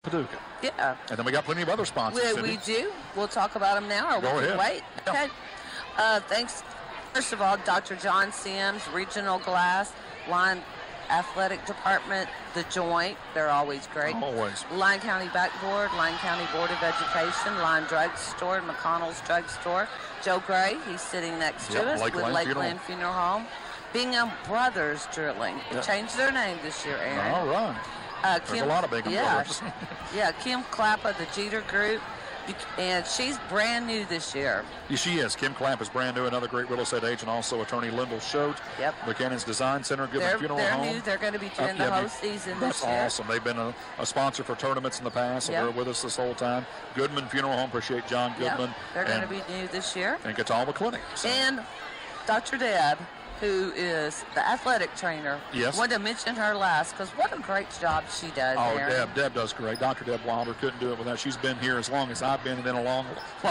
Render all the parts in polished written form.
Paducah. Yeah. And then we got plenty of other sponsors. We do. We'll talk about them now, or Go we can ahead. wait. Yeah. Okay. Thanks. First of all, Dr. John Sims, Regional Glass, Lyon Athletic Department, The Joint. They're always great. Always. Lyon County Backboard, Lyon County Board of Education, Lyon Drug Store, McConnell's Drug Store. Joe Gray, he's sitting next to us with Lakeland Funeral Home. Bingham Brothers Drilling. They changed their name this year, Aaron. All right. There's a lot of Bingham Brothers. Yeah, Kim Clappa, the Jeter Group. And she's brand new this year. Yeah, she is. Kim Clapp is brand new. Another great real estate agent. Also, attorney Lyndall Schote. Yep. Buchanan's Design Center, Goodman Funeral Home. They're new. They're going to be doing the whole season this year. That's awesome. They've been a sponsor for tournaments in the past, so they're with us this whole time. Goodman Funeral Home. Appreciate John Goodman. They're going to be new this year. And Catawba Clinic. So. And Dr. Deb, who is the athletic trainer. Yes. Wanted to mention her last because what a great job she does. Oh, Aaron. Deb does great. Dr. Deb Wilder couldn't do it without. She's been here as long as I've been, and then a lot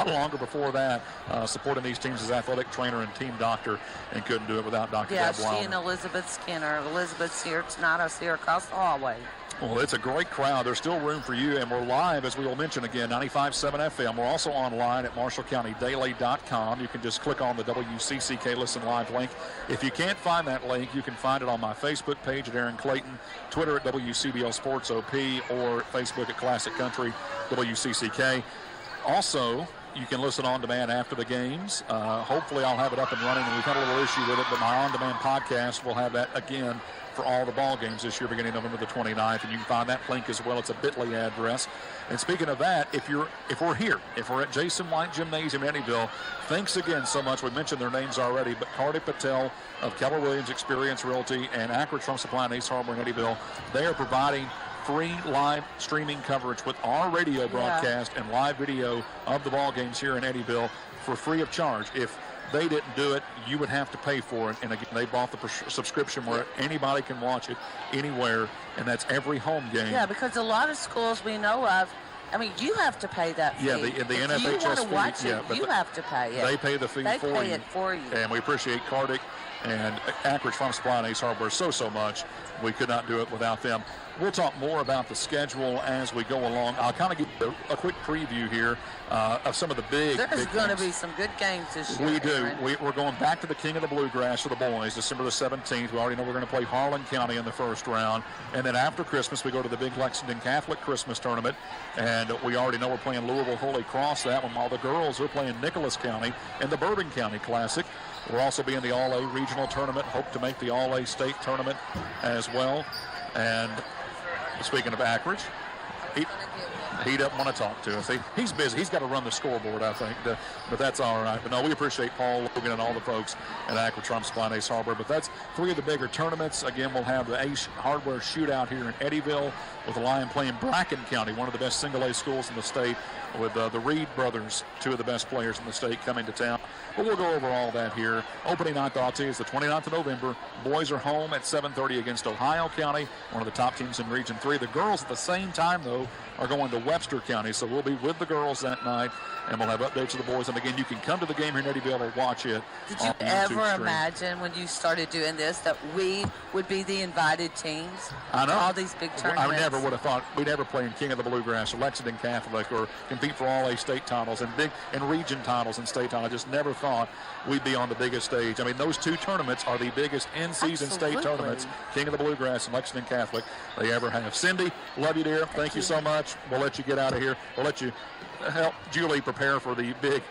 longer before that, supporting these teams as athletic trainer and team doctor, and couldn't do it without Dr. Deb Wilder. Yeah, she and Elizabeth Skinner. Elizabeth's here tonight. I see her across the hallway. Well, it's a great crowd. There's still room for you, and we're live, as we will mention again, 95.7 FM. We're also online at MarshallCountyDaily.com. You can just click on the WCCK Listen Live link. If you can't find that link, you can find it on my Facebook page at Aaron Clayton, Twitter at WCBL Sports OP, or Facebook at Classic Country WCCK. Also, you can listen on demand after the games. Hopefully, I'll have it up and running, and we've had a little issue with it, but my on-demand podcast will have that again for all the ball games this year beginning November the 29th, and you can find that link as well. It's a Bitly address. And speaking of that, if we're here, if we're at Jason White Gymnasium in Eddyville, thanks again so much. We mentioned their names already, but Cardi Patel of Keller Williams Experience Realty and Akron Trump Supply in East Harbor in Eddyville, they are providing free live streaming coverage with our radio broadcast and live video of the ball games here in Eddyville for free of charge. If they didn't do it, you would have to pay for it. And again, they bought the subscription where anybody can watch it anywhere, and that's every home game. Yeah, because a lot of schools we know of, I mean, you have to pay that fee. Yeah, the NFHS fee. You want to watch fee, it, you have to pay it. They pay the fee for you. They pay it for you. And we appreciate Cardick and Akron Farm Supply and Ace Hardware so much. We could not do it without them. We'll talk more about the schedule as we go along. I'll kind of give a quick preview here of some of the big There's going to games. be some good games this year. We do. Aaron. We're going back to the King of the Bluegrass for the boys, December the 17th. We already know we're going to play Harlan County in the first round. And then after Christmas, we go to the big Lexington Catholic Christmas tournament. And we already know we're playing Louisville Holy Cross that one, while the girls are playing Nicholas County and the Bourbon County Classic. We'll also be in the All-A Regional Tournament. Hope to make the All-A State Tournament as well. And speaking of Akron, he doesn't want to talk to us. He's busy. He's got to run the scoreboard, I think. But that's all right. But no, we appreciate Paul Logan and all the folks at Akron Trump Supply and Ace Harbor. But that's three of the bigger tournaments. Again, we'll have the Ace Hardware Shootout here in Eddyville with the Lion playing Bracken County, one of the best single-A schools in the state, with the Reed brothers, two of the best players in the state, coming to town. But we'll go over all that here. Opening night, I'll tell you, is the 29th of November. Boys are home at 7:30 against Ohio County, one of the top teams in Region 3. The girls at the same time, though, are going to Webster County. So we'll be with the girls that night, and we'll have updates of the boys. And, again, you can come to the game here in Eddyville or watch it. Did you ever imagine when you started doing this that we would be the invited teams? I know. All these big tournaments. I never would have thought we'd ever play in King of the Bluegrass or Lexington Catholic or compete for all-A state titles and region titles and state titles. I just never thought we'd be on the biggest stage. I mean, those two tournaments are the biggest in-season state tournaments, King of the Bluegrass and Lexington Catholic, they ever have. Cindy, love you, dear. Thank you so much. We'll let you get out of here. We'll let you help Julie prepare for the big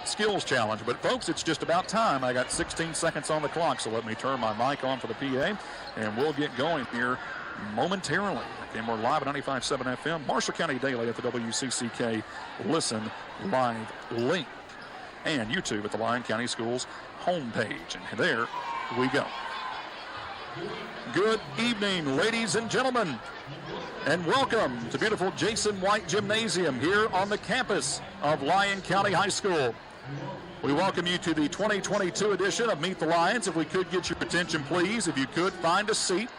skills challenge. But, folks, it's just about time. I got 16 seconds on the clock, so let me turn my mic on for the PA, and we'll get going here momentarily. And we're live at 95.7 FM, Marshall County Daily at the WCCK Listen Live link, and YouTube at the Lyon County Schools homepage. And there we go. Good evening, ladies and gentlemen, and welcome to beautiful Jason White Gymnasium here on the campus of Lyon County High School. We welcome you to the 2022 edition of Meet the Lions. If we could get your attention, please, if you could find a seat.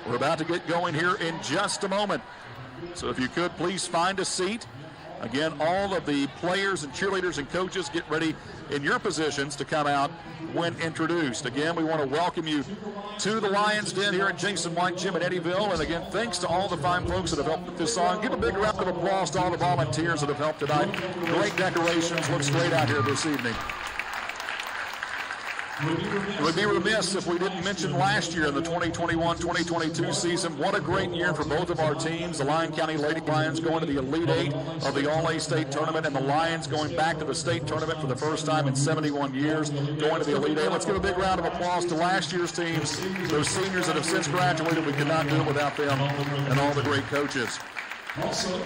We're about to get going here in just a moment. So if you could, please find a seat. Again, all of the players and cheerleaders and coaches get ready in your positions to come out when introduced. Again, we want to welcome you to the Lions Den here at Jason White Gym in Eddyville. And again, thanks to all the fine folks that have helped with this song. Give a big round of applause to all the volunteers that have helped tonight. Great decorations. Looks great out here this evening. It would be remiss if we didn't mention last year in the 2021-2022 season. What a great year for both of our teams. The Lyon County Lady Lions going to the Elite Eight of the All-A-State Tournament, and the Lions going back to the state tournament for the first time in 71 years, going to the Elite Eight. Let's give a big round of applause to last year's teams, those seniors that have since graduated. We could not do it without them and all the great coaches.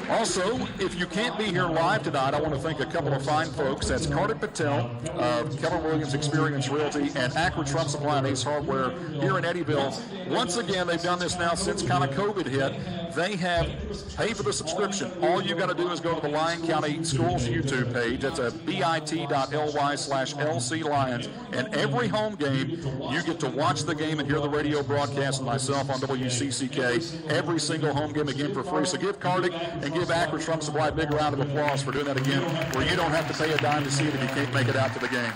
Also, if you can't be here live tonight, I want to thank a couple of fine folks. That's Carter Patel of Keller Williams Experience Realty and Akron Trump Supply and Ace Hardware here in Eddyville. Once again, they've done this now since kind of COVID hit. They have paid for the subscription. All you got to do is go to the Lyon County Schools YouTube page. That's at bit.ly/LC Lions. And every home game, you get to watch the game and hear the radio broadcast and myself on WCCK. Every single home game again for free. So give Cardick and give Akron Trump Supply a big round of applause for doing that again, where you don't have to pay a dime to see it if you can't make it out to the game.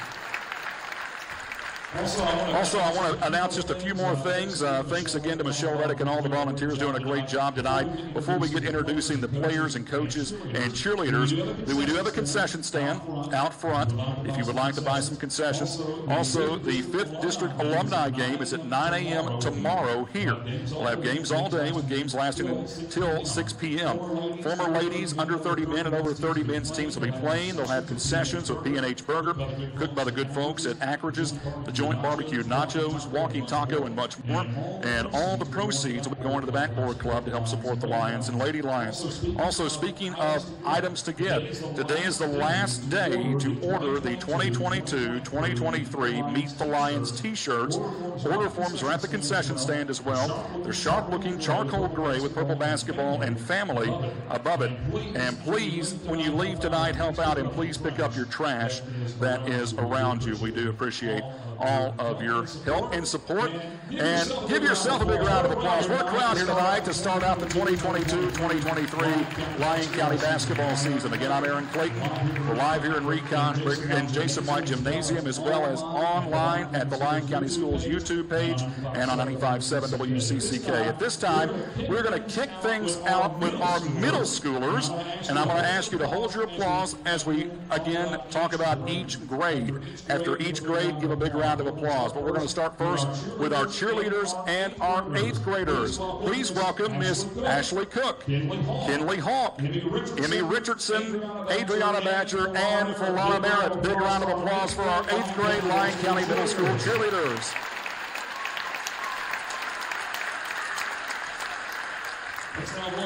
Also, I want to announce just a few more things. Thanks again to Michelle Reddick and all the volunteers doing a great job tonight. Before we get introducing the players and coaches and cheerleaders, we do have a concession stand out front if you would like to buy some concessions. Also, the 5th District Alumni game is at 9 a.m. tomorrow here. We'll have games all day with games lasting until 6 p.m. Former ladies, under 30 men, and over 30 men's teams will be playing. They'll have concessions with P&H Burger, cooked by the good folks at Ackridge's, the joint barbecue nachos, walking taco, and much more. And all the proceeds will be going to the Backboard Club to help support the Lions and Lady Lions. Also, speaking of items to get, today is the last day to order the 2022-2023 Meet the Lions t-shirts. Order forms are at the concession stand as well. They're sharp-looking charcoal gray with purple basketball and family above it. And please, when you leave tonight, help out and please pick up your trash that is around you. We do appreciate all of your help and support. And give yourself a big round of applause. What a crowd here tonight to start out the 2022-2023 Lyon County basketball season. Again, I'm Aaron Clayton. We're live here in Recon and Jason White Gymnasium, as well as online at the Lyon County Schools YouTube page and on 95.7 WCCK. At this time, we're going to kick things out with our middle schoolers, and I'm going to ask you to hold your applause as we, again, talk about each grade. After each grade, give a big round of applause. But we're going to start first with our cheerleaders and our 8th graders. Please welcome Miss Ashley Cook, Kinley Hawk, Emmy Richardson, Adriana Badger, and Falana Barrett. Big round of applause for our 8th grade Lyon County Middle School cheerleaders.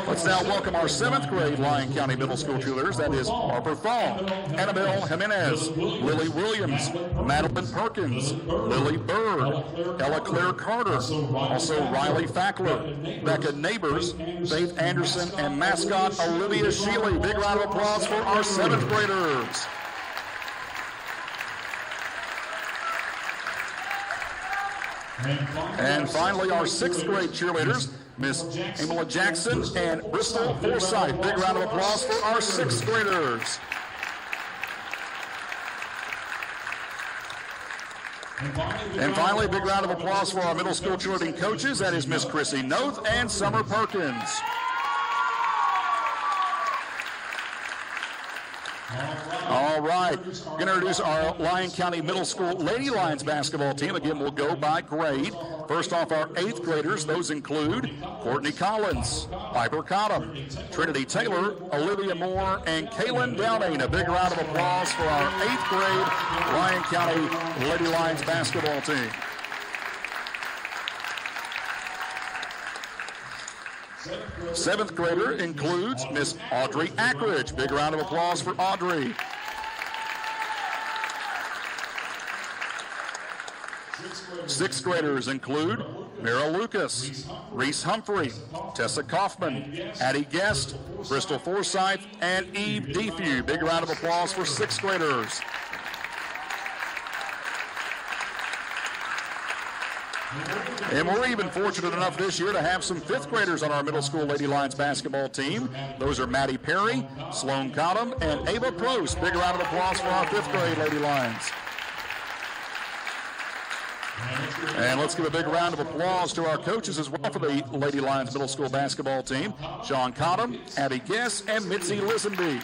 Let's now welcome our 7th grade Lyon County Middle School cheerleaders. That is Harper Thong, Annabelle Jimenez, Lily Williams, Madeline Perkins, Lily Bird, Ella Claire Carter, also Riley Fackler, Becca Neighbors, Faith Anderson, and mascot Olivia Shealy. Big round of applause for our 7th graders. And finally, our 6th grade cheerleaders, Miss Amela Jackson and Bristol Forsyth. Big round of applause for our 6th graders. And finally, a big round of applause for our middle school cheerleading coaches. That is Miss Chrissy Noth and Summer Perkins. All right, we're going to introduce our Lyon County Middle School Lady Lions basketball team. Again, we'll go by grade. First off, our 8th graders. Those include Courtney Collins, Piper Cottom, Trinity Taylor, Olivia Moore, and Kaylin Downing. A big round of applause for our 8th grade Lyon County Lady Lions basketball team. Seventh grader includes Miss Audrey Ackridge. Big round of applause for Audrey. Sixth graders include Mira Lucas, Reese Humphrey, Tessa Kaufman, Addie Guest, Bristol Forsyth, and Eve Defew. Big round of applause for 6th graders. And we're even fortunate enough this year to have some fifth graders on our middle school Lady Lions basketball team. Those are Maddie Perry, Sloan Cottom, and Ava Prost. Big round of applause for our fifth grade Lady Lions. And let's give a big round of applause to our coaches as well for the Lady Lions middle school basketball team. Sean Cottom, Abby Guess, and Mitzi Lisenby.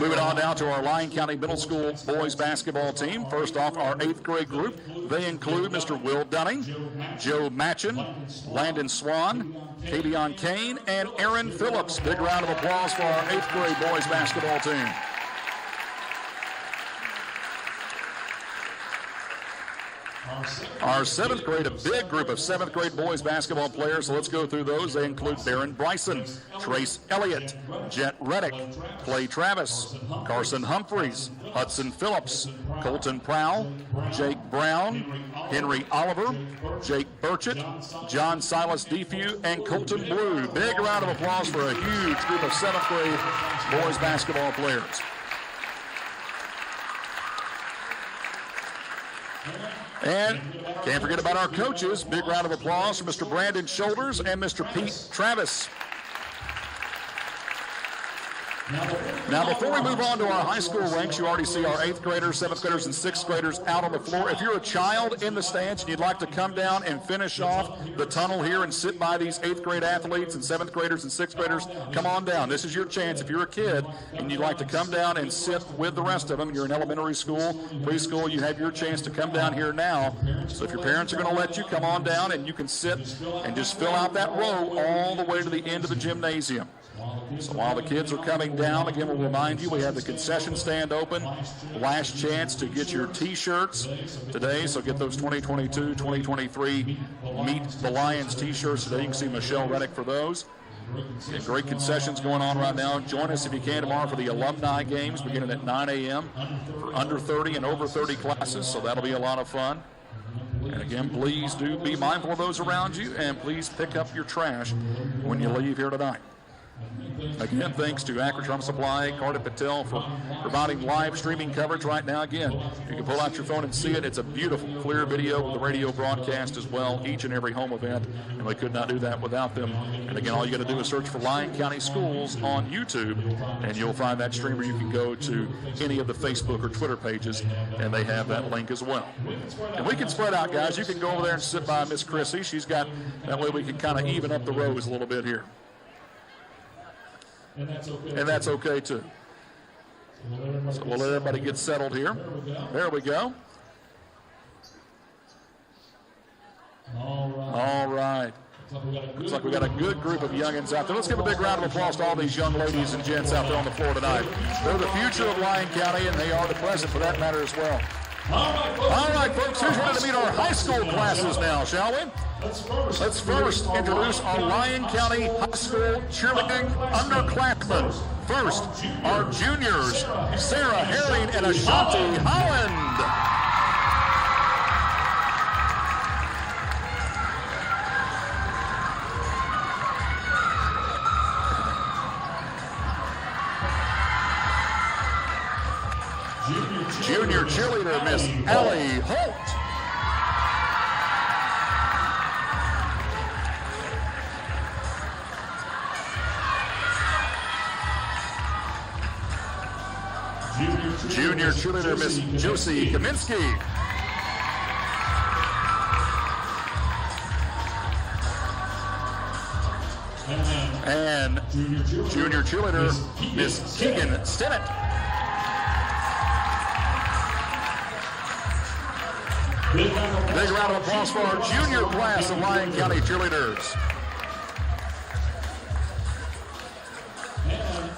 Moving on now to our Lyon County Middle School boys basketball team. First off, our 8th grade group. They include Mr. Will Dunning, Joe Matchin, Landon Swan, Kavion Kane, and Aaron Phillips. Big round of applause for our 8th grade boys basketball team. Our 7th grade, a big group of 7th grade boys basketball players, so let's go through those. They include Baron Bryson, Trace Elliott, Jet Reddick, Clay Travis, Carson Humphreys, Hudson Phillips, Colton Prowl, Jake Brown, Henry Oliver, Jake Burchett, John Silas Defew, and Colton Blue. Big round of applause for a huge group of 7th grade boys basketball players. And can't forget about our coaches. Big round of applause for Mr. Brandon Shoulders and Mr. Pete Travis. Now, before we move on to our high school ranks, you already see our 8th graders, 7th graders, and 6th graders out on the floor. If you're a child in the stands and you'd like to come down and finish off the tunnel here and sit by these 8th grade athletes and 7th graders and 6th graders, come on down. This is your chance. If you're a kid and you'd like to come down and sit with the rest of them, you're in elementary school, preschool, you have your chance to come down here now. So if your parents are going to let you, come on down and you can sit and just fill out that row all the way to the end of the gymnasium. So while the kids are coming down, again, we'll remind you we have the concession stand open. Last chance to get your T-shirts today, so get those 2022, 2023 Meet the Lions T-shirts today. You can see Michelle Reddick for those. And great concessions going on right now. Join us if you can tomorrow for the alumni games beginning at 9 a.m. for under 30 and over 30 classes, so that'll be a lot of fun. And again, please do be mindful of those around you, and please pick up your trash when you leave here tonight. Again, thanks to Acrotrum Supply, Carter Patel for providing live streaming coverage right now. Again, you can pull out your phone and see it. It's a beautiful, clear video with the radio broadcast as well, each and every home event, and we could not do that without them. And again, all you got to do is search for Lyon County Schools on YouTube, and you'll find that stream, or you can go to any of the Facebook or Twitter pages, and they have that link as well. And we can spread out, guys. You can go over there and sit by Miss Chrissy. She's got, that way we can kind of even up the rows a little bit here. And that's okay too. So we'll let everybody get settled here. There we go. All right. Looks like we got a good group of youngins out there. Let's give a big round of applause to all these young ladies and gents out there on the floor tonight. They're the future of Lyon County, and they are the present for that matter as well. All right, folks, here's ready to meet our high school classes now, shall we? Let's first introduce our Lyon County High School cheerleading underclassmen. First, our juniors, Sarah Herring and Ashanti Holland. Junior cheerleader, Miss Allie Holt. Junior cheerleader, Miss Josie Kaminsky. And junior cheerleader, Miss Keegan Stinnett. Big round of applause for our junior class of Lyon County cheerleaders.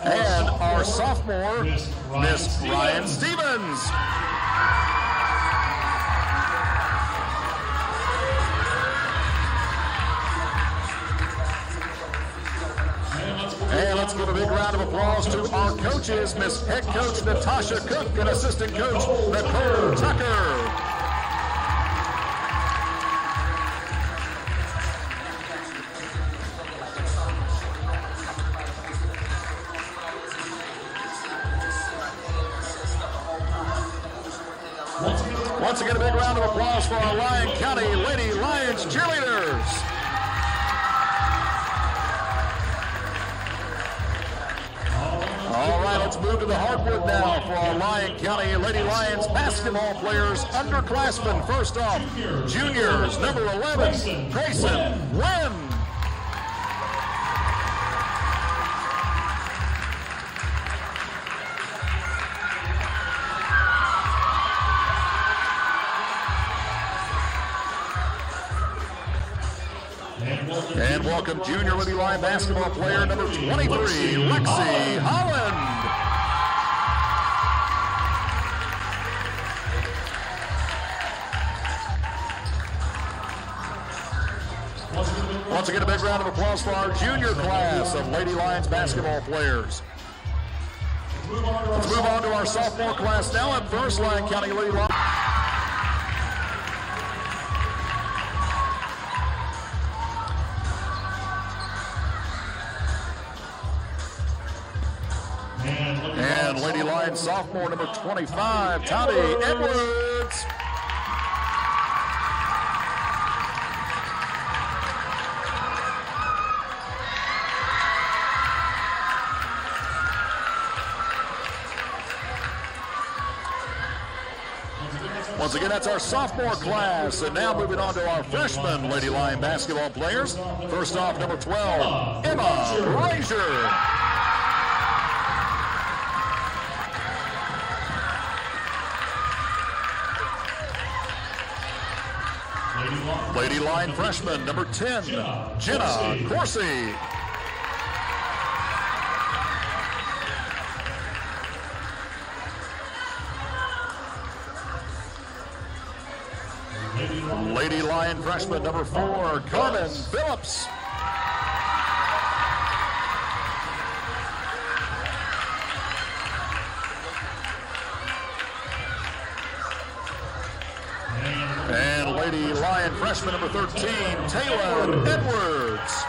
And our sophomore, Miss Ryan Stevens. And let's give a big round of applause to our coaches, Miss Head Coach Natasha Cook and Assistant Coach Nicole Tucker. Once again, a big round of applause for our Lyon County Lady Lions cheerleaders. All right, let's move to the hardwood now for our Lyon County Lady Lions basketball players, underclassmen. First off, juniors, number 11, Grayson Wynn. And welcome junior Lady Lion basketball player number 23, Lexi Holland. Once again, a big round of applause for our junior class of Lady Lions basketball players. Let's move on to our sophomore class now at first, Lyon County Lady Lions. And Lady Lions sophomore number 25, Tommy Edwards. Once again, that's our sophomore class. And now moving on to our freshman Lady Lion basketball players. First off, number 12, Emma Frazier. Lady Lion freshman, number 10, Jenna Corsi. Lady Lion freshman, number 4, Carmen Phillips. And Lady Lion freshman number 13, Taylor Edwards.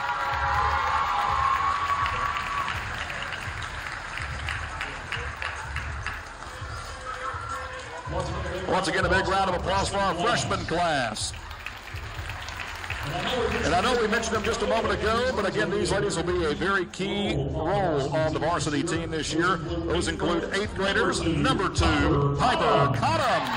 Once again, a big round of applause for our freshman class. And I know we mentioned them just a moment ago, but again, these ladies will be a very key role on the varsity team this year. Those include 8th graders, number 2, Piper Cottom.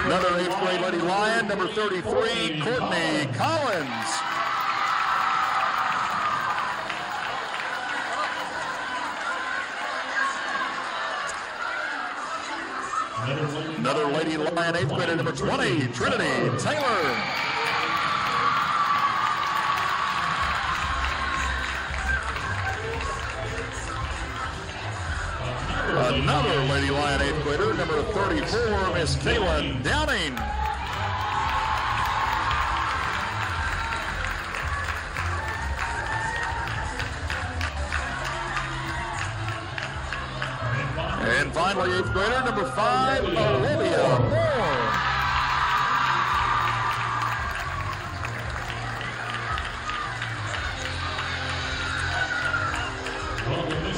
Another 8th grade Lady Lion, number 33, Courtney Collins. Another Lady Lion 8th grader, number 20, Trinity Taylor. Another Lady Lion 8th grader, number 34, Miss Kaylin Downing. And finally, 8th grader, number 5, Olivia Moore.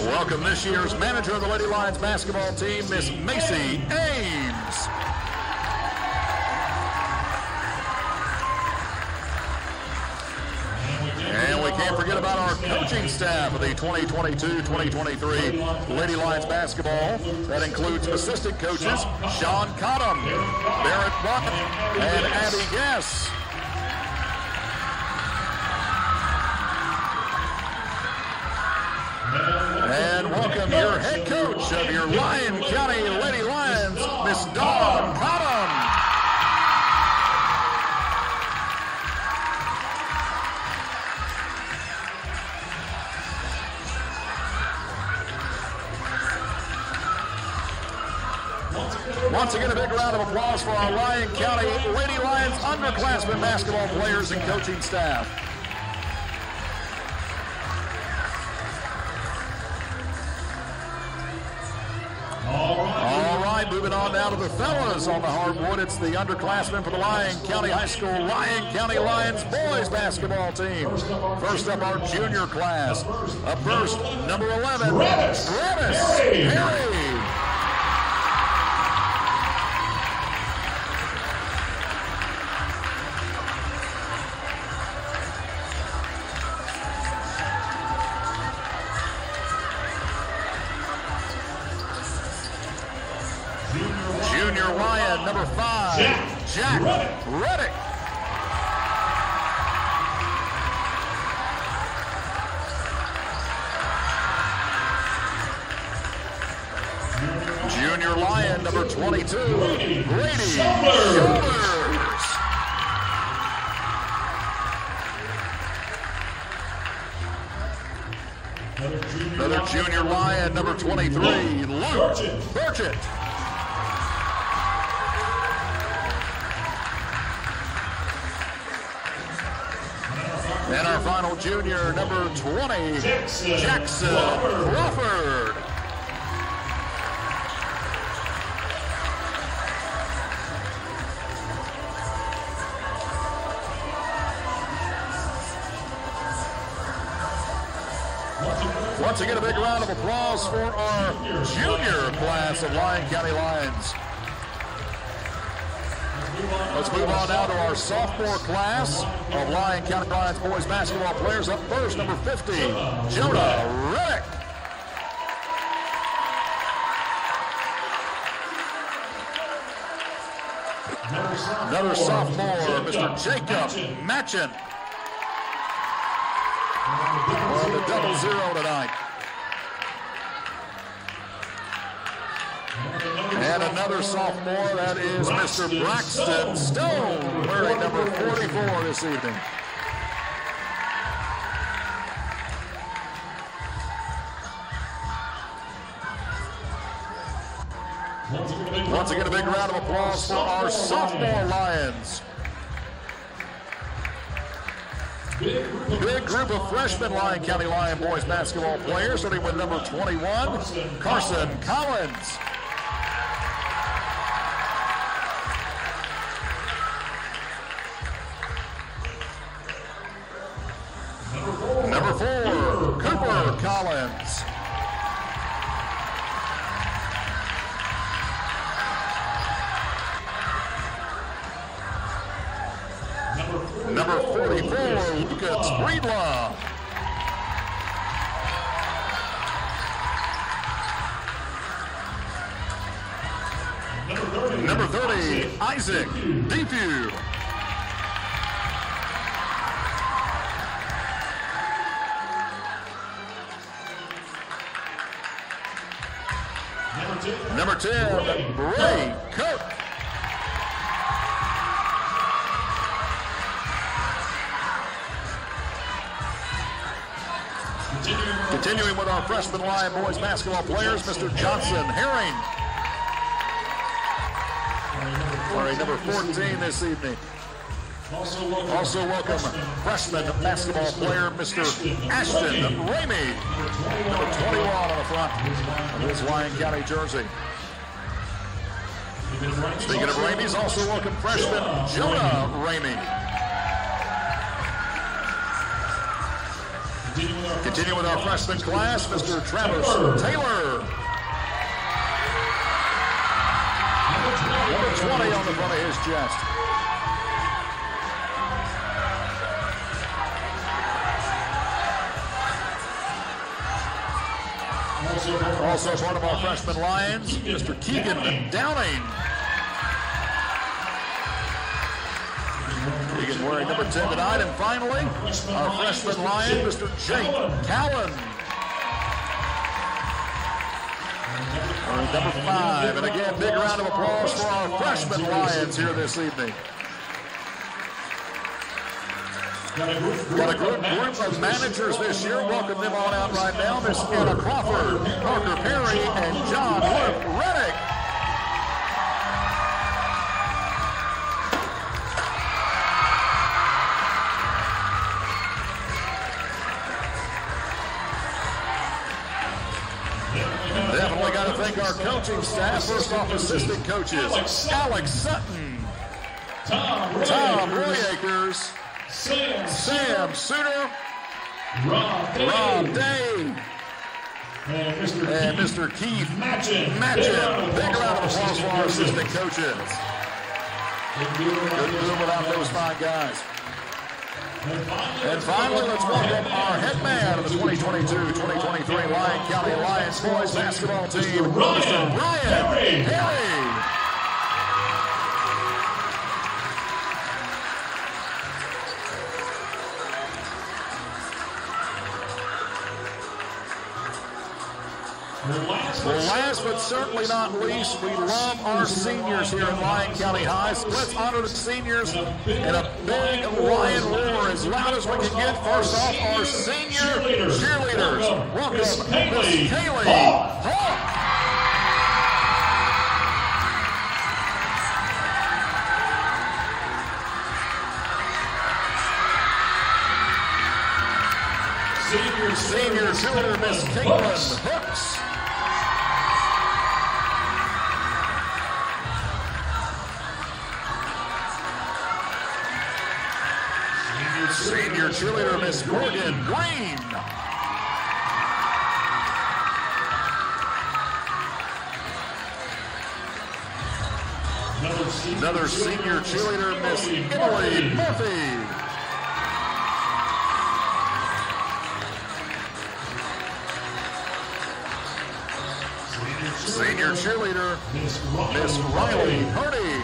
Welcome this year's manager of the Lady Lions basketball team, Miss Macy Ames. And we can't forget about our coaching staff of the 2022-2023 Lady Lions basketball. That includes assistant coaches Sean Cottom, Barrett Buck, and Abby Guess. And welcome your head coach of your Lyon County Lady Lions, Miss Dawn Cottom. Once again, a big round of applause for our Lyon County Lady Lions underclassmen basketball players and coaching staff. All right, moving Moving on now to the fellas on the hardwood. It's the underclassmen for the Lyon County High School Lyon County Lions boys basketball team. First up, our junior class. Up first, number 11, Travis Perry. Junior Lion, number 5, Jack Reddick. Junior Lion, number 22, Brady Chambers. Another junior Lion, number 23, Luke Burchett. And our final junior, number 20, Jackson Crawford. Once again, a big round of applause for our junior class of Lyon County Lions. Let's move on now to our sophomore class of Lyon County Lions boys basketball players. Up first, number 50, Jonah Reddick. Another sophomore, Mr. Jacob Matchin. On the 0-0 tonight. And another sophomore, that is Mr. Braxton Stone, wearing number 44 this evening. Once again, a big round of applause for our sophomore Lions. Big group of freshman Lyon County Lion boys basketball players, starting with number 21, Carson Collins. Number 4, Cooper Collins. Number 44, Lucas Breedlaw. Number 30, Isaac Depew. Number 10, Bray Cook. Continuing with our freshman Lion boys basketball players, Mr. Johnson Herring. Wearing number 14 this evening. Also welcome freshman basketball player, Mr. Ashton Ramey. Number 21 on the front of his Lyon County jersey. Speaking of Rameys, also welcome freshman Jonah Ramey. Continue with our freshman class, Mr. Travis Taylor. Number 20 on the front of his chest. Also part of our freshman Lions, Mr. Keegan Downing. Keegan wearing number 10 tonight. And finally, our freshman Lion, Mr. Jake Callan. Number 5. And again, big round of applause for our freshman Lions here this evening. Got a group of managers this year. Welcome them on out right now. Miss Anna Crawford, Parker Perry, and John Luke Reddick. Definitely got to thank our coaching staff. First off, assistant coaches, Alex Sutton, Tom Royacres, Sam Suter, Rob Day, and Mr. Keith Matchin. Big round of applause for our assistant coaches. Couldn't do it without those fine guys. And finally, let's welcome our head man of the 2022-2023 Lyon County Lyons boys basketball team, Mr. Ryan Harry. Well, last but certainly not least, we love our seniors here at Lyon County High. So let's honor the seniors in a big Lion roar as loud as we can get. First off, our senior cheerleaders. Welcome, Miss Kaylee Hawk. Senior cheerleader, Miss Caitlin Hooks. Senior cheerleader, Miss Morgan Green. Another senior cheerleader, Miss Emily Murphy. Senior cheerleader, Miss Riley Hardy.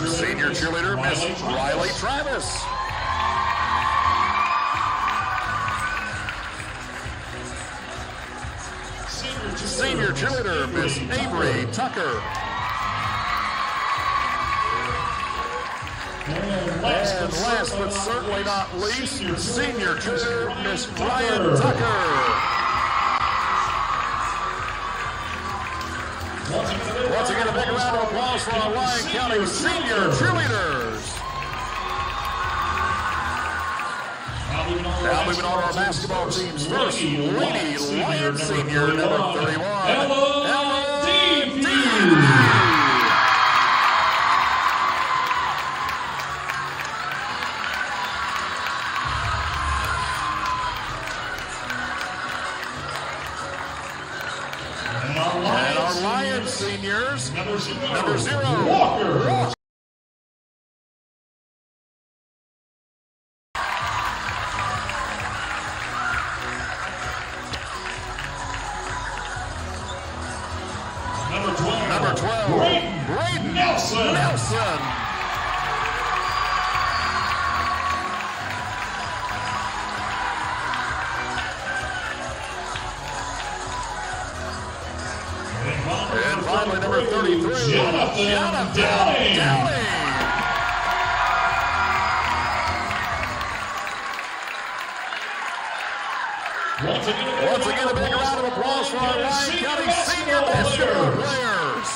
Senior cheerleader, Miss Riley Travis. Senior cheerleader, Miss Avery Tucker. And last but certainly not least, senior cheerleader, Miss Brian Tucker. Once again, a big round of applause for our Lyon County senior cheerleaders. Now moving on to our basketball teams. First, Lady Lyons senior, number 31, Ella D. And our Lyons seniors, number 0, Walker. Number 12, Braden Nelson. And finally, number 33, Jonathan Downing. Once again, a big round of applause for our Lyon County senior basketball players.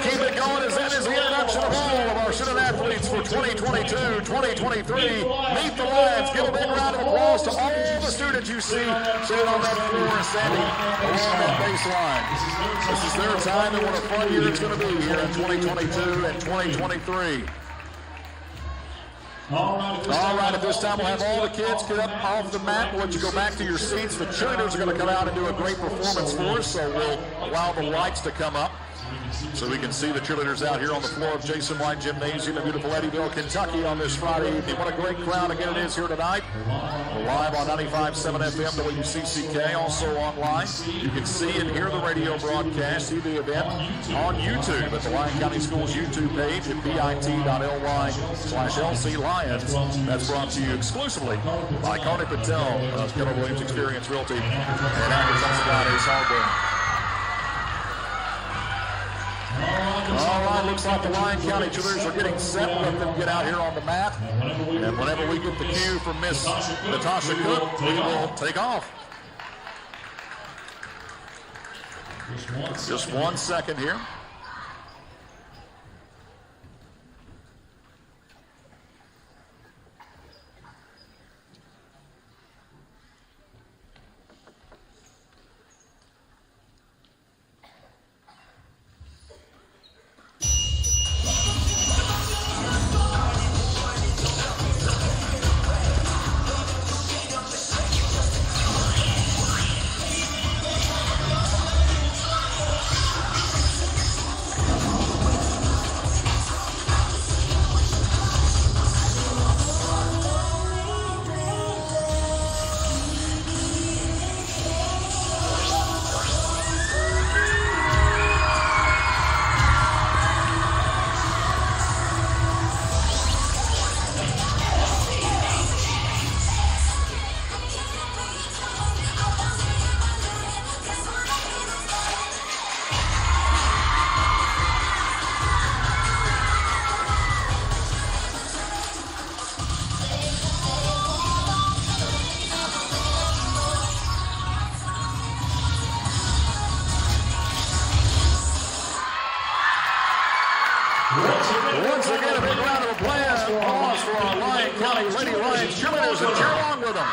Keep it going as that is the introduction of all of our student athletes for 2022-2023. Meet the Lions. Give a big round of applause to all the students you see sitting on that floor and standing along that baseline. This is their time, and what a fun year it's going to be here in 2022 and 2023. All right, at this time we'll have all the kids get up off the mat. We'll let you go back to your seats. The cheerleaders are going to come out and do a great performance for us, so we'll allow the lights to come up so we can see the cheerleaders out here on the floor of Jason White Gymnasium in beautiful Eddyville, Kentucky on this Friday evening. What a great crowd again it is here tonight. We're live on 95.7 FM WCCK, also online. You can see and hear the radio broadcast, see the event on YouTube at the Lyon County Schools YouTube page at bit.ly/LC Lyons. That's brought to you exclusively by Carney Patel of Keller Williams Experience Realty and Agricultural Ace Hardware. All right, looks like the Lyon County cheerleaders are getting set. Let them get out here on the mat. And whenever we get the cue from Miss Natasha Cook, we will take off. Just 1 second here. Once again, a big round of applause for our Lyon County Lady Lions cheerleaders, and cheer along with them.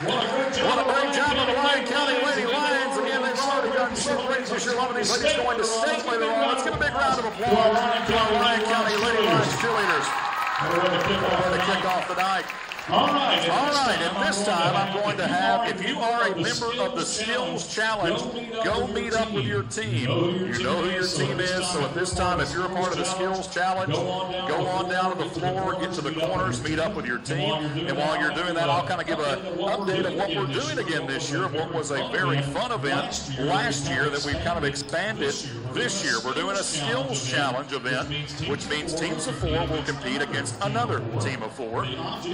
What a great job of the Lyon County Lady Lions. Again, they've already done so great this year. A lot of these ladies going to state later on. Let's give a big round of applause to our Lyon County Lady Lions cheerleaders. We're going to kick off the night. All right, and this time I'm going to have, if you are a member of the Skills Challenge, go meet up with your team. You know who your team is, so at this time, if you're a part of the Skills Challenge, go on down to the floor, get to the corners, meet up with your team, and while you're doing that, I'll kind of give an update of what we're doing again this year, what was a very fun event last year that we've kind of expanded this year. We're doing a Skills Challenge event, which means teams of 4 will compete against another team of 4.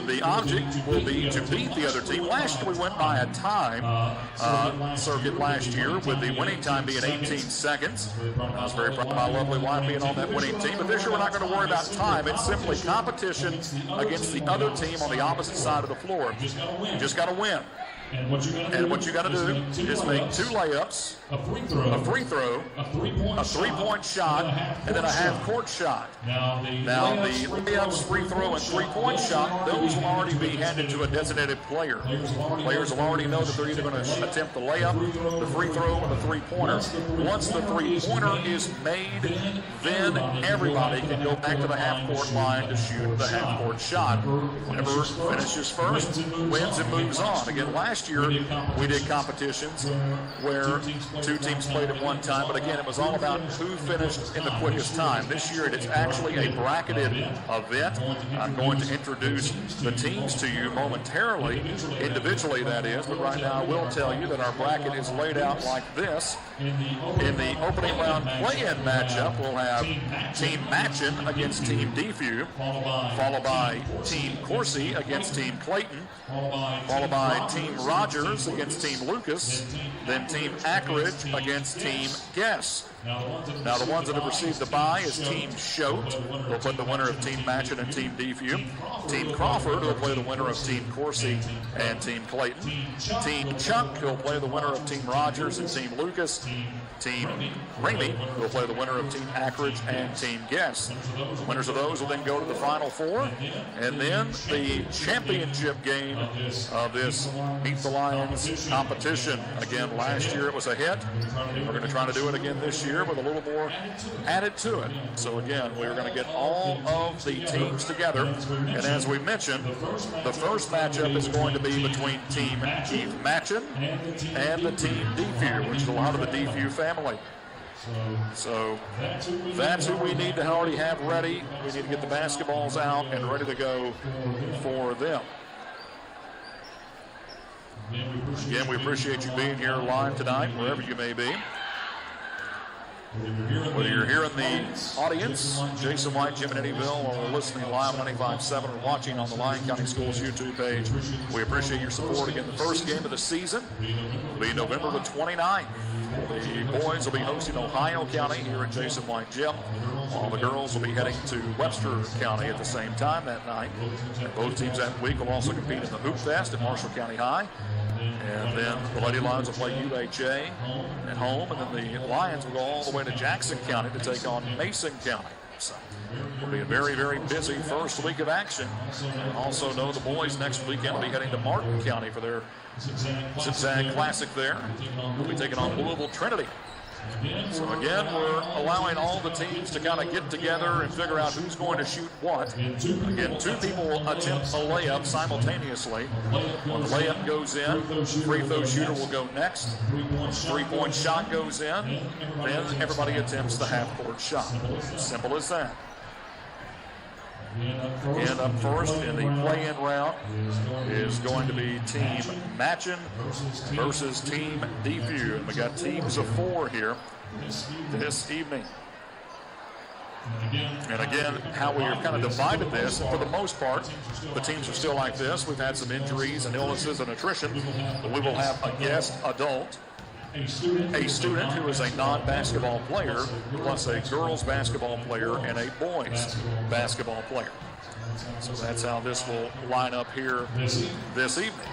The object will be to beat the other team. Last year we went by a time circuit last year with the winning time being 18 seconds. I was very proud of my lovely wife being on that winning team, but this year we're not going to worry about time. It's simply competition against the other team on the opposite side of the floor. You just got to win. And what you got to do is make 2 layups, a free throw, a three-point shot, and then a half-court shot. Now, the layups, free throw, and three-point shot, those will already be handed to a designated player. Players will already know that they're either going to attempt the layup, the free throw, or the three-pointer. Once the three-pointer is made, then everybody can go back to the half-court line to shoot the half-court shot. Whoever finishes first wins and moves on. Again, last year we did competitions where 2 teams played at one time, but again, it was all about who finished in the quickest time. This year, it's actually a bracketed event. I'm going to introduce the teams to you momentarily, individually that is, but right now I will tell you that our bracket is laid out like this. In the opening round play-in matchup, we'll have Team Matchin against Team Defew, followed by Team Coursey against Team Clayton, followed by Team Rogers against Team Lucas, then Team Ackridge against Team Guess. Now, the ones that have received the bye is Team Choate, who will play the winner of Team Matchin and Team Defew. Team Crawford, who will play the winner of Team Coursey and Team Clayton. Team Chuck, who will play the winner of Team Rogers and Team Lucas. Team Ramey, who will play the winner of Team Ackridge and Team Guess. Winners of those will then go to the Final Four, and then the championship game of this Meet the Lions competition. Again, last year it was a hit. We're going to try to do it again this year with a little more added to it. So again, we're going to get all of the teams together, and as we mentioned, the first matchup is going to be between Team Keith Matchin and the Team Defew, which is a lot of the Defew family. So that's who we need to already have ready. We need to get the basketballs out and ready to go for them. Again, we appreciate you being here live tonight, wherever you may be. Whether you're here in the audience, Jason White, Jim and Eddyville, or listening live on 95.7 or watching on the Lyon County Schools YouTube page, we appreciate your support. Again, the first game of the season will be November the 29th. The boys will be hosting Ohio County here at Jason White Gym. All the girls will be heading to Webster County at the same time that night. And both teams that week will also compete in the Hoop Fest at Marshall County High. And then the Lady Lions will play UHA at home, and then the Lions will go all the way to Jackson County to take on Mason County. So it'll be a very, very busy first week of action. And also know the boys next weekend will be heading to Martin County for their Zigzag Classic there. We'll be taking on Louisville Trinity. So again, we're allowing all the teams to kind of get together and figure out who's going to shoot what. Again, 2 people will attempt a layup simultaneously. When the layup goes in, free throw shooter will go next. 3-point shot goes in, then everybody attempts the half-court shot. Simple as that. And up first in the play-in round is going to be Team Matchin versus Team DeFew. And we got teams of 4 here this evening. And again, how we have kind of divided this, and for the most part, the teams are still like this. We've had some injuries and illnesses and attrition, but we will have a guest adult, a student who is a non-basketball player, plus a girls basketball player and a boys basketball player. So that's how this will line up here this evening.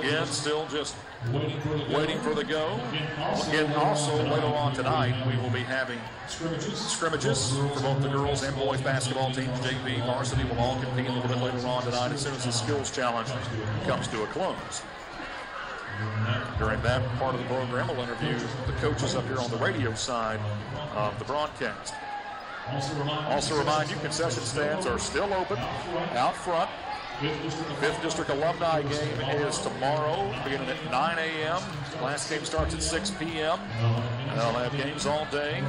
Again, still just waiting for the go. Again, also later on tonight, we will be having scrimmages for both the girls and boys basketball teams. JV, varsity will all compete a little bit later on tonight as soon as the skills challenge comes to a close. During that part of the program, we'll interview the coaches up here on the radio side of the broadcast. Also remind you, concession stands are still open out front. 5th District Alumni game is tomorrow, beginning at 9 a.m. Last game starts at 6 p.m. And they'll have games all day.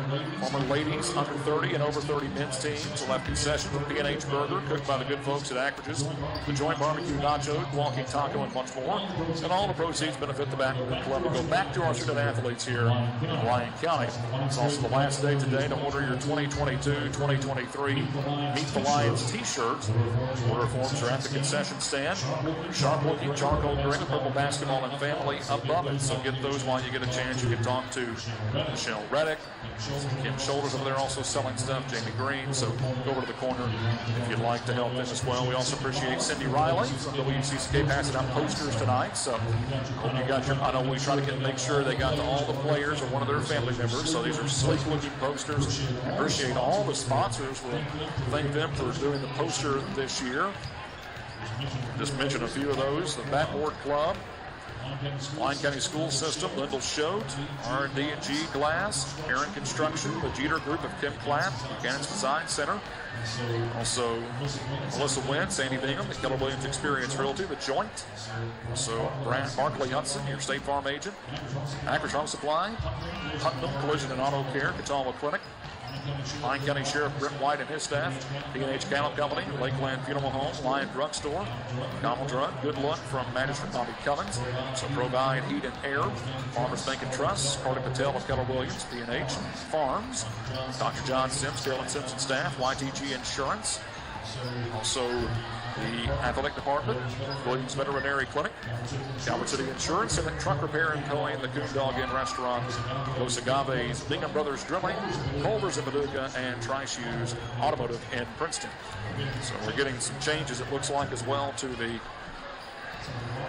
Former ladies, under 30 and over 30 men's teams will have concessions with P&H Burger, cooked by the good folks at Acridge's, the joint barbecue nacho, walking taco, and much more. And all the proceeds benefit the Backward Club and go back to our student athletes here in Lyon County. It's also the last day today to order your 2022-2023 Meet the Lions t-shirts. Order forms are at the concession stand. Sharp-looking charcoal gray, purple basketball and family above it. So get those while you get a chance. You can talk to Michelle Reddick, Kim Shoulders over there also selling stuff, Jamie Green. So go over to the corner if you'd like to help them as well. We also appreciate Cindy Riley from WCCK passing out posters tonight. So hope you got your, I know we try to make sure they got to all the players or one of their family members. So these are sleek-looking posters. Appreciate all the sponsors. We'll thank them for doing the poster this year. Just mention a few of those. The Backward Club, Lyon County School System, Lyndall Schote, R&D&G Glass, Aaron Construction, the Jeter Group of Kim Clapp, Buchanan's Design Center. Also, Melissa Wynn, Sandy Bingham, the Keller Williams Experience Realty, The Joint. Also, Markley Hudson, your State Farm agent. Akron Home Supply, Putnam Collision and Auto Care, Catawba Clinic. Lyon County Sheriff Brent White and his staff, P&H Cattle Company, Lakeland Funeral Home, Lyon Drug Store, Connell Drug, Good Luck from Magistrate Bobby Cummins, so Provide Heat and Air, Farmers Bank and Trust, Carter Patel of Keller Williams, P&H Farms, Dr. John Sims, Carolyn Simpson staff, YTG Insurance, also the athletic department, Williams Veterinary Clinic, Calvert City Insurance, and Truck Repair and Towing, the Coon Dog Inn Restaurant, Los Agaves, Bingham Brothers Drilling, Culver's in Paducah, and Tri-Shoes Automotive in Princeton. So we're getting some changes, it looks like, as well to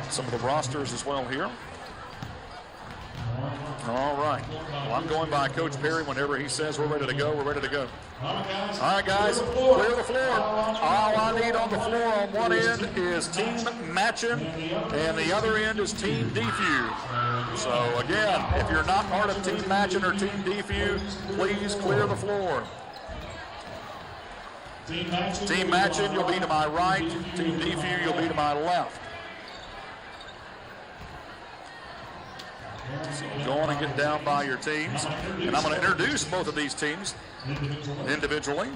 some of the rosters as well here. All right. Well, I'm going by Coach Perry. Whenever he says we're ready to go, we're ready to go. All right, guys, clear the floor. All I need on the floor on one end is Team Matchin, and the other end is Team DeFew. So, again, if you're not part of Team Matchin or Team DeFew, please clear the floor. Team Matchin, you'll be to my right. Team DeFew, you'll be to my left. So go on and get down by your teams. And I'm going to introduce both of these teams individually.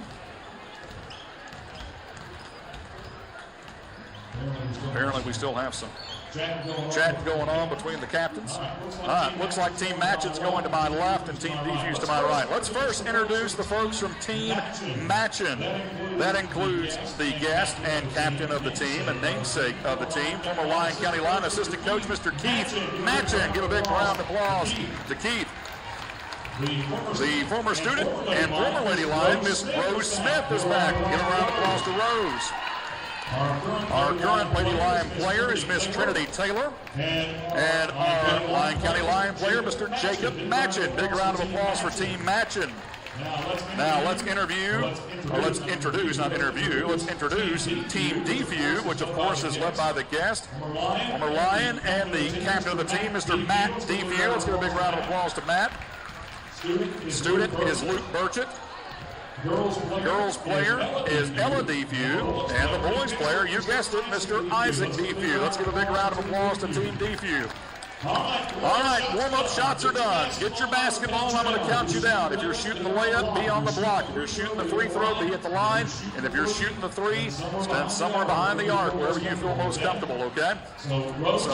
Apparently we still have some Chat going on between the captains. All right, looks like Team Matchin's going to my left and Team Defuse to my right. Let's first introduce the folks from Team Matchin. That includes the guest and captain of the team and namesake of the team, former Lyon County Lion assistant coach, Mr. Keith Matchin. Give a big round of applause to Keith. The former student and former Lady Lion, Miss Rose Smith, is back. Give a round of applause to Rose. Our current Lady Lion player is Miss Trinity Taylor. And our Lyon County Lion player, Mr. Jacob Matchin. Big round of applause for Team Matchin. Now let's introduce Team Defuse, which of course is led by the guest, former Lion, and the captain of the team, Mr. Matt Defuse. Let's give a big round of applause to Matt. Student is Luke Burchett. Girls player is Ella Defuse. And the boys player, you guessed it, Mr. Isaac Defuse. Let's give a big round of applause to Team Defuse. All right, warm-up shots are done. Get your basketball, and I'm going to count you down. If you're shooting the layup, be on the block. If you're shooting the free throw, be at the line. And if you're shooting the three, stand somewhere behind the arc, wherever you feel most comfortable, okay? So Rose,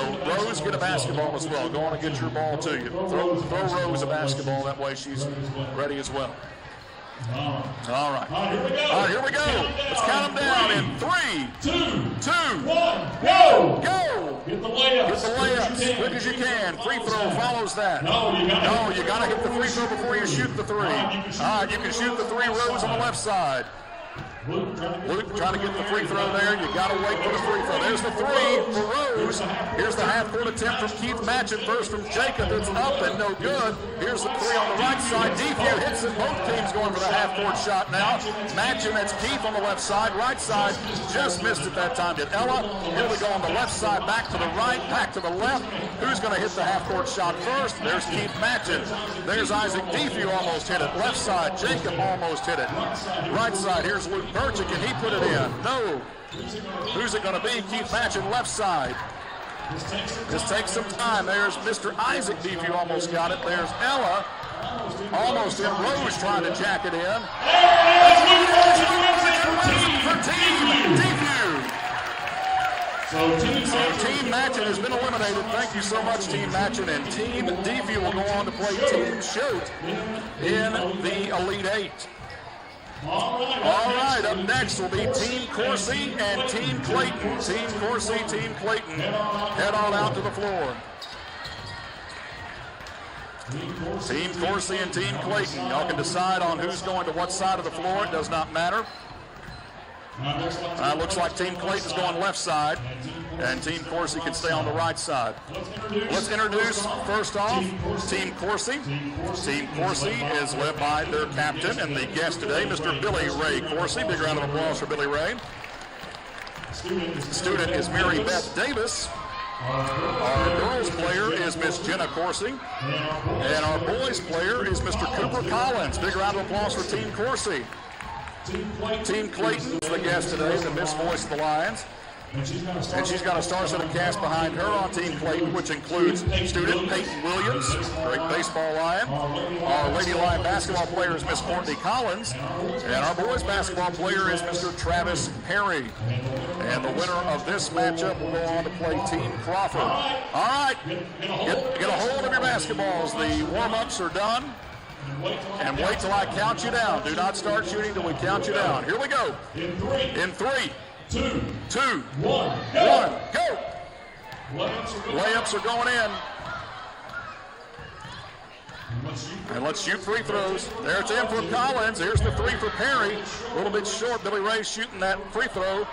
get a basketball as well. Go on and get your ball to you. Throw Rose a basketball. That way she's ready as well. All right. Here we go. Let's count them down in 3, 2, 1, go! Get the layups. Quick as you can. Free throw follows that. No, you got to hit the free throw before you shoot the three. All right, you can shoot the three. Rose on the left side. Luke trying to get the free throw there. You got to wait for the free throw. There's the three for Rose. Here's the half-court attempt from Keith Matchin. First from Jacob. It's up and no good. Here's the three on the right side. Defuse hits it. Both teams going for the half-court shot now. Matchin, that's Keith on the left side. Right side just missed it that time. Did Ella. Here we go on the left side. Back to the right. Back to the left. Who's going to hit the half-court shot first? There's Keith Matchin. There's Isaac Defuse almost hit it. Left side. Jacob almost hit it. Right side. Here's Luke Burchett, can he put it in? No. Who's it going to be? Keith Matchin, left side. This takes some time. There's Mr. Isaac Defuse, almost got it. There's Ella, almost in. Rose trying to jack it in. For Team Defuse. So Team Matchin has been eliminated. Thank you so much, Team Matchin. And Team Defuse will go on to play Team Shoot in the Elite Eight. All right, up next will be Team Coursey and Team Clayton. Team Coursey, Team Clayton. Head on out to the floor. Team Coursey and Team Clayton. Y'all can decide on who's going to what side of the floor. It does not matter. Looks like Team Clayton's going left side, and Team Coursey can stay on the right side. Let's introduce, first off, Team Coursey. Team Coursey is led by their captain and the guest today, Mr. Billy Ray Coursey. Big round of applause for Billy Ray. Student is Mary Beth Davis. Our girls player is Miss Jenna Coursey. And our boys player is Mr. Cooper Collins. Big round of applause for Team Coursey. Team Clayton is the guest today, the Miss Voice of the Lions. And she's got a star-studded cast behind her on Team Clayton, which includes student Peyton Williams, great baseball Lion. Our Lady Lion basketball player is Miss Courtney Collins. And our boys basketball player is Mr. Travis Perry. And the winner of this matchup will go on to play Team Crawford. All right, get a hold of your basketballs. The warm-ups are done. And wait till I count you down. Do not start shooting till we count you down. Here we go. In 3, 2, 1, go! Layups are going in. And let's shoot free throws. There it's in for Collins. Here's the three for Perry. A little bit short. Billy Ray shooting that free throw.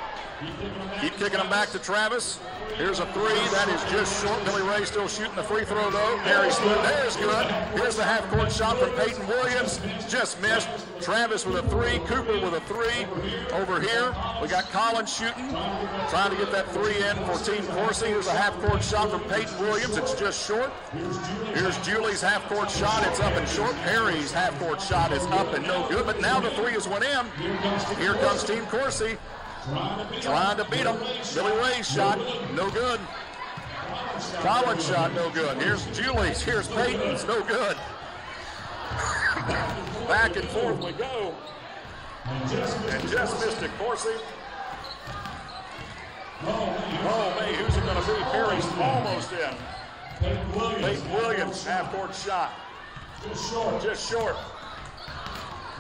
Keep kicking them back to Travis. Here's a three. That is just short. Billy Ray still shooting the free throw, though. Perry's good. There's good. Here's the half-court shot from Peyton Williams. Just missed. Travis with a three. Cooper with a three. Over here, we got Collins shooting. Trying to get that three in for Team Coursey. Here's a half-court shot from Peyton Williams. It's just short. Here's Julie's half-court shot. It's up and short. Perry's half-court shot is up and no good. But now the three is went in. Here comes Team Coursey. Trying to beat them. Billy Ray's shot, no good. Collins' shot, no good. Here's Julie's. Here's Peyton's, no good. Back and forth we go. And just missed it, Coursey. Oh, me, who's it going to be? Perry's almost in. Peyton Williams, half-court shot. Just short.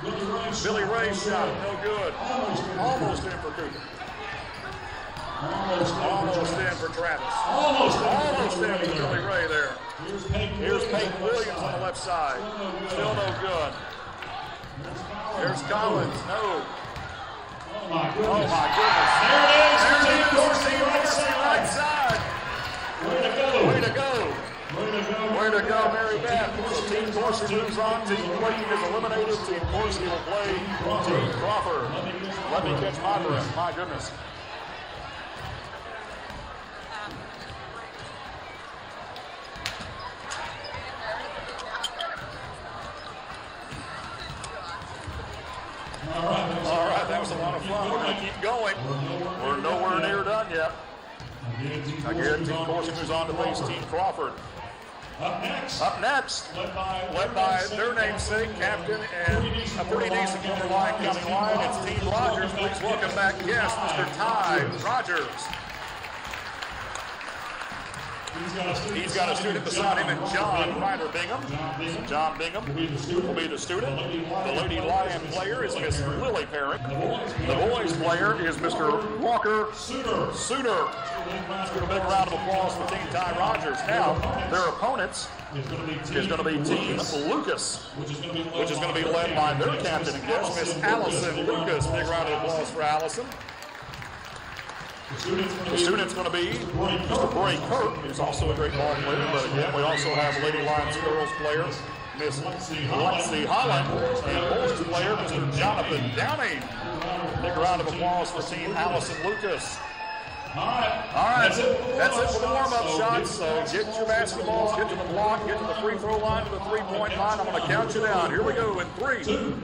Billy Ray's shot, no good. Almost in for Cooper. Almost in for Travis. Almost in for Billy Ray there. Here's Peyton Williams on the left side. Still no good. Here's Collins. No. Oh, my goodness. There it is. Dorsey, right side. Way to go. Way to go, Mary Beth. Team Dorsey moves on. Team Clayton is eliminated. Team Dorsey will play Team Crawford. Let me catch my breath. My goodness. All right, that was a lot of fun. We're going to keep going. We're nowhere near done yet. Again, Team Dorsey moves on to face Team Crawford. Up next, led by their namesake, captain, and a pretty decent former Lyon County Lion, it's Team Rogers. Please welcome back guest, Mr. Ty Rogers. He's got a student beside him, and John Ryder Bingham. John Bingham will be the student. The Lady Lion player is Miss Lily Perrick. The boys player is Mr. Walker Suter. Let's give a big round of applause for Team Ty Rogers. Now, their opponents is going to be Team Lucas, which is going to be led by their captain and guest, Miss Allison Lucas. Big round of applause for Allison. The student's going to be Mr. Bray Kirk, who's also a great ball player. But again, we also have Lady Lions girls player, Miss Lexi Holland, and boys player, Mr. Jonathan Downing. Big round of applause for Team Allison Lucas. All right, that's it for the warm-up shots. So get your basketballs, get to the block, get to the free throw line, to the three-point line. I'm going to count you down. Here we go in 3, 2,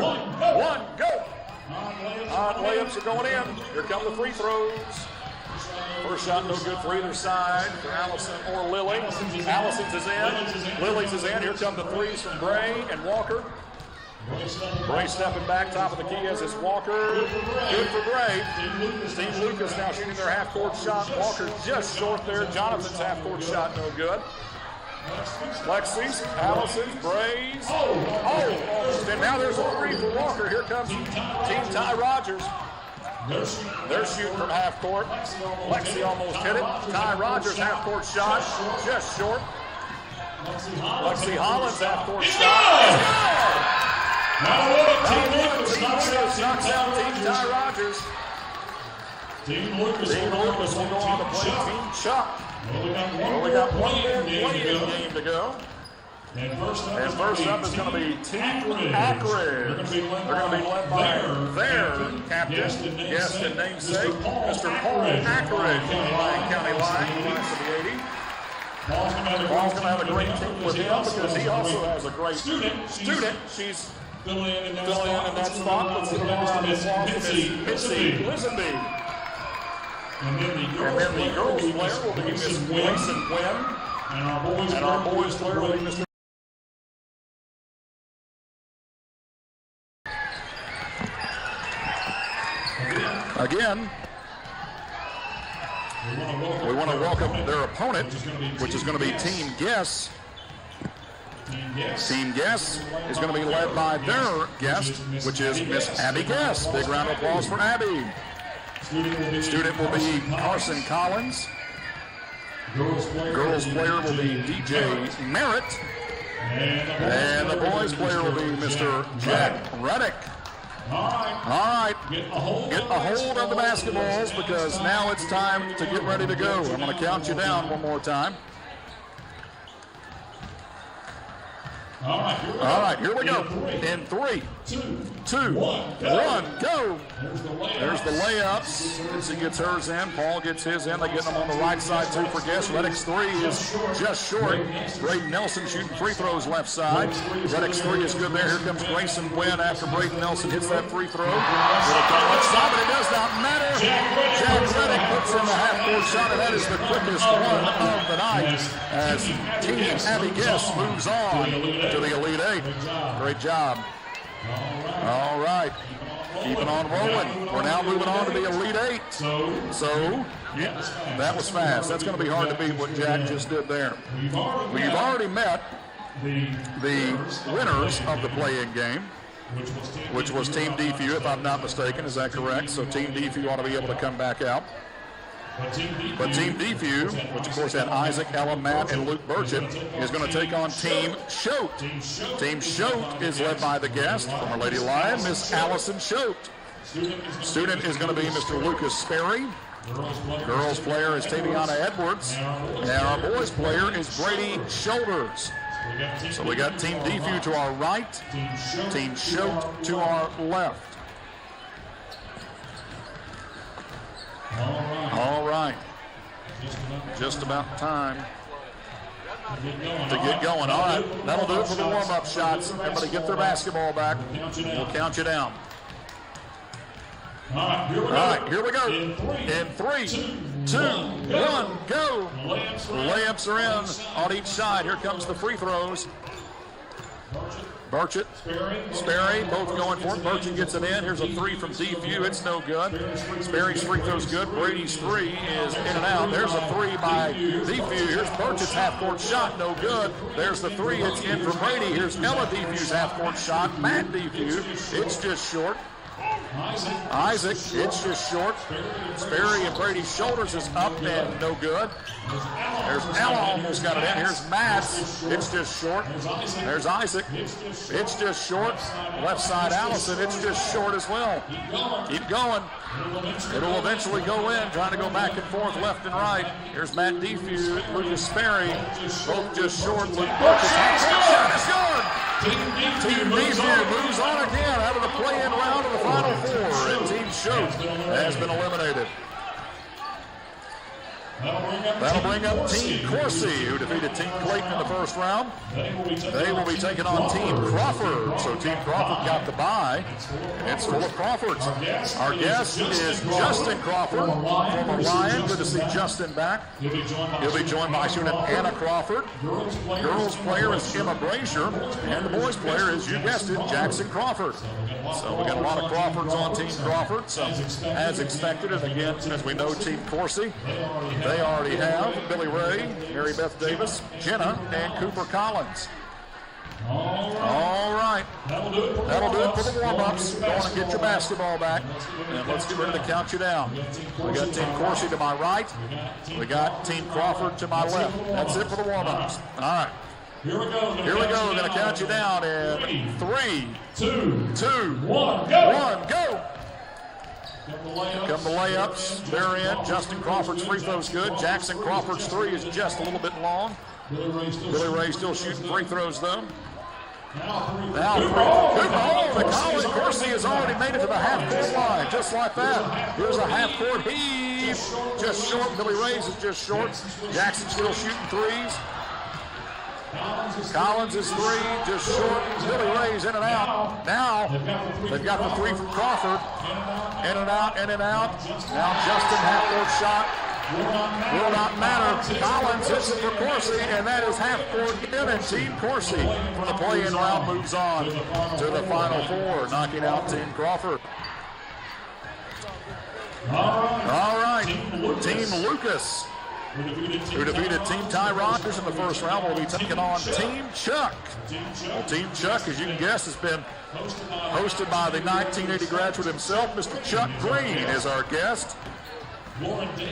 1, go. Odd layups are going in. Here come the free throws. First shot no good for either side for Allison or Lily. Allison's is in. Lily's is in. Here come the threes from Bray and Walker. Bray stepping back, top of the key as is Walker. Good for Bray. Team Lucas now shooting their half-court shot. Walker just short there. Jonathan's half-court shot no good. Lexi's, Allison's, Bray's. Almost in. Now there's a three for Walker. Here comes Team Ty Rogers. They're shooting from half court. Lexi almost hit it. Ty Rogers half-court shot, just short. Lexi Holland's half-court shot. Team Lucas knocks out Team Ty Rogers. Team Lucas will go on to play Team Chuck. We got one more play-in game to go. And first up is going to be Team Akron. They're going to be led by their captain, guest and namesake, Mr. Paul Akron, Lyon County Lion, class of the 80. Paul's going to have a great team with him because he also has a great student. She's filling in that spot. Let's give a round of applause for Missy Lisenby. And then the girls player will be Miss Gleason Quinn. And our boys player will be Mr. Again, we want to welcome their opponent, which is going to be Team Guess. Team Guess is going to be led by their guest, which is Miss Abby Guess. Big round of applause for Abby. Student will be Carson Collins. Girls player will be DJ Merritt. And the boys player will be Mr. Jack Reddick. All right, get a hold of the basketballs because now it's time to get ready to go. I'm going to count you down one more time. All right, here we go. In 3, 2, 1, go. There's the layups. Lindsay gets hers in. Paul gets his in. They get them on the right side, too, for Guess. Reddick's three is just short. Braden Nelson shooting free throws left side. Reddick's three is good there. Here comes Grayson Wynn after Braden Nelson hits that free throw. It'll come left side, but it does not matter. Jack Reddick puts in the half-court shot, and that is the quickest one of the night as Team Abby Guess moves on to the Elite Eight. Great job. All right. Keeping on rolling. We're now moving on to the Elite Eight. So, yeah, that was fast. That's going to be hard to beat what Jack just did there. We've already met the winners of the play-in game, which was Team DFU, if I'm not mistaken. Is that correct? So Team DFU ought to be able to come back out. But Team DFU, which of course had Isaac, Ella, Matt, and Luke Burchett, is going to take on Team Choate. Team Choate is led by the guest from our Lady Lion, Miss Allison Choate. Student is going to be Mr. Lucas Sperry. Girls player is Taviana Edwards. And our boys player is Brady Shoulders. So we got Team DFU to our right, Team Choate to our left. All right. Just about time to get going. All right, that'll do it for the warm-up shots. Everybody get their basketball back. We'll count you down. All right, here we go. In 3, 2, 1, go. Layups are in on each side. Here comes the free throws. Burchett, Sperry, both going for it. Burchett gets it in. Here's a three from DFU. It's no good. Sperry's free throw's good. Brady's three is in and out. There's a three by DFU. Here's Burchett's half-court shot. No good. There's the three. It's in for Brady. Here's Ella DFU's half-court shot. Matt DFU. It's just short. Isaac, it's just short. Sperry and Brady's shoulders is up and no good. There's Ella, almost got it in. Here's Matt, it's just short. There's Isaac, it's just short. Left side Allison, it's just short as well. Keep going. It'll eventually go in, trying to go back and forth left and right. Here's Matt DFU, Lucas Sperry, both just short. Luke Burchett, shot is good. Team DFU moves on again out of the play-in round of the Final Four, and Team Choate has been eliminated. That'll bring up Team Corsi, who defeated Team Clayton in the first round. They will be taking on Team Crawford. So Team Crawford got the bye. It's full of Crawfords. Our guest is Justin Crawford, former Lion. Good to see Justin back. He'll be joined by student Anna Crawford. Girls player is Emma Brazier. And the boys player is, you guessed it, Jackson Crawford. So we got a lot of Crawfords on Team Crawford. So as expected, and again, as we know, Team Corsi, they already have Billy Ray, Mary Beth Davis, Jenna, and Cooper Collins. All right. That'll do it for the warm-ups. Go on and get your basketball back. And let's get ready to count you down. We got Team Corsi to my right. We got Team Crawford to my left. That's it for the warm-ups. All right. Here we go. We're going to count you down in 3, 2, 1, go. Come the layups. They're in. Justin Crawford's free throw's good. Jackson Crawford's three is just a little bit long. Billy Ray still shooting free throws, though. Now, good ball. The Colin Corsi has already made it to the half-court line, just like that. Here's a half-court heave. Just short. Billy Ray's is just short. Jackson still shooting threes. Collins is three, just short. Billy Ray's in and out. Now, they've got the three from Crawford. In and out, in and out. Now, Justin, half-court shot. Will not matter. Collins hits it for Corsi, and that is half-court in, and Team Corsi from the play-in round moves on to the Final Four, knocking out Team Crawford. All right, Team Lucas, who defeated Team Ty Rogers in the first round, will be taking on Team Chuck. Well, Team Chuck, as you can guess, has been hosted by the 1980 graduate himself. Mr. Chuck Green is our guest.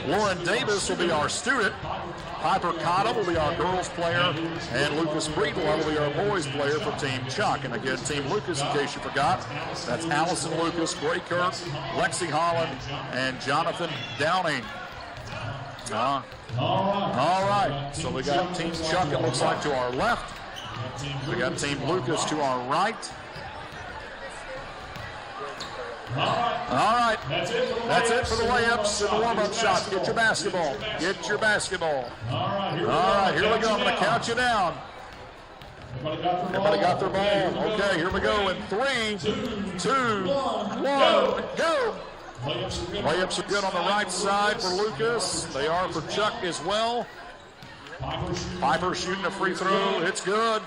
Lauren Davis will be our student. Piper Cotta will be our girls player. And Lucas Breedlove will be our boys player for Team Chuck. And again, Team Lucas, in case you forgot, that's Allison Lucas, Gray Kirk, Lexi Holland, and Jonathan Downing. All right, so we got Team Chuck, it looks like, to our left. We got Team Lucas to our right. All right, that's it for the layups and the warm-up shots. Get your basketball. Get your basketball. All right, here we go. I'm going to count you down. Everybody got their ball. Okay, here we go in 3, 2, 1, go. Layups are good on the right side for Lucas. They are for Chuck as well. Piper shooting a free throw. It's good.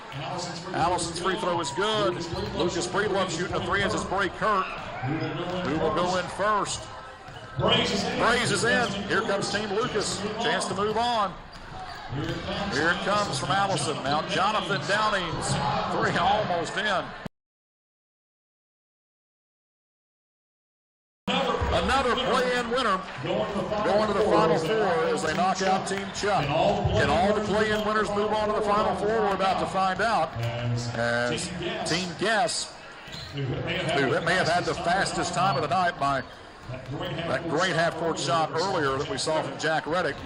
Allison's free throw is good. Lucas Breedlove shooting a three as it's Bray Kurt, who will go in first. Braze is in. Here comes Team Lucas. Chance to move on. Here it comes from Allison. Now Jonathan Downings. Three almost in. Another play-in winner going to the Final Four as they knock out Team Chuck. Can all the play-in winners move on to the Final Four? We're about to find out. As Team Guess, who may have had the fastest time of the night by that great half-court shot earlier that we saw from Jack Reddick.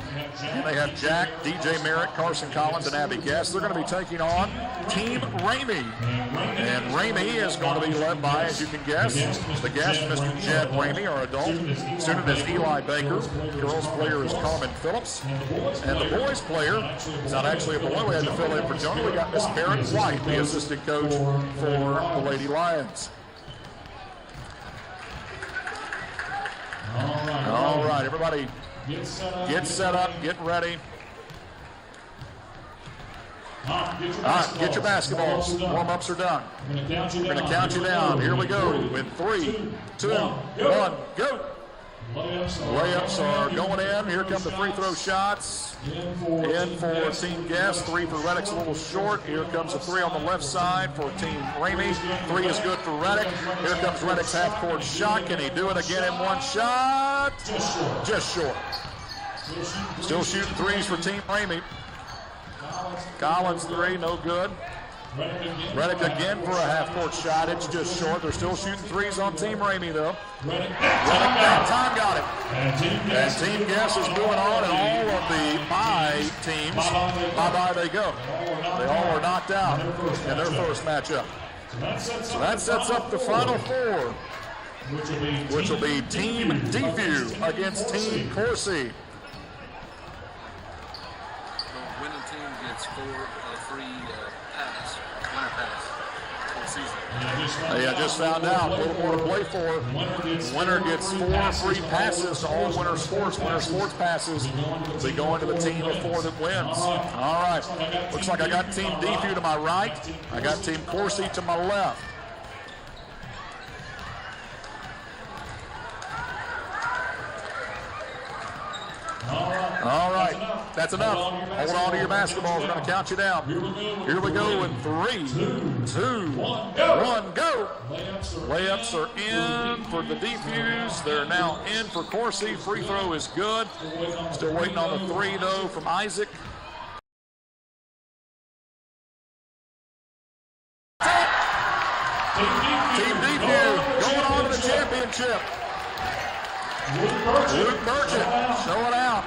And they have Jack, DJ Merritt, Carson Collins, and Abby Guess. They're going to be taking on Team Ramey. And Ramey is going to be led by, as you can guess, the guest, Mr. Jed Ramey, our adult. Student is Eli Baker. Girls player is Carmen Phillips. And the boys player is not actually a boy. We had to fill in for Jonah. We got Miss Barrett White, the assistant coach for the Lady Lions. All right, everybody get set up, get ready. All right, get your basketballs. Warm-ups are done. We're going to count you down. Here we go. In 3, 2, 1, go. Layups are going in. Here come the free throw shots. In for Team Guest. 3 for Reddick's a little short. Here comes a 3 on the left side for Team Ramey. 3 is good for Reddick. Here comes Reddick's half-court shot. Can he do it again in one shot? Just short. Still shooting threes for Team Ramey. Collins 3, no good. Reddick again for a half-court shot. It's just short. They're still shooting threes on Team Ramey, though. Reddick that time got it. And Team Guess is moving on, and all of the bye teams, bye-bye they go. They all are knocked out in their first matchup. So that sets up the Final Four, which will be Team Defew against Team Corsi. The winning team gets 4 free pass, winner pass for the season. Yeah, just found out. A little more to play for. The winner gets 4 free passes to all Winter Sports. Winter Sports passes will be going to the team of 4 that wins. All right. Looks like I got Team Defew to my right. I got Team Corsi to my left. All right, that's enough. Hold on to your basketballs. We're going to count you down. Here we go in 3, 2, 1, go. Layups are in for the Defuse. They're now in for Corsi. Free throw is good. Still waiting on the 3, though, from Isaac. Team Defuse going on to the championship. Luke Merchant showing out.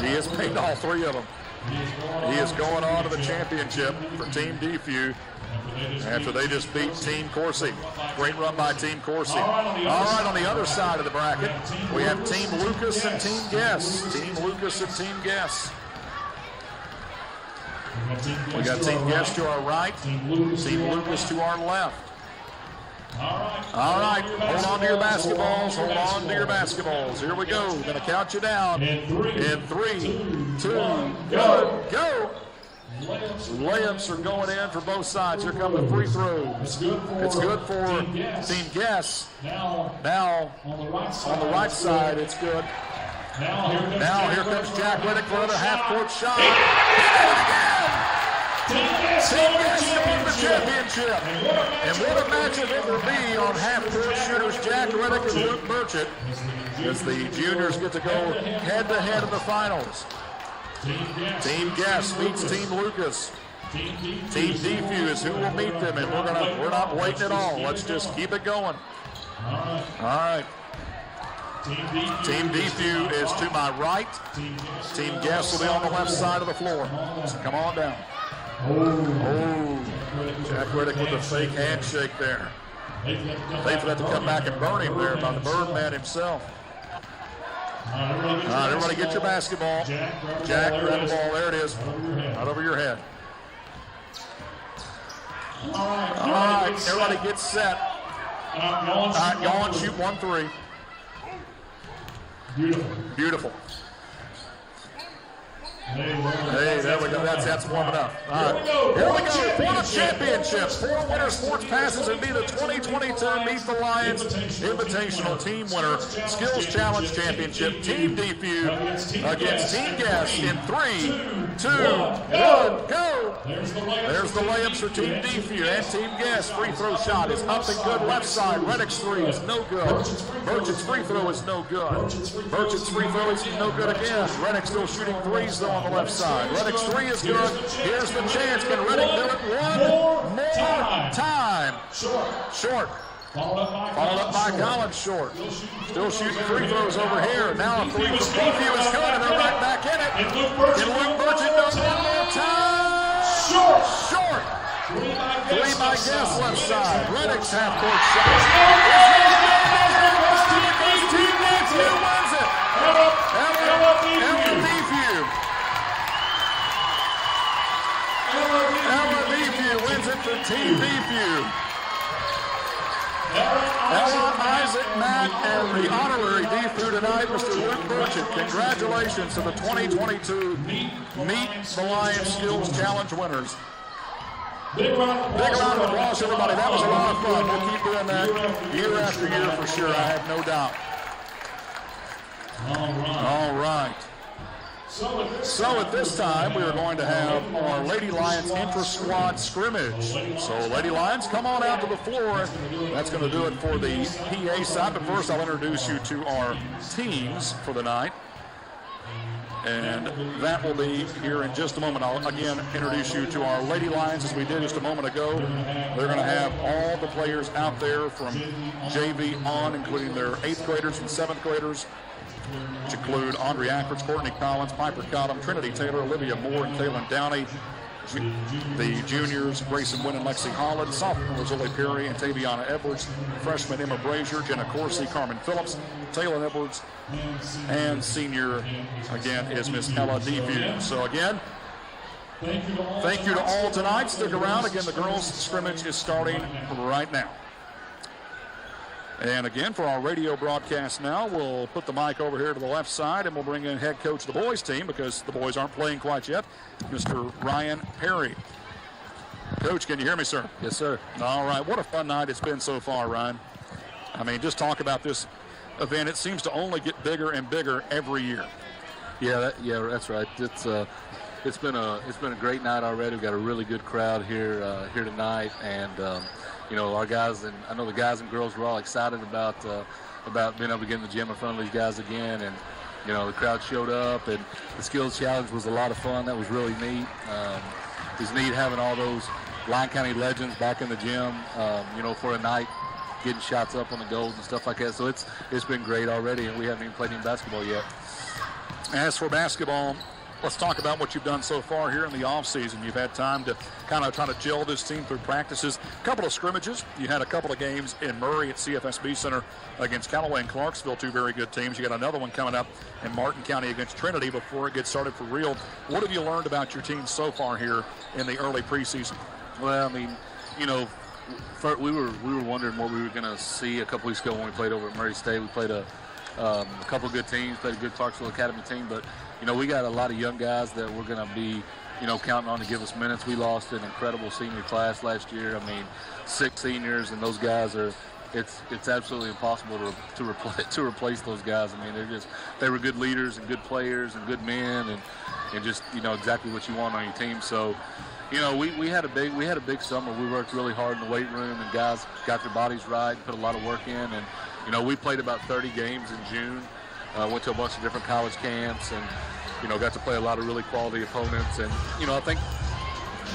He has made all 3 of them. He is going on to the championship for Team Defew after they just beat Team Corsi. Great run by Team Corsi. All right, on the other side of the bracket, we have Team Lucas and Team Guess. Team Lucas and Team Guess. We got Team Guest to our right, Team Lucas to our left. All right, hold on to your basketballs, hold on to your basketballs. Here we go, going to count you down. In 3, 2, 1, go. Layups are going in for both sides. Here come the free throws. It's good for Team Guest. Now, on the right side, it's good. Now here comes Jack Reddick for another half-court shot. Team Guest going to the championship. And what a matchup it will be on half-court shooters Jack Reddick and Luke Merchant as the juniors get to go head-to-head in the finals. Team Guest meets Team Lucas. Team Defew is who will meet them, and we're not waiting at all. Let's just keep it going. All right. Team Defew is to my right. Team Guest will be on the left side of the floor. So come on down. Oh, Jack Reddick with a fake handshake there. Wait for that to come back and burn him there by the Birdman himself. All right, everybody get your basketball. Jack, grab the ball. There it is. Right over your head. All right, everybody get set. All right, go on, shoot 1 3. Beautiful. Hey, there we go. That's warming up. All right. Here we go. For the championships. 4 winter sports passes and be the 2022 Meet the Lions Invitational Team winner. Skills Challenge Championship. Team DFU against Team Guest in 3, 2, 1, go. There's the layups for Team DFU and Team Guest. Free throw shot is up and good. Left side. Reddick's 3 is no good. Burchett's free throw is no good. Burchett's free throw is no good again. Reddick still shooting threes though on the left side. Reddick's 3 is good. Here's the chance. Can Reddick do it one more time? Short. Followed up by Collins, short. Still shooting free throws over here. Now a 3 from DFU is good, and they're right back in it. Can Luke Burchett do it one more time? Short. 3 by Guest left side. Reddick's half-court shot. Team DFU wins it. DFU wins it for Team DFU. Ella, Isaac, Matt, and the honorary DFU tonight, Mr. Luke Burchett. Congratulations to the 2022 Meet the Lions Skills Challenge winners. Big round of applause, everybody. That was a lot of fun. We'll keep doing that year after year for sure, I have no doubt. All right. So at this time, we are going to have our Lady Lions intra-squad scrimmage. So Lady Lions, come on out to the floor. That's going to do it for the PA side. But first, I'll introduce you to our teams for the night. And that will be here in just a moment. I'll again introduce you to our Lady Lions as we did just a moment ago. They're going to have all the players out there from JV on, including their 8th graders and 7th graders, which include Andre Ackerts, Courtney Collins, Piper Cottom, Trinity Taylor, Olivia Moore, and Kaylin Downey. The juniors, Grayson Wynn and Lexi Holland, sophomores, Lily Perry and Taviana Edwards, freshman Emma Brazier, Jenna Corsi, Carmen Phillips, Taylor Edwards, and senior, again, is Miss Ella DeVue. So again, thank you to all tonight. Stick around. Again, the girls' scrimmage is starting right now. And again, for our radio broadcast now, we'll put the mic over here to the left side, and we'll bring in head coach of the boys team, because the boys aren't playing quite yet, Mr. Ryan Perry. Coach, can you hear me, sir? Yes, sir. All right. What a fun night it's been so far, Ryan. I mean, just talk about this event. It seems to only get bigger and bigger every year. Yeah, that's right. It's been a great night already. We've got a really good crowd here tonight, and you know, our guys, and I know the guys and girls were all excited about being able to get in the gym in front of these guys again. And you know, the crowd showed up, and the skills challenge was a lot of fun. That was really neat. It was neat having all those Lyon County legends back in the gym, you know, for a night, getting shots up on the goals and stuff like that. So it's been great already, and we haven't even played any basketball yet. As for basketball, let's talk about what you've done so far here in the offseason. You've had time to kind of try to gel this team through practices. A couple of scrimmages. You had a couple of games in Murray at CFSB Center against Callaway and Clarksville, 2 very good teams. You got another one coming up in Martin County against Trinity before it gets started for real. What have you learned about your team so far here in the early preseason? Well, I mean, you know, we were wondering what we were going to see a couple weeks ago when we played over at Murray State. We played a couple of good teams, played a good Clarksville Academy team, but you know, we got a lot of young guys that we're going to be, you know, counting on to give us minutes. We lost an incredible senior class last year. I mean, 6 seniors, and those guys are, it's absolutely impossible to replace those guys. I mean, they were good leaders and good players and good men, and just, you know, exactly what you want on your team. So, you know, we had a big summer. We worked really hard in the weight room, and guys got their bodies right, put a lot of work in, and you know, we played about 30 games in June. Went to a bunch of different college camps, and you know, got to play a lot of really quality opponents. And you know, I think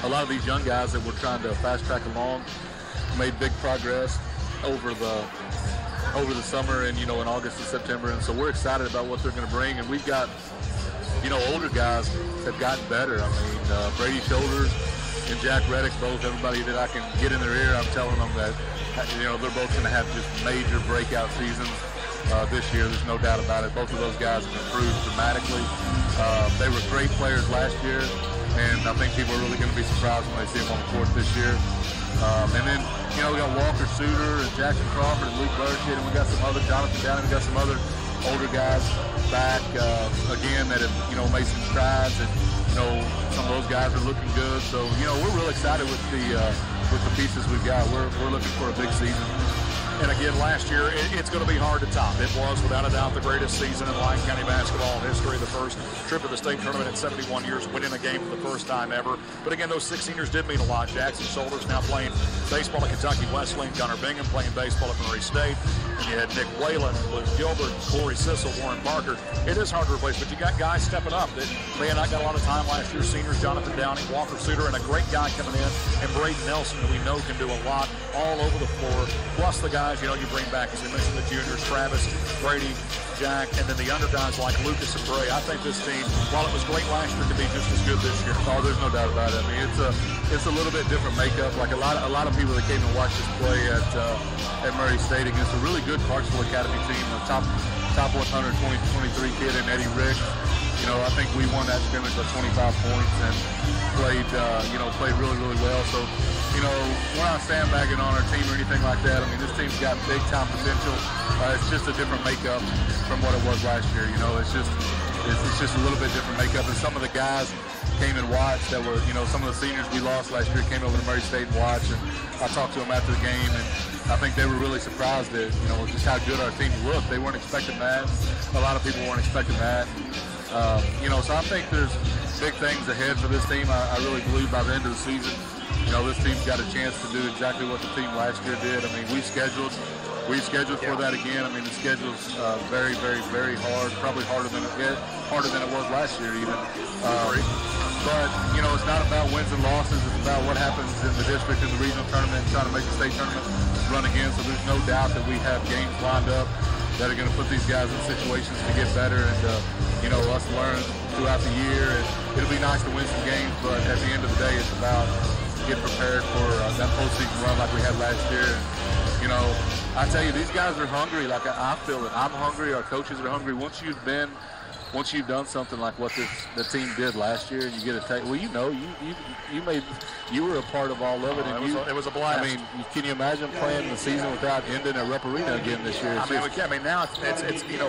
a lot of these young guys that we're trying to fast track along made big progress over the summer, and you know, in August and September. And so we're excited about what they're going to bring. And we've got, you know, older guys have gotten better. I mean, Brady Shoulders and Jack Reddick, both, everybody that I can get in their ear, I'm telling them that, you know, they're both going to have just major breakout seasons this year. There's no doubt about it. Both of those guys have improved dramatically. They were great players last year, and I think people are really going to be surprised when they see them on the court this year. And then, you know, we got Walker Suter and Jackson Crawford and Luke Burchett, and we got some other, Jonathan Downey, we got some other older guys back again that have, made some strides, and, some of those guys are looking good. So, we're real excited with the pieces we've got. We're looking for a big season. And again, last year, it's going to be hard to top. It was, without a doubt, the greatest season in Lyon County basketball history. The first trip to the state tournament in 71 years, winning a game for the first time ever. But again, those 6 seniors did mean a lot. Jackson Shoulders now playing baseball at Kentucky Wesleyan. Gunnar Bingham playing baseball at Murray State. And you had Nick Whalen, Luke Gilbert, Corey Sissel, Warren Barker. It is hard to replace, but you got guys stepping up that may have not got a lot of time last year. Seniors, Jonathan Downing, Walker Suter, and a great guy coming in, and Braden Nelson, who we know can do a lot all over the floor. Plus the guys, you bring back, as we mentioned, the juniors, Travis, Brady, Jack, and then the under guys like Lucas and Bray. I think this team, while it was great last year, can be just as good this year. Oh, there's no doubt about it. I mean, it's a little bit different makeup. Like a lot of people that came and watched us play at Murray State against a really good Clarksville Academy team, a top 123 kid in Eddie Rick. I think we won that scrimmage by 25 points and played really, really well. So, we're not sandbagging on our team or anything like that. I mean, this team's got big time potential. It's just a different makeup from what it was last year. It's just a little bit different makeup. And some of the guys came and watched that were, some of the seniors we lost last year came over to Murray State and watched. And I talked to them after the game, and I think they were really surprised at, just how good our team looked. They weren't expecting that. A lot of people weren't expecting that. So I think there's big things ahead for this team. I really believe by the end of the season, this team's got a chance to do exactly what the team last year did. I mean, we scheduled for that again. I mean, the schedule's very, very, very hard. Probably harder than it was last year even. But it's not about wins and losses. It's about what happens in the district and the regional tournament, trying to make the state tournament run again. So there's no doubt that we have games lined up that are going to put these guys in situations to get better, and us learn throughout the year. And it'll be nice to win some games, but at the end of the day, it's about getting prepared for that postseason run like we had last year. And, I tell you, these guys are hungry. Like I feel it. I'm hungry. Our coaches are hungry. Once you've done something like what the team did last year, and you get a take. Well, you were a part of all of it, and it was a blast. I mean, can you imagine playing the season without ending at Rupp Arena again this year? We can. I mean, now it's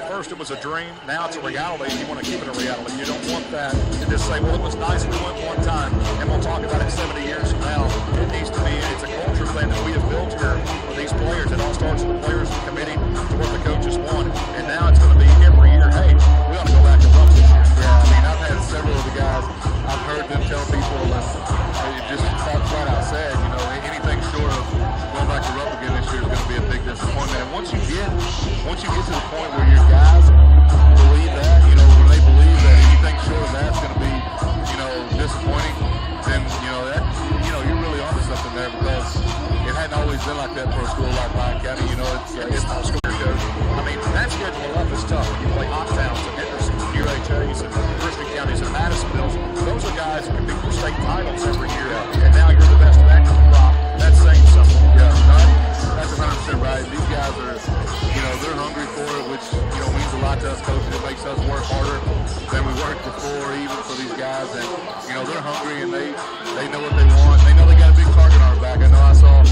first it was a dream. Now it's a reality. You want to keep it a reality. You don't want that and just say, well, it was nice we went one time, and we'll talk about it 70 years from now. It needs to be. It's a culture thing that we have built here for these players. It all starts with the players committing to what the coaches want, and now it's going to be every year. Hey, we ought to go back to Rupp this year. Yeah, I mean, I've had several of the guys. I've heard them tell people, and just flat out said, anything short of going back to Rupp again this year is going to be a big disappointment. And once you get to the point where your guys believe that, when they believe that anything short of that's going to be, disappointing, then you're really onto something there, because it hadn't always been like that for a school like Lyon County. It's not school. I mean, that schedule up is tough. You play hot towns and Henderson's and UHA's and Christian counties and Madisonville's. Those are guys who compete for state titles every year, and now you're the best of that crop. That's saying something. Yeah, that's 100% right. These guys are, they're hungry for it, which, means a lot to us coaches. It makes us work harder than we worked before, even for these guys. And, they're hungry, and they know what they want. They know they got a big target on our back. I know I saw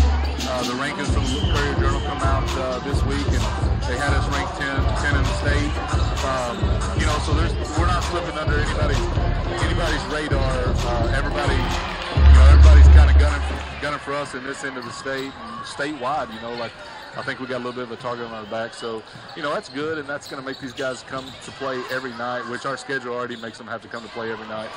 the rankings from the Courier Journal come out this week, and they had us ranked 10 in the state. So we're not slipping under anybody's radar. Everybody's kind of gunning for us in this end of the state and statewide. I think we got a little bit of a target on our back. So, that's good, and that's going to make these guys come to play every night, which our schedule already makes them have to come to play every night.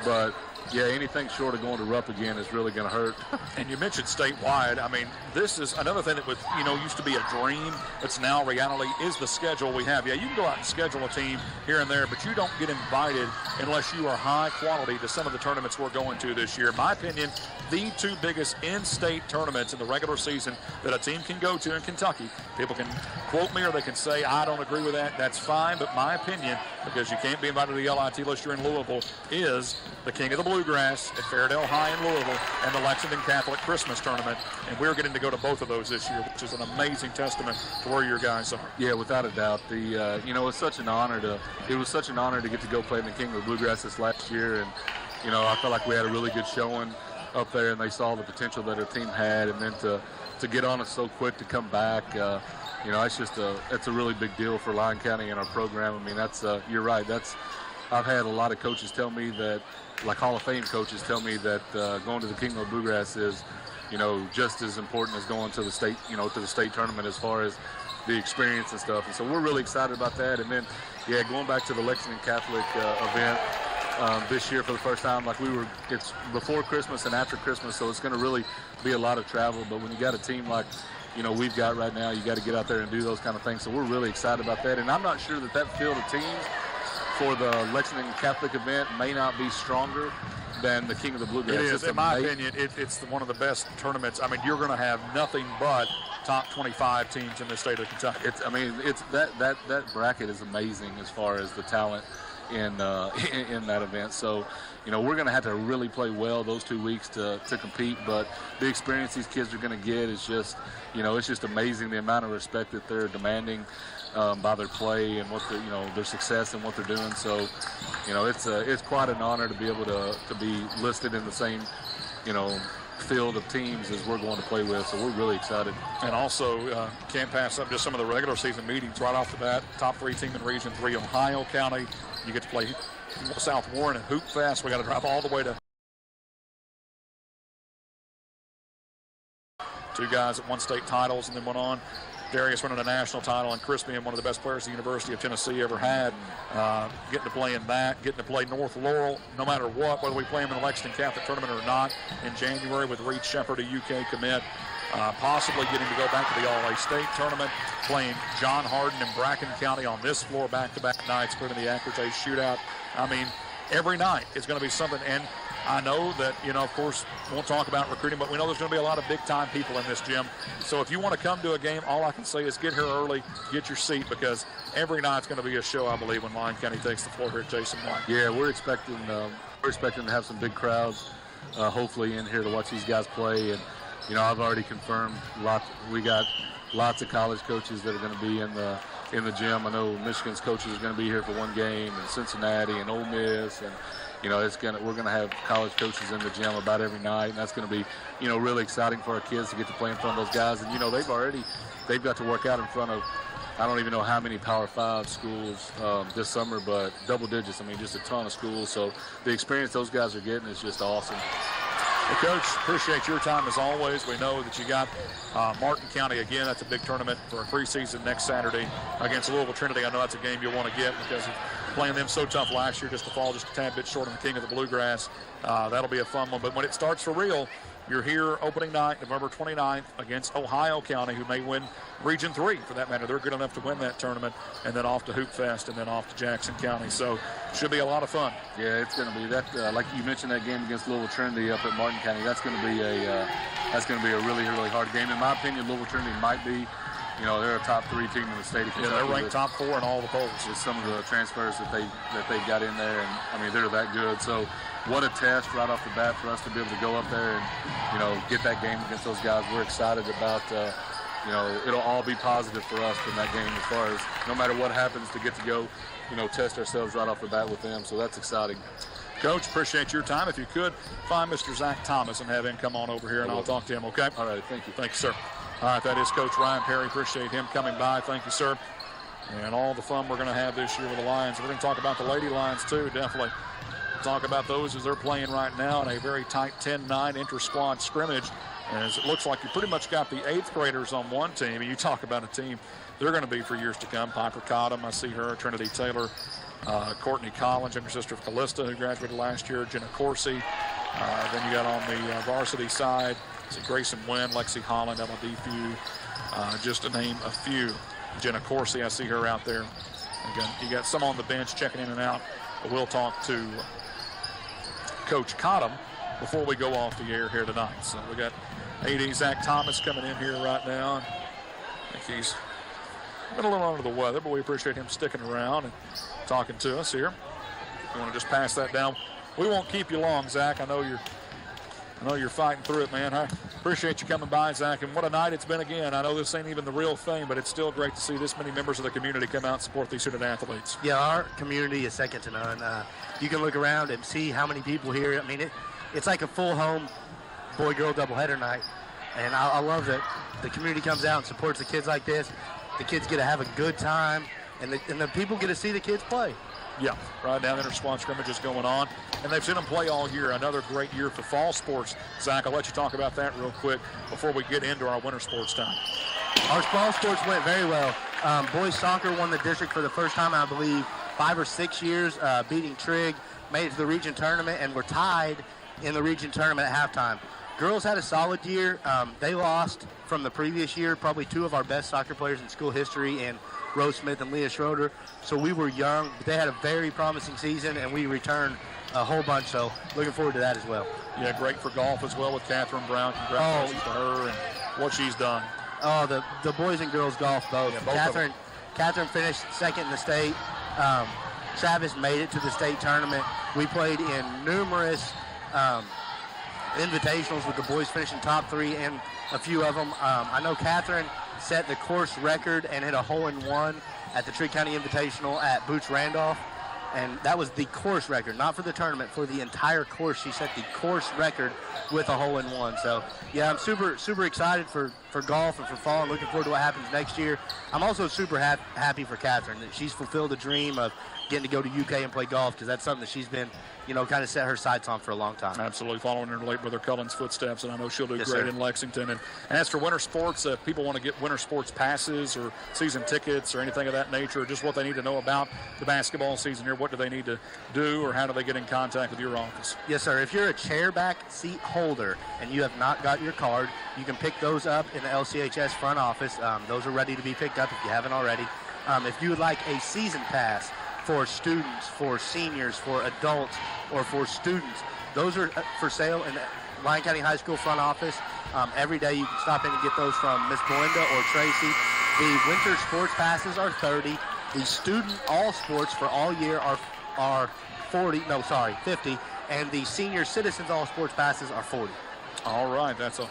But yeah, anything short of going to Rupp again is really going to hurt. And you mentioned statewide. I mean, this is another thing that was, used to be a dream. It's now reality, is the schedule we have. Yeah, you can go out and schedule a team here and there, but you don't get invited unless you are high quality to some of the tournaments we're going to this year. In my opinion, the two biggest in-state tournaments in the regular season that a team can go to in Kentucky. People can quote me or they can say, I don't agree with that. That's fine, but my opinion, because you can't be invited to the LIT unless you're in Louisville, is the King of the Bluegrass at Fairdale High in Louisville and the Lexington Catholic Christmas Tournament. And we're getting to go to both of those this year, which is an amazing testament to where your guys are. Yeah, without a doubt. It's such an honor it was such an honor to get to go play in the King of the Bluegrass this last year. And, I felt like we had a really good showing up there, and they saw the potential that our team had, and then to get on it so quick to come back. you know, it's a really big deal for Lyon County and our program. I mean, that's you're right. I've had a lot of coaches tell me that, like Hall of Fame coaches tell me that going to the Kingdom of Bluegrass is, you know, just as important as going to the state, you know, to the state tournament as far as the experience and stuff. And so we're really excited about that. And then, yeah, going back to the Lexington Catholic event this year for the first time, like it's before Christmas and after Christmas, so it's going to really be a lot of travel. But when you got a team like, you know, we've got right now, you got to get out there and do those kind of things. So we're really excited about that. And I'm not sure that field of teams for the Lexington Catholic event may not be stronger than the King of the Bluegrass. It is, in my opinion, it's one of the best tournaments. I mean, you're going to have nothing but top 25 teams in the state of Kentucky. That bracket is amazing as far as the talent in that event. So, you know, we're going to have to really play well those 2 weeks to compete. But the experience these kids are going to get is just, you know, it's just amazing the amount of respect that they're demanding by their play and their success and what they're doing. So, you know, it's quite an honor to be able to be listed in the same, you know, field of teams as we're going to play with. So we're really excited. And also can't pass up just some of the regular season meetings right off the bat. Top 3 team in Region 3, Ohio County. You get to play South Warren and Hoop Fest. We got to drive all the way to 2 guys that won state titles and then went on. Darius winning a national title, and Chris being one of the best players the University of Tennessee ever had. Getting to play in that, getting to play North Laurel, no matter what, whether we play them in the Lexington Catholic Tournament or not, in January with Reed Shepard, a UK commit. Possibly getting to go back to the All-A-State Tournament, playing John Hardin and Bracken County on this floor back-to-back nights, including the Acrotate Shootout. I mean, every night is going to be something. And I know that, you know, of course, won't talk about recruiting, but we know there's going to be a lot of big-time people in this gym. So if you want to come to a game, all I can say is get here early, get your seat, because every night's going to be a show, I believe, when Lyon County takes the floor here at Jason White. Yeah, we're expecting to have some big crowds, hopefully, in here to watch these guys play. And, you know, I've already confirmed we got lots of college coaches that are going to be in the gym. I know Michigan's coaches are going to be here for one game, and Cincinnati and Ole Miss, and you know, we're going to have college coaches in the gym about every night, and that's going to be, you know, really exciting for our kids to get to play in front of those guys. And you know, they've got to work out in front of, I don't even know how many Power 5 schools this summer, but double digits. I mean, just a ton of schools. So the experience those guys are getting is just awesome. Well, Coach, appreciate your time as always. We know that you got Martin County again. That's a big tournament for a preseason next Saturday against Louisville Trinity. I know that's a game you'll want to get because of playing them so tough last year, just to fall just a tad bit short of the King of the Bluegrass. That'll be a fun one. But when it starts for real, you're here opening night, November 29th, against Ohio County, who may win Region 3, for that matter. They're good enough to win that tournament, and then off to Hoop Fest, and then off to Jackson County. So should be a lot of fun. Yeah, it's going to be that. Like you mentioned, that game against Louisville Trinity up at Martin County. That's going to be a really, really hard game. In my opinion, Louisville Trinity might be, you know, they're a top 3 team in the state of Kentucky. Yeah, they're ranked top 4 in all the polls. With some of the transfers that they've got in there, and I mean, they're that good. So what a test right off the bat for us to be able to go up there and, you know, get that game against those guys. We're excited about, you know, it'll all be positive for us from that game as far as no matter what happens to get to go, you know, test ourselves right off the bat with them. So that's exciting. Coach, appreciate your time. If you could, find Mr. Zach Thomas and have him come on over here, and I'll talk to him, okay? All right, thank you. Thank you, sir. All right, that is Coach Ryan Perry. Appreciate him coming by. Thank you, sir. And all the fun we're going to have this year with the Lions. We're going to talk about the Lady Lions, too, definitely. Talk about those as they're playing right now in a very tight 10-9 inter-squad scrimmage. As it looks like you pretty much got the 8th graders on one team, and you talk about a team they're going to be for years to come. Piper Cottom, I see her, Trinity Taylor, Courtney Collins, younger sister of Callista, who graduated last year, Jenna Coursey. Then you got on the varsity side, Grayson Wynn, Lexi Holland, Emma Defew, just to name a few. Jenna Coursey, I see her out there. Again, you got some on the bench checking in and out, but we'll talk to Coach Cottom before we go off the air here tonight. So we got AD Zach Thomas coming in here right now. I think he's been a little under the weather, but we appreciate him sticking around and talking to us here. If you want to just pass that down. We won't keep you long, Zach. I know you're fighting through it, man. I appreciate you coming by, Zach, and what a night it's been again. I know this ain't even the real thing, but it's still great to see this many members of the community come out and support these student athletes. Yeah, our community is second to none. You can look around and see how many people here. I mean, it's like a full home boy-girl doubleheader night, and I love that the community comes out and supports the kids like this. The kids get to have a good time, and the people get to see the kids play. Yeah, right now inter-squad scrimmage is going on, and they've seen them play all year. Another great year for fall sports. Zach, I'll let you talk about that real quick before we get into our winter sports time. Our fall sports went very well. Boys soccer won the district for the first time, I believe, 5 or 6 years, beating Trigg, made it to the region tournament, and were tied in the region tournament at halftime. Girls had a solid year. They lost from the previous year probably 2 of our best soccer players in school history, and Rose Smith and Leah Schroeder. So we were young, but they had a very promising season, and we returned a whole bunch. So looking forward to that as well. Yeah, great for golf as well with Catherine Brown. Congratulations to her and what she's done. Oh, the boys and girls golf both. Yeah, Catherine finished second in the state. Travis made it to the state tournament. We played in numerous invitationals with the boys finishing top 3 and a few of them. I know Catherine set the course record and hit a hole-in-one at the Trigg County Invitational at Boots Randolph, and that was the course record, not for the tournament, for the entire course. She set the course record with a hole-in-one. So, yeah, I'm super excited for golf and for fall and looking forward to what happens next year. I'm also super happy for Catherine that she's fulfilled the dream of getting to go to UK and play golf, because that's something that she's been, kind of set her sights on for a long time. Absolutely, following her late brother Cullen's footsteps, and I know she'll do great in Lexington. And as for winter sports, if people want to get winter sports passes or season tickets or anything of that nature, or just what they need to know about the basketball season here, what do they need to do, or how do they get in contact with your office? Yes, sir. If you're a chairback seat holder and you have not got your card, you can pick those up in the LCHS front office. Those are ready to be picked up if you haven't already. If you would like a season pass for students, for seniors, for adults, or for students, those are for sale in the Lyon County High School front office. Every day you can stop in and get those from Miss Belinda or Tracy. The winter sports passes are $30. The student all sports for all year are 50, and the senior citizens all sports passes are 40. All right, that's a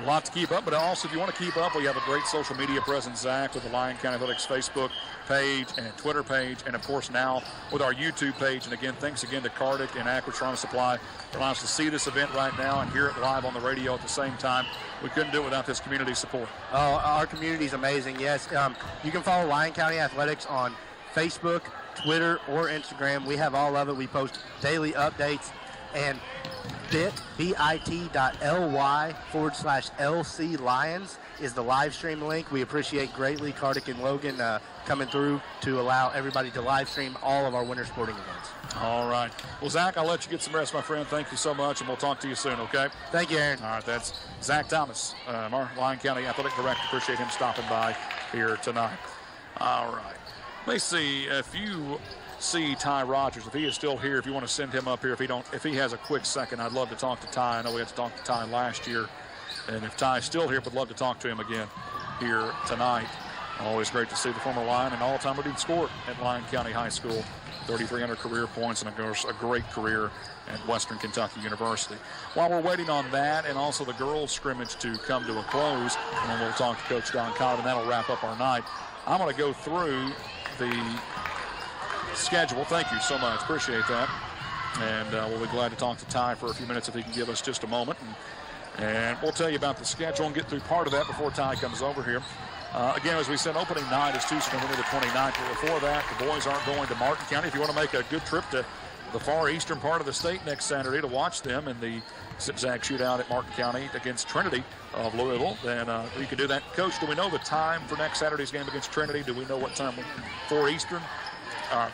lot to keep up, but also if you want to keep up, we have a great social media presence, Zach, with the Lyon County Athletics Facebook page and Twitter page, and of course now with our YouTube page. And again, thanks again to Cardick and Aquatronic Supply for allowing us to see this event right now and hear it live on the radio at the same time. We couldn't do it without this community support. Oh, our community is amazing, yes. You can follow Lyon County Athletics on Facebook, Twitter, or Instagram. We have all of it. We post daily updates, and bit.ly/LC Lyons is the live stream link. We appreciate greatly Cardick and Logan coming through to allow everybody to live stream all of our winter sporting events. All right. Well, Zach, I'll let you get some rest, my friend. Thank you so much, and we'll talk to you soon, okay? Thank you, Aaron. All right, that's Zach Thomas, our Lyon County Athletic Director. Appreciate him stopping by here tonight. All right. Let me see if you see Ty Rogers, if he is still here, if you want to send him up here, if he has a quick second, I'd love to talk to Ty. I know we had to talk to Ty last year, and if Ty's still here, would love to talk to him again here tonight. Always great to see the former Lion and all-time leading scorer at Lyon County High School, 3,300 career points, and of course a great career at Western Kentucky University. While we're waiting on that and also the girls' scrimmage to come to a close, and then we'll talk to Coach Don Cobb, and that'll wrap up our night. I'm going to go through the schedule. Thank you so much. Appreciate that. And we'll be glad to talk to Ty for a few minutes if he can give us just a moment. And we'll tell you about the schedule and get through part of that before Ty comes over here. Again, as we said, opening night is Tuesday, November the 29th. But before that, the boys aren't going to Martin County. If you want to make a good trip to the far eastern part of the state next Saturday to watch them in the zigzag shootout at Martin County against Trinity of Louisville, then you can do that. Coach, do we know the time for next Saturday's game against Trinity? Do we know what time? 4 Eastern?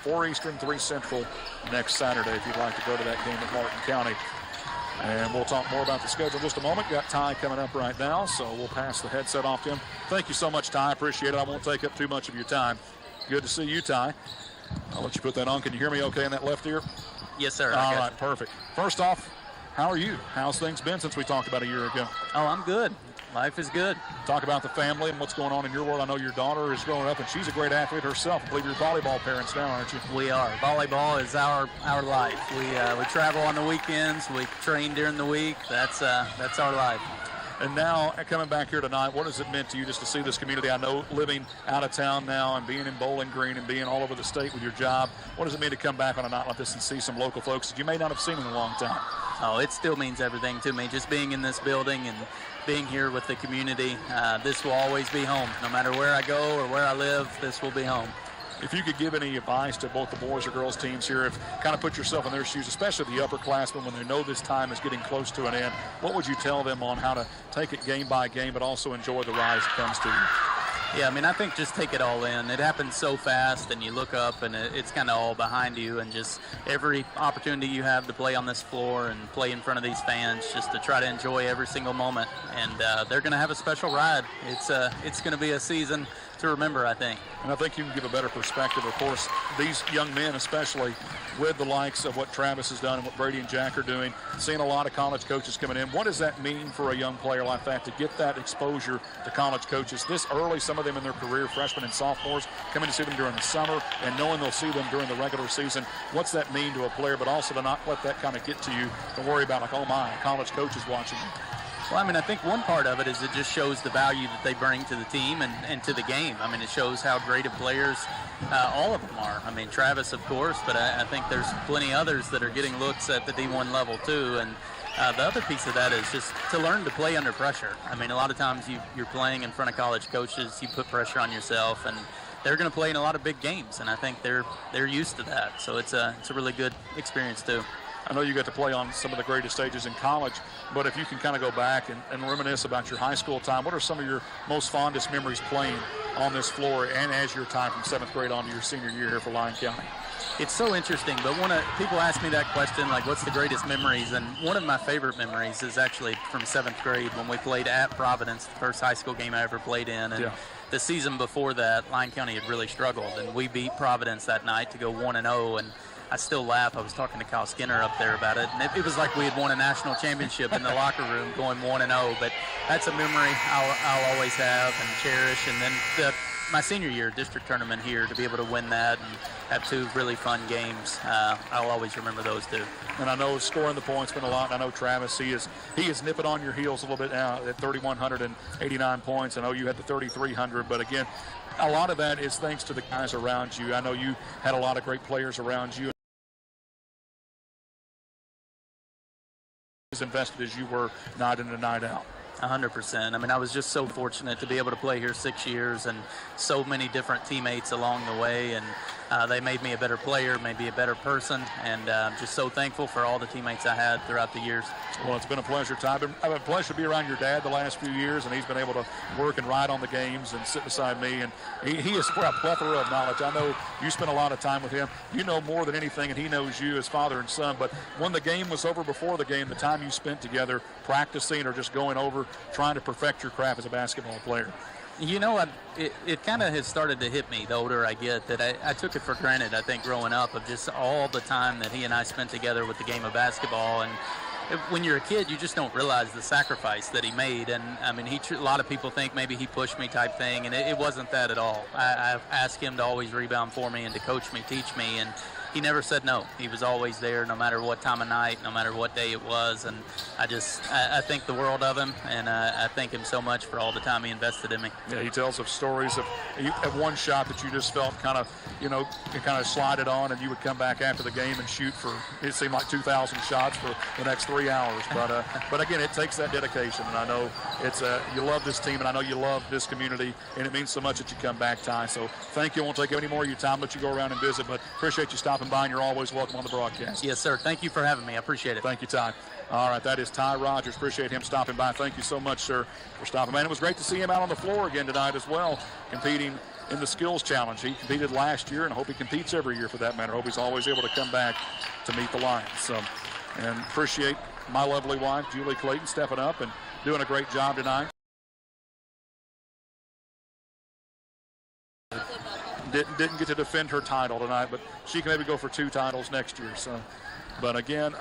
4 Eastern, 3 Central next Saturday if you'd like to go to that game at Martin County. And we'll talk more about the schedule in just a moment. Got Ty coming up right now, so we'll pass the headset off to him. Thank you so much, Ty. Appreciate it. I won't take up too much of your time. Good to see you, Ty. I'll let you put that on. Can you hear me okay in that left ear? Yes, sir. All right, perfect. First off, how are you? How's things been since we talked about a year ago? Oh, I'm good. Life is good. Talk about the family and what's going on in your world. I know your daughter is growing up, and she's a great athlete herself. I believe you're volleyball parents now, aren't you? We are. Volleyball is our life. We travel on the weekends. We train during the week. That's our life. And now, coming back here tonight, what has it meant to you just to see this community? I know living out of town now and being in Bowling Green and being all over the state with your job, what does it mean to come back on a night like this and see some local folks that you may not have seen in a long time? Oh, it still means everything to me. Just being in this building and being here with the community, this will always be home. No matter where I go or where I live, this will be home. If you could give any advice to both the boys or girls teams here, if kind of put yourself in their shoes, especially the upperclassmen when they know this time is getting close to an end, what would you tell them on how to take it game by game but also enjoy the ride as it comes to you? Yeah, I mean, I think just take it all in. It happens so fast, and you look up, and it's kind of all behind you, and just every opportunity you have to play on this floor and play in front of these fans, just to try to enjoy every single moment. And they're going to have a special ride. It's going to be a season to remember, I think. And I think you can give a better perspective. Of course, these young men, especially with the likes of what Travis has done and what Brady and Jack are doing, seeing a lot of college coaches coming in. What does that mean for a young player like that to get that exposure to college coaches this early, some of them in their career, freshmen and sophomores, coming to see them during the summer and knowing they'll see them during the regular season? What's that mean to a player, but also to not let that kind of get to you, to worry about, like, oh my, college coach is watching me? Well, I mean, I think one part of it is it just shows the value that they bring to the team and to the game. I mean, it shows how great of players all of them are. I mean, Travis, of course, but I think there's plenty others that are getting looks at the D1 level too. And the other piece of that is just to learn to play under pressure. I mean, a lot of times you're playing in front of college coaches, you put pressure on yourself, and they're going to play in a lot of big games, and I think they're used to that. So it's a really good experience too. I know you got to play on some of the greatest stages in college, but if you can kind of go back and reminisce about your high school time, what are some of your most fondest memories playing on this floor and as your time from 7th grade on to your senior year here for Lyon County? It's so interesting, but people ask me that question, like, what's the greatest memories? And one of my favorite memories is actually from 7th grade when we played at Providence, the first high school game I ever played in. And the season before that, Lyon County had really struggled, and we beat Providence that night to go 1-0. And I still laugh. I was talking to Kyle Skinner up there about it, and it was like we had won a national championship in the locker room going 1-0. But that's a memory I'll always have and cherish. And then my senior year district tournament here, to be able to win that and have 2 really fun games, I'll always remember those 2. And I know scoring the points been a lot. And I know Travis, he is nipping on your heels a little bit now at 3,189 points. I know you had the 3,300, but again, a lot of that is thanks to the guys around you. I know you had a lot of great players around you. As invested as you were night in and night out. 100%. I mean, I was just so fortunate to be able to play here 6 years and so many different teammates along the way, and they made me a better player, made me a better person, and I'm just so thankful for all the teammates I had throughout the years. Well, it's been a pleasure, Ty. It's been a pleasure to be around your dad the last few years, and he's been able to work and ride on the games and sit beside me, and he is a plethora of knowledge. I know you spent a lot of time with him. You know more than anything, and he knows you as father and son, but when the game was over, before the game, the time you spent together practicing or just going over, trying to perfect your craft as a basketball player. You know, it kind of has started to hit me the older I get that I took it for granted, I think, growing up, of just all the time that he and I spent together with the game of basketball. And when you're a kid, you just don't realize the sacrifice that he made. And, I mean, a lot of people think maybe he pushed me type thing, and it wasn't that at all. I asked him to always rebound for me and to coach me, teach me, and he never said no. He was always there no matter what time of night, no matter what day it was. And I think the world of him, and I thank him so much for all the time he invested in me. Yeah, he tells of stories of one shot that you just felt kind of slided on, and you would come back after the game and shoot for, it seemed like 2,000 shots for the next 3 hours. But again, it takes that dedication, and I know you love this team, and I know you love this community, and it means so much that you come back, Ty. So thank you. I won't take any more of your time, let you go around and visit, but appreciate you stopping by, and you're always welcome on the broadcast. Yes, sir. Thank you for having me. I appreciate it. Thank you, Ty. All right, that is Ty Rogers. Appreciate him stopping by. Thank you so much, sir, for stopping by. And it was great to see him out on the floor again tonight as well, competing in the skills challenge. He competed last year, and I hope he competes every year for that matter. I hope he's always able to come back to meet the Lions. And appreciate my lovely wife, Julie Clayton, stepping up and doing a great job tonight. Didn't get to defend her title tonight, but she can maybe go for 2 titles next year. But again,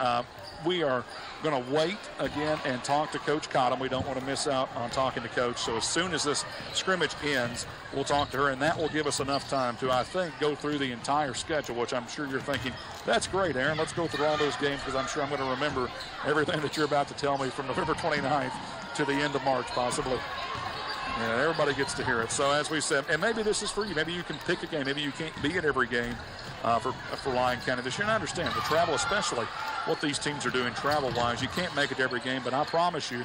we are going to wait again and talk to Coach Cottom. We don't want to miss out on talking to Coach. So as soon as this scrimmage ends, we'll talk to her, and that will give us enough time to, I think, go through the entire schedule, which I'm sure you're thinking, that's great, Aaron. Let's go through all those games, because I'm sure I'm going to remember everything that you're about to tell me from November 29th to the end of March, possibly. Yeah, everybody gets to hear it. So as we said, and maybe this is for you. Maybe you can pick a game. Maybe you can't be at every game for Lyon County this year. And I understand the travel especially. what these teams are doing travel-wise. You can't make it to every game, but I promise you,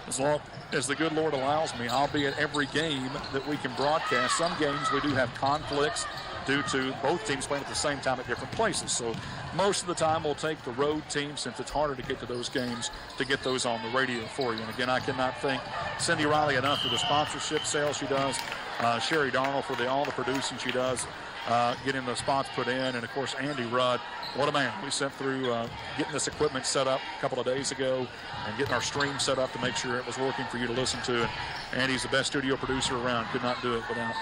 as long as the good Lord allows me, I'll be at every game that we can broadcast. Some games we do have conflicts due to both teams playing at the same time at different places. So most of the time we'll take the road team, since it's harder to get to those games, to get those on the radio for you. And again, I cannot thank Cindy Riley enough for the sponsorship sales she does, Sherry Darnell for all the producing she does, getting the spots put in, and of course Andy Rudd. What a man. We sent through getting this equipment set up a couple of days ago and getting our stream set up to make sure it was working for you to listen to. And Andy's the best studio producer around. Could not do it without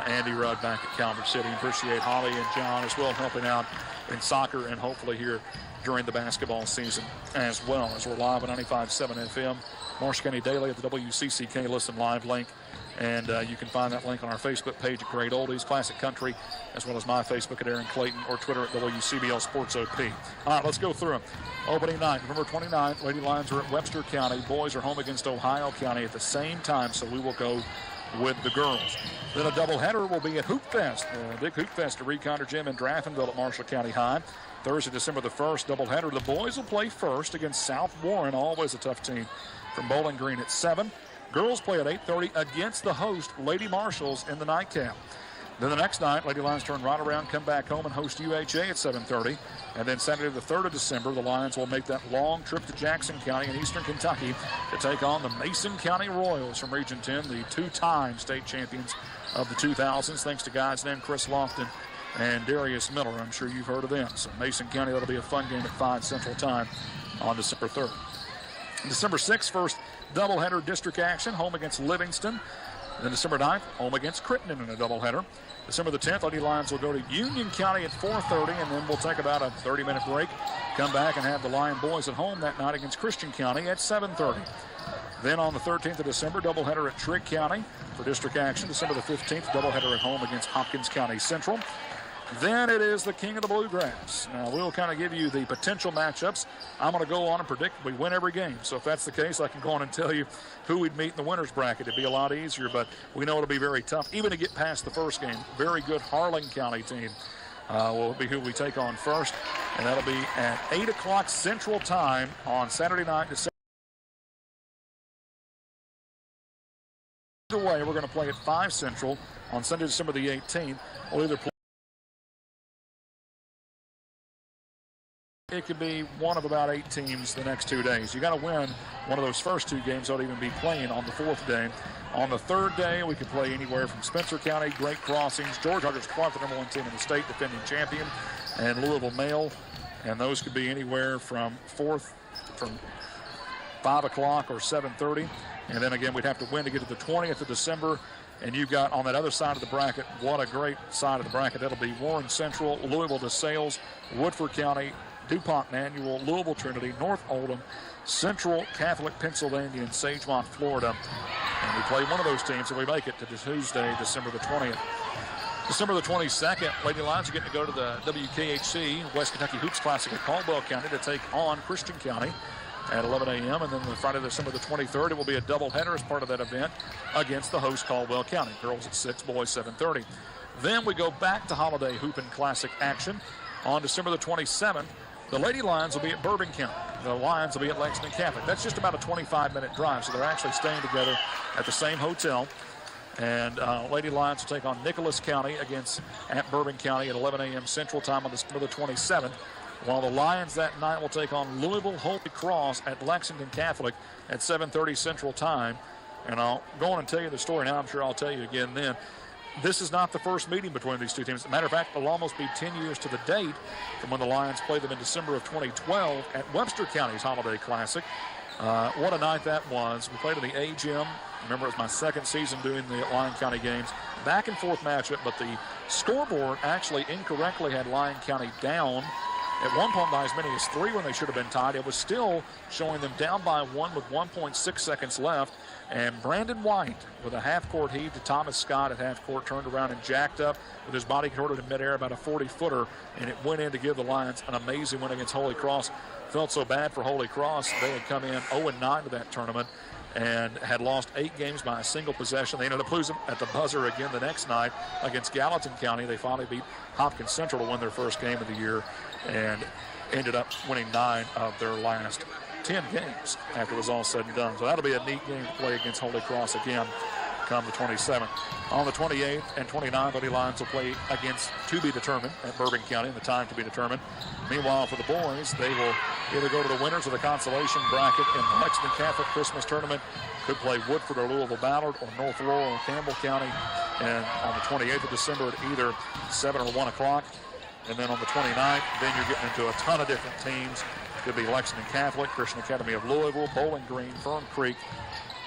Andy Rudd back at Calvert City. Appreciate Holly and John as well helping out in soccer and hopefully here during the basketball season as well, as we're live on 95.7 FM, Marshall County Daily at the WCCK Listen Live link. And you can find that link on our Facebook page at Great Oldies, Classic Country, as well as my Facebook at Aaron Clayton or Twitter at WCBL Sports OP. All right, let's go through them. Opening night, November 29th, Lady Lions are at Webster County. Boys are home against Ohio County at the same time, so we will go with the girls. Then a doubleheader will be at Hoop Fest, big Hoop Fest at Reconder Gym in Draftonville at Marshall County High. Thursday, December the 1st, doubleheader. The boys will play first against South Warren, always a tough team, from Bowling Green at 7. Girls play at 8:30 against the host, Lady Marshalls, in the nightcap. Then the next night, Lady Lions turn right around, come back home, and host UHA at 7:30. And then Saturday the 3rd of December, the Lions will make that long trip to Jackson County in eastern Kentucky to take on the Mason County Royals from Region 10, the two-time state champions of the 2000s, thanks to guys named Chris Lofton and Darius Miller. I'm sure you've heard of them. So Mason County, that'll be a fun game at 5 Central Time on December 3rd. December 6th, first doubleheader district action, home against Livingston. Then December 9th, home against Crittenden in a doubleheader. December the 10th, Lady Lions will go to Union County at 4:30, and then we'll take about a 30-minute break, come back and have the Lion boys at home that night against Christian County at 7:30. Then on the 13th of December, doubleheader at Trigg County for district action. December the 15th, doubleheader at home against Hopkins County Central. Then it is the King of the Bluegrass. Now, we'll kind of give you the potential matchups. I'm going to go on and predict we win every game. So if that's the case, I can go on and tell you who we'd meet in the winner's bracket. It'd be a lot easier, but we know it'll be very tough, even to get past the first game. Very good Harlan County team will be who we take on first, and that'll be at 8 o'clock Central Time on Saturday night. Either way, we're going to play at 5 Central on Sunday, December the 18th. We'll either play. It could be one of about 8 teams the next 2 days. You got to win one of those first 2 games. They'll even be playing on the 4th day. On the 3rd day, we could play anywhere from Spencer County, Great Crossings, George Huggers Clark, the number 1 team in the state, defending champion, and Louisville Male. And those could be anywhere from 5 o'clock or 7:30. And then again, we'd have to win to get to the 20th of December. And you've got on that other side of the bracket, what a great side of the bracket. That'll be Warren Central, Louisville DeSales, Woodford County, DuPont Manual, Louisville Trinity, North Oldham, Central Catholic Pennsylvania, and Sagemont, Florida. And we play one of those teams if we make it to Tuesday, December the 20th. December the 22nd, Lady Lions are getting to go to the WKHC West Kentucky Hoops Classic at Caldwell County to take on Christian County at 11 a.m. And then the Friday, December the 23rd, it will be a doubleheader as part of that event against the host Caldwell County. Girls at 6, boys 7:30. Then we go back to Holiday Hoopin' Classic action on December the 27th. The Lady Lions will be at Bourbon County. The Lions will be at Lexington Catholic. That's just about a 25-minute drive, so they're actually staying together at the same hotel. And Lady Lions will take on Nicholas County at Bourbon County at 11 a.m. Central Time on December the 27th. While the Lions that night will take on Louisville Holy Cross at Lexington Catholic at 7:30 Central Time. And I'll go on and tell you the story now. I'm sure I'll tell you again then. This is not the first meeting between these 2 teams. As a matter of fact, it'll almost be 10 years to the date from when the Lions played them in December of 2012 at Webster County's Holiday Classic. What a night that was. We played in the A Gym. Remember, it was my 2nd season doing the Lyon County games. Back and forth matchup, but the scoreboard actually incorrectly had Lyon County down at one point by as many as 3 when they should have been tied. It was still showing them down by 1 with 1.6 seconds left. And Brandon White with a half-court heave to Thomas Scott at half-court, turned around and jacked up with his body contorted in midair about a 40-footer, and it went in to give the Lions an amazing win against Holy Cross. Felt so bad for Holy Cross. They had come in 0-9 to that tournament and had lost 8 games by a single possession. They ended up losing at the buzzer again the next night against Gallatin County. They finally beat Hopkins Central to win their first game of the year. And ended up winning 9 of their last 10 games after it was all said and done. So that'll be a neat game to play against Holy Cross again come the 27th. On the 28th and 29th, Lady Lions will play against to be determined at Bourbon County, and the time to be determined. Meanwhile, for the boys, they will either go to the winners of the consolation bracket in the Lexington Catholic Christmas Tournament, could play Woodford or Louisville Ballard, or North Laurel or Campbell County, and on the 28th of December at either 7 or 1 o'clock. And then on the 29th, then you're getting into a ton of different teams. Could be Lexington Catholic, Christian Academy of Louisville, Bowling Green, Fern Creek,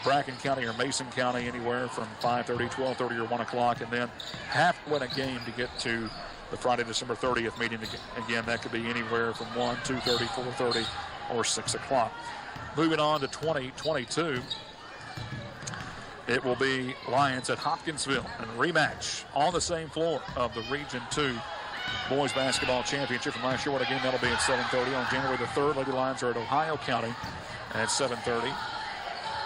Bracken County or Mason County, anywhere from 5:30, 12:30, or 1 o'clock. And then have to win a game to get to the Friday, December 30th meeting. Again, that could be anywhere from 1, 2:30, 4:30, or 6 o'clock. Moving on to 2022, it will be Lyons at Hopkinsville and rematch on the same floor of the Region 2 Boys Basketball Championship from last year. What a game that'll be at 7:30 on January the 3rd. Lady Lions are at Ohio County at 7:30.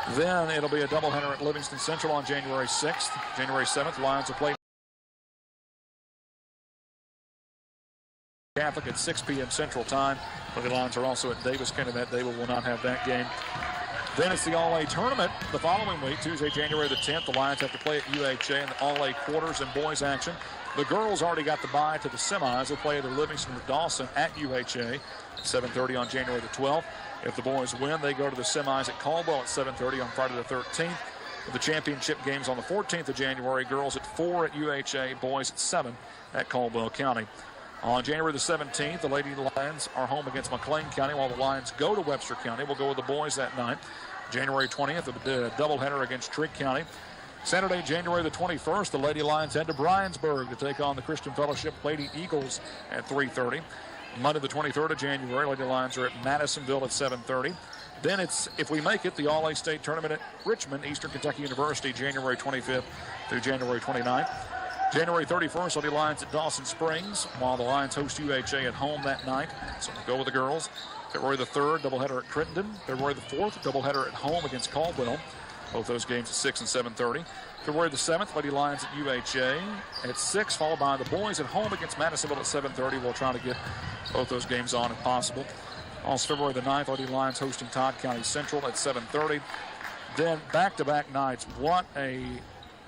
Then it'll be a doubleheader at Livingston Central on January 6th. January 7th, Lions will play Catholic at 6 p.m. Central Time. Lady Lions are also at Davis County that day. We will not have that game. Then it's the All-A tournament the following week, Tuesday, January the 10th. The Lions have to play at UHA in the All-A quarters and boys action. The girls already got the bye to the semis. They'll play either Livingston or Dawson at UHA at 7:30 on January the 12th. If the boys win, they go to the semis at Caldwell at 7:30 on Friday the 13th. The championship games on the 14th of January, girls at 4 at UHA, boys at 7 at Caldwell County. On January the 17th, the Lady Lions are home against McLean County, while the Lions go to Webster County. We'll go with the boys that night. January 20th, a doubleheader against Trigg County. Saturday, January the 21st, the Lady Lions head to Bryansburg to take on the Christian Fellowship Lady Eagles at 3:30. Monday the 23rd of January, Lady Lions are at Madisonville at 7:30. Then it's, if we make it, the All-A State Tournament at Richmond, Eastern Kentucky University, January 25th through January 29th. January 31st, Lady Lions at Dawson Springs, while the Lions host UHA at home that night. So we'll go with the girls. February the 3rd, doubleheader at Crittenden. February the 4th, doubleheader at home against Caldwell. Both those games at 6 and 7:30. February the 7th, Lady Lions at UHA at 6, followed by the boys at home against Madisonville at 7:30. We'll try to get both those games on if possible. Also, February the 9th, Lady Lions hosting Todd County Central at 7:30. Then back-to-back nights. What a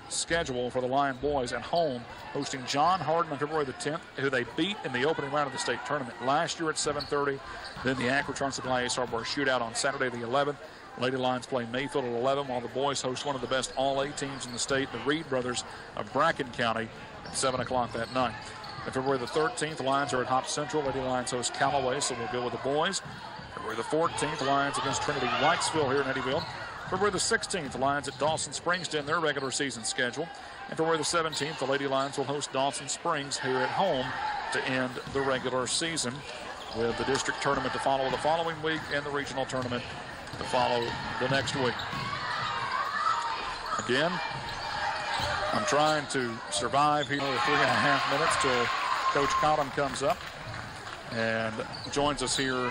schedule for the Lion boys at home, hosting John Hardin on February the 10th, who they beat in the opening round of the state tournament last year at 7:30. Then the Acrotron Supply Ace Hardware Shootout on Saturday the 11th. Lady Lions play Mayfield at 11, while the boys host one of the best All-A teams in the state, the Reed brothers of Bracken County, at 7 o'clock that night. And February the 13th, the Lions are at Hop Central. Lady Lions host Callaway, so we'll go with the boys. February the 14th, Lions against Trinity Whitesville here in Eddyville. February the 16th, the Lions at Dawson Springs to end their regular season schedule. And February the 17th, the Lady Lions will host Dawson Springs here at home to end the regular season, with the district tournament to follow the following week and the regional tournament to follow the next week. Again, I'm trying to survive here for 3.5 minutes till Coach Cottom comes up and joins us here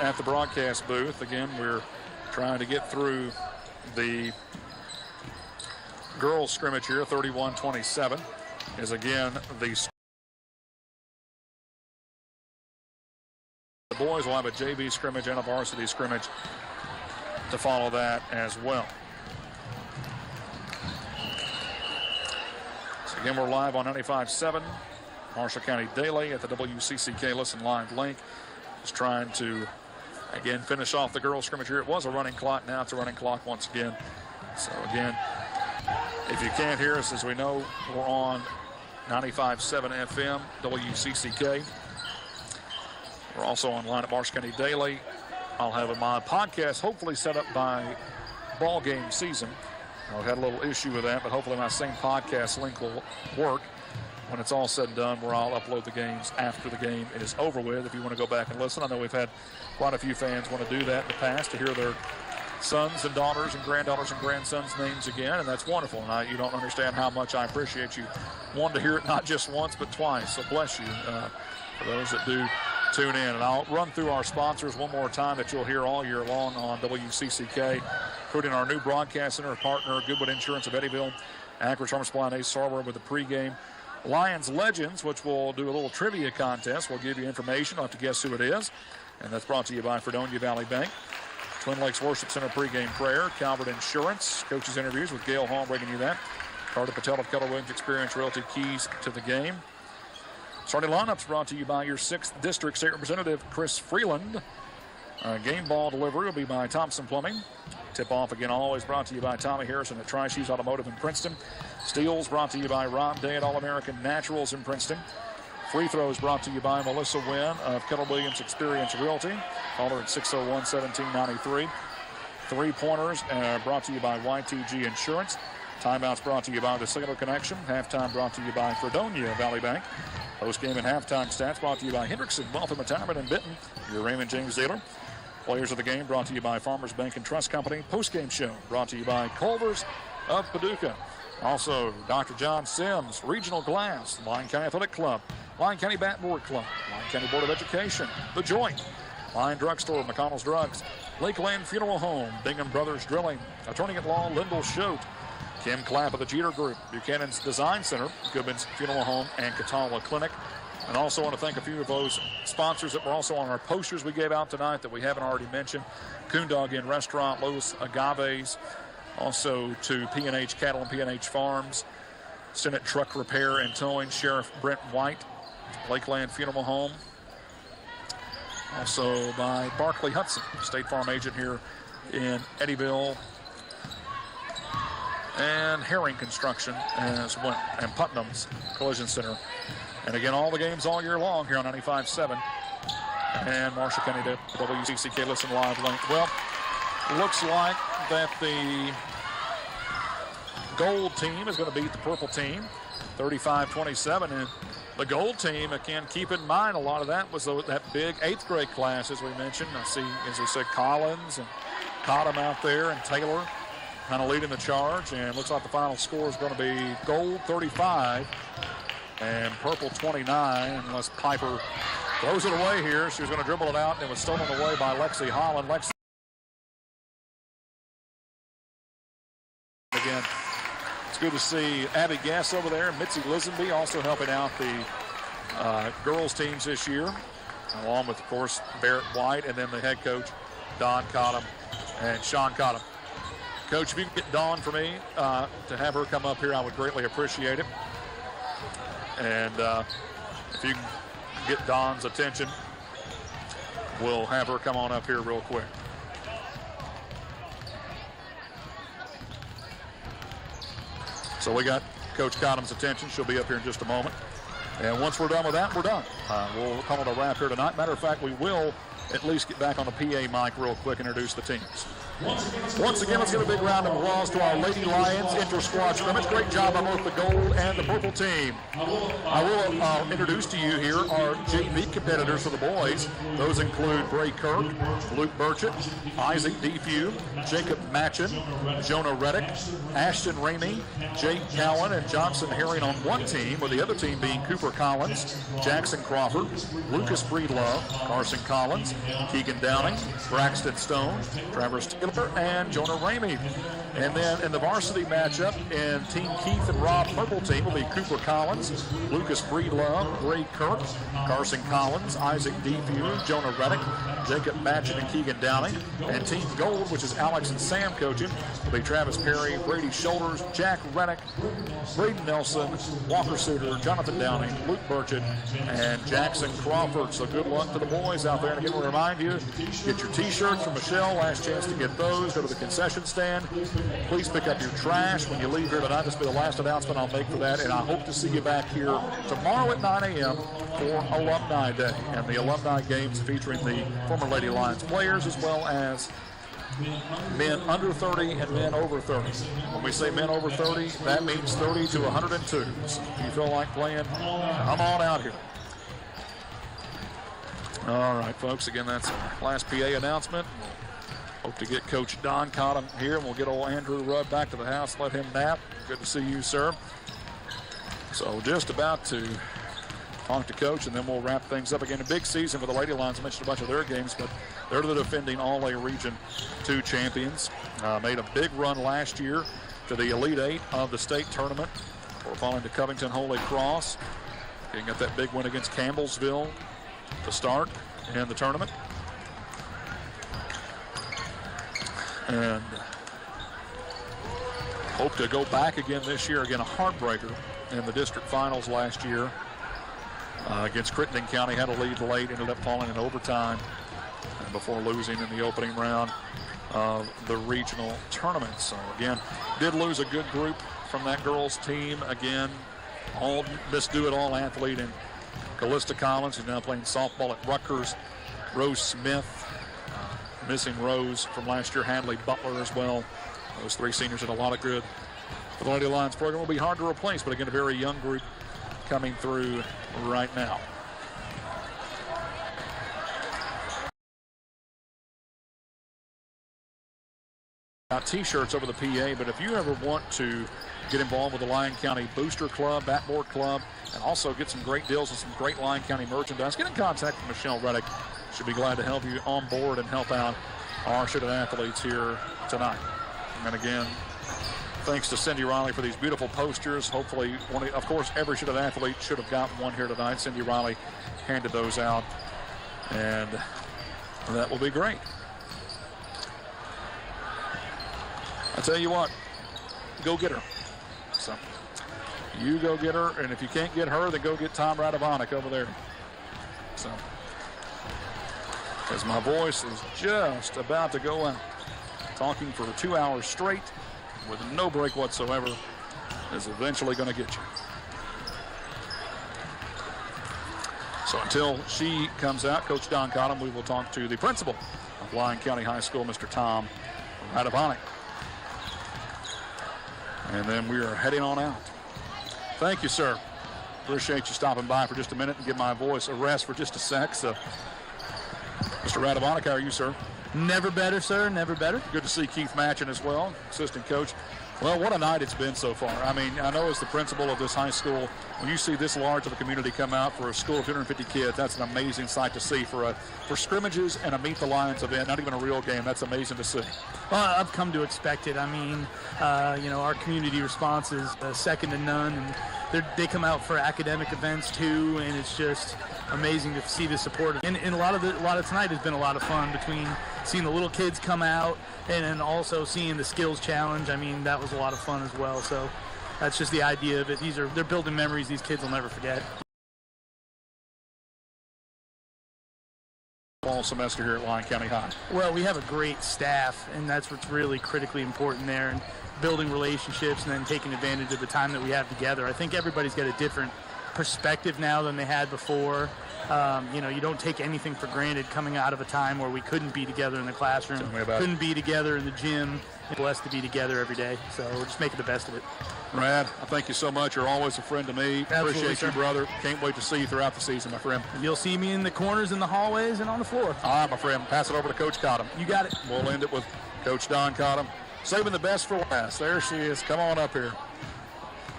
at the broadcast booth. Again, we're trying to get through the girls scrimmage here. 31-27 is again the boys will have a JV scrimmage and a varsity scrimmage to follow that as well. So again, we're live on 95.7 Marshall County Daily at the WCCK Listen Live link. Just trying to, again, finish off the girls scrimmage here. It was a running clock. Now it's a running clock once again. So again, if you can't hear us, as we know, we're on 95.7 FM, WCCK. We're also online at Marshall County Daily. I'll have my podcast hopefully set up by ball game season. I've had a little issue with that, but hopefully my same podcast link will work when it's all said and done, where I'll upload the games after the game is over with. If you want to go back and listen, I know we've had quite a few fans want to do that in the past, to hear their sons and daughters and granddaughters and grandsons' names again, and that's wonderful. And you don't understand how much I appreciate you wanting to hear it not just once but twice. So bless you for those that do tune in. And I'll run through our sponsors one more time that you'll hear all year long on WCCK, including our new broadcast center partner, Goodwood Insurance of Eddyville, Akron Farm Supply and Ace Hardware with the pregame, Lyons Legends, which we'll do a little trivia contest. We'll give you information. You'll have to guess who it is. And that's brought to you by Fredonia Valley Bank. Twin Lakes Worship Center pregame prayer. Calvert Insurance. Coaches interviews with Gail Hall bringing you that. Carter Patel of Keller Williams Experience Realty, keys to the game. Starting lineups brought to you by your 6th District State Representative Chris Freeland. Game ball delivery will be by Thompson Plumbing. Tip-off again always brought to you by Tommy Harrison at Tri-Shoes Automotive in Princeton. Steals brought to you by Rob Day at All-American Naturals in Princeton. Free throws brought to you by Melissa Wynn of Keller Williams Experience Realty. Call her at 601-1793. Three-pointers brought to you by YTG Insurance. Timeouts brought to you by the Singular Connection. Halftime brought to you by Fredonia Valley Bank. Post-game and halftime stats brought to you by Hendrickson Wealth and Retirement in Benton, your Raymond James dealer. Players of the game brought to you by Farmers Bank and Trust Company. Post-game show brought to you by Culver's of Paducah. Also, Dr. John Sims, Regional Glass, Lyon County Athletic Club, Lyon County Bat Board Club, Lyon County Board of Education, The Joint, Lyon Drugstore, McConnell's Drugs, Lakeland Funeral Home, Bingham Brothers Drilling, Attorney at Law, Lyndall Schote, Kim Clapp of the Jeter Group, Buchanan's Design Center, Goodman's Funeral Home, and Catawba Clinic. And also want to thank a few of those sponsors that were also on our posters we gave out tonight that we haven't already mentioned. Coondog Inn Restaurant, Los Agaves, also to P&H Cattle and P&H Farms, Senate Truck Repair and Towing, Sheriff Brent White, Lakeland Funeral Home. Also by Barclay Hudson, State Farm agent here in Eddyville, and Herring Construction as well, and Putnam's Collision Center. And again, all the games all year long here on 95.7 and Marshall County WCCK Listen Live link. Well, looks like that the gold team is going to beat the purple team 35-27. And the gold team, again, keep in mind a lot of that was that big 8th grade class, as we mentioned. I see, as we said, Collins and Cottom out there and Taylor kind of leading the charge. And looks like the final score is going to be gold 35 and purple 29, unless Piper throws it away here. She was going to dribble it out, and it was stolen away by Lexi Holland. Lexi again. It's good to see Abby Gass over there. Mitzi Lisenby also helping out the girls teams this year, along with, of course, Barrett White, and then the head coach, Don Cottom and Sean Cottom. Coach, if you can get Dawn for me to have her come up here, I would greatly appreciate it. And if you can get Dawn's attention, we'll have her come on up here real quick. So we got Coach Cottom's attention. She'll be up here in just a moment. And once we're done with that, we're done. We'll call it a wrap here tonight. Matter of fact, we will at least get back on the PA mic real quick and introduce the teams. Once again, let's give a big round of applause to our Lady Lions inter-squad scrimmage. Great job by both the gold and the purple team. I will introduce to you here our JV competitors for the boys. Those include Bray Kirk, Luke Burchett, Isaac Defew, Jacob Matchin, Jonah Reddick, Ashton Ramey, Jake Cowan, and Johnson Herring on one team, with the other team being Cooper Collins, Jackson Crawford, Lucas Breedlove, Carson Collins, Keegan Downing, Braxton Stone, Travis Taylor, and Jonah Ramey. And then in the varsity matchup in Team Keith and Rob purple team will be Cooper Collins, Lucas Breedlove, Bray Kirk, Carson Collins, Isaac Defew, Jonah Reddick, Jacob Matchin, and Keegan Downing. And Team Gold, which is Alex and Sam coaching, will be Travis Perry, Brady Shoulders, Jack Reddick, Braden Nelson, Walker Suter, Jonathan Downing, Luke Burchett, and Jackson Crawford. So good luck to the boys out there. And again, we'll remind you, get your T-shirts from Michelle. Last chance to get those. Go to the concession stand. Please pick up your trash when you leave here tonight. This will be the last announcement I'll make for that. And I hope to see you back here tomorrow at 9 a.m. for Alumni Day. And the Alumni Games featuring the former Lady Lions players as well as men under 30 and men over 30. When we say men over 30, that means 30 to 102. So if you feel like playing, come on out here. All right, folks, again, that's our last PA announcement. We'll hope to get Coach Don Cottom here, and we'll get old Andrew Rudd back to the house, let him nap. Good to see you, sir. So just about to talk to Coach, and then we'll wrap things up. Again, a big season for the Lady Lions. I mentioned a bunch of their games, but they're the defending All-A Region 2 champions. Made a big run last year to the Elite Eight of the state tournament. before falling to Covington Holy Cross. Getting up that big win against Campbellsville to start in the tournament. And hope to go back again this year. Again, a heartbreaker in the district finals last year against Crittenden County. Had a lead late, ended up falling in overtime before losing in the opening round of the regional tournament. So again, did lose a good group from that girls team. Again, all Miss Do-It-All athlete in Callista Collins, who's now playing softball at Rutgers. Rose Smith, missing Rose from last year. Hadley Butler as well. Those three seniors did a lot of good for the Lady Lions program. Will be hard to replace, but again, a very young group coming through right now. T-shirts over the PA, but if you ever want to get involved with the Lyon County Booster Club, Batboard Club, and also get some great deals and some great Lyon County merchandise, get in contact with Michelle Reddick. She'll be glad to help you on board and help out our student athletes here tonight. And again, thanks to Cindy Riley for these beautiful posters. Hopefully, of course, every student athlete should have gotten one here tonight. Cindy Riley handed those out, and that will be great. I tell you what, go get her. So you go get her, and if you can't get her, then go get Tom Radovanek over there. So, as my voice is just about to go out, talking for 2 hours straight with no break whatsoever is eventually going to get you. So until she comes out, Coach Don Cottom, we will talk to the principal of Lyon County High School, Mr. Tom Radovanek. And then we are heading on out. Thank you, sir. Appreciate you stopping by for just a minute and give my voice a rest for just a sec. So, Mr. Radovanek, how are you, sir? Never better, sir. Never better. Good to see Keith Matchin as well, assistant coach. Well, what a night it's been so far. I mean, I know as the principal of this high school, when you see this large of a community come out for a school of 250 kids, that's an amazing sight to see for scrimmages and a Meet the Lions event, not even a real game. That's amazing to see. Well, I've come to expect it. I mean, our community response is second to none, and they come out for academic events too, and it's just amazing to see the support. And a lot of tonight has been a lot of fun between seeing the little kids come out and then also seeing the skills challenge. I mean, that was a lot of fun as well. So that's just the idea of it. They're building memories these kids will never forget. Fall semester here at Lyon County High. Well, we have a great staff, and that's what's really critically important there, and building relationships and then taking advantage of the time that we have together. I think everybody's got a different perspective now than they had before. You don't take anything for granted coming out of a time where we couldn't be together in the classroom, couldn't be together in the gym. We're blessed to be together every day, so we're just making the best of it. Brad, I thank you so much. You're always a friend to me. Absolutely, appreciate sir. you, brother. Can't wait to see you throughout the season, my friend. You'll see me in the corners, in the hallways, and on the floor. All right, my friend. Pass it over to Coach Cottom. You got it. We'll end it with Coach Don Cottom. Saving the best for last. There she is. Come on up here.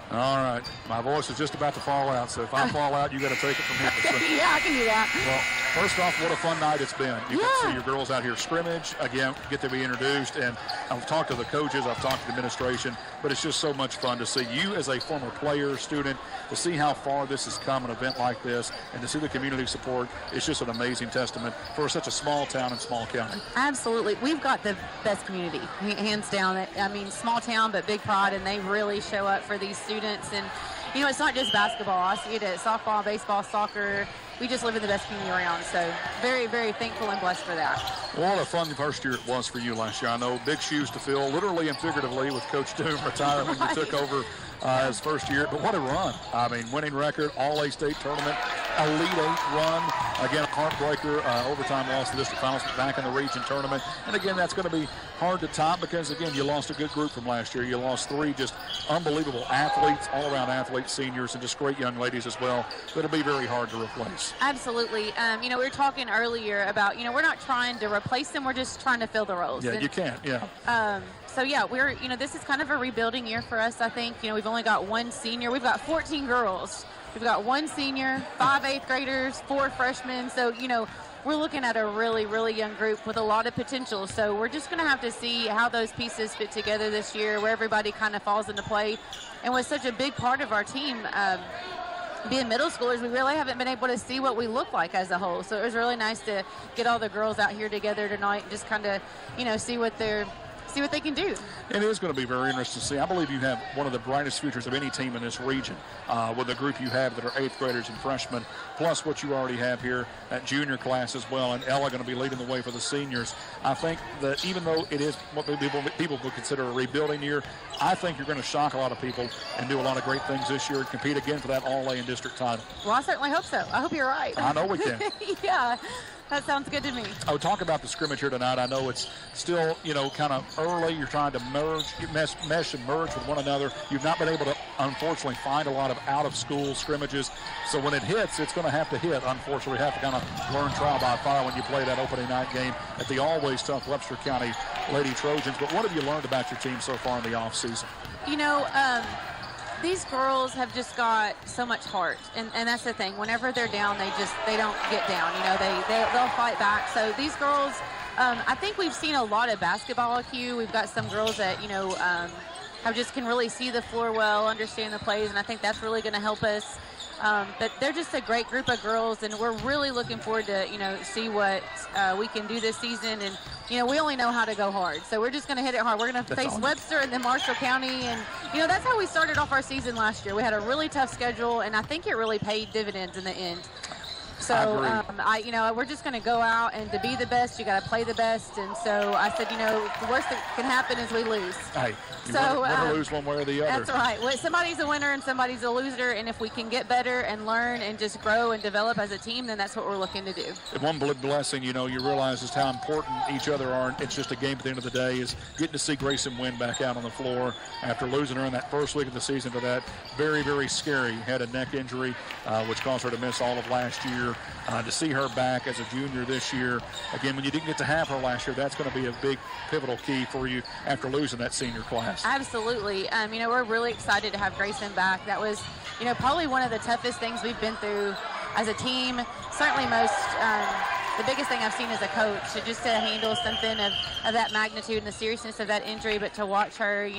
All right. My voice is just about to fall out, so if I fall out, you got to take it from here. So, Yeah, I can do that. well, first off, what a fun night it's been. You can see your girls out here scrimmage. Again, get to be introduced. And I've talked to the coaches. I've talked to the administration. But it's just so much fun to see you as a former player, student, to see how far this has come, an event like this, and to see the community support. It's just an amazing testament for such a small town and small county. Absolutely. We've got the best community, hands down. I mean, small town, but big pride, and they really show up for these students. And, it's not just basketball. I see it at softball, baseball, soccer. We just live in the best community around. So very, very thankful and blessed for that. What a fun first year it was for you last year. I know big shoes to fill, literally and figuratively, with Coach Doom retiring when you took over his first year. But what a run. I mean, winning record, All-A-State tournament, Elite Eight run. Again, a heartbreaker, overtime loss to the district finals, but back in the region tournament. And again, that's going to be hard to top because, again, you lost a good group from last year. You lost three just unbelievable athletes, all-around athletes, seniors, and just great young ladies as well. That'll be very hard to replace. Absolutely. We were talking earlier about, we're not trying to replace them. We're just trying to fill the roles. Yeah, you can't, yeah. So, yeah, we're, this is kind of a rebuilding year for us, I think. We've only got one senior. We've got 14 girls. We've got one senior, 5 8th graders, 4 freshmen. So, we're looking at a really, really young group with a lot of potential. So we're just going to have to see how those pieces fit together this year, where everybody kind of falls into play. And with such a big part of our team being middle schoolers, we really haven't been able to see what we look like as a whole. So it was really nice to get all the girls out here together tonight and just kind of, see what they can do. It is going to be very interesting to see. I believe you have one of the brightest futures of any team in this region with the group you have that are 8th graders and freshmen, plus what you already have here at junior class as well, and Ella going to be leading the way for the seniors. I think that even though it is what people would consider a rebuilding year, I think you're going to shock a lot of people and do a lot of great things this year and compete again for that All-A and district title. Well, I certainly hope so. I hope you're right. I know we can. Yeah. That sounds good to me. Oh, talk about the scrimmage here tonight. I know it's still, kind of early. You're trying to mesh and merge with one another. You've not been able to, unfortunately, find a lot of out-of-school scrimmages. So when it hits, it's going to have to hit. Unfortunately, we have to kind of learn trial by fire when you play that opening night game at the always tough Webster County Lady Trojans. But what have you learned about your team so far in the offseason? These girls have just got so much heart, and that's the thing. Whenever they're down, they don't get down. They'll fight back. So these girls, I think we've seen a lot of basketball IQ. We've got some girls that can really see the floor well, understand the plays, and I think that's really going to help us. But they're just a great group of girls, and we're really looking forward to see what we can do this season. And we only know how to go hard, so we're just going to hit it hard. We're going to face Webster and then Marshall County, and that's how we started off our season last year. We had a really tough schedule, and I think it really paid dividends in the end. So we're just going to go out, and to be the best, you got to play the best. And so I said, the worst that can happen is we lose. Hey, you never lose one way or the other. That's right. Well, somebody's a winner and somebody's a loser, and if we can get better and learn and just grow and develop as a team, then that's what we're looking to do. And one blessing, you realize just how important each other are. It's just a game at the end of the day is getting to see Grayson Wynn back out on the floor after losing her in that first week of the season to that very, very scary head and neck injury, which caused her to miss all of last year. To see her back as a junior this year, again, when you didn't get to have her last year, that's going to be a big pivotal key for you after losing that senior class. Absolutely. We're really excited to have Grayson back. That was, probably one of the toughest things we've been through as a team. Certainly the biggest thing I've seen as a coach, just to handle something of that magnitude and the seriousness of that injury, but to watch her,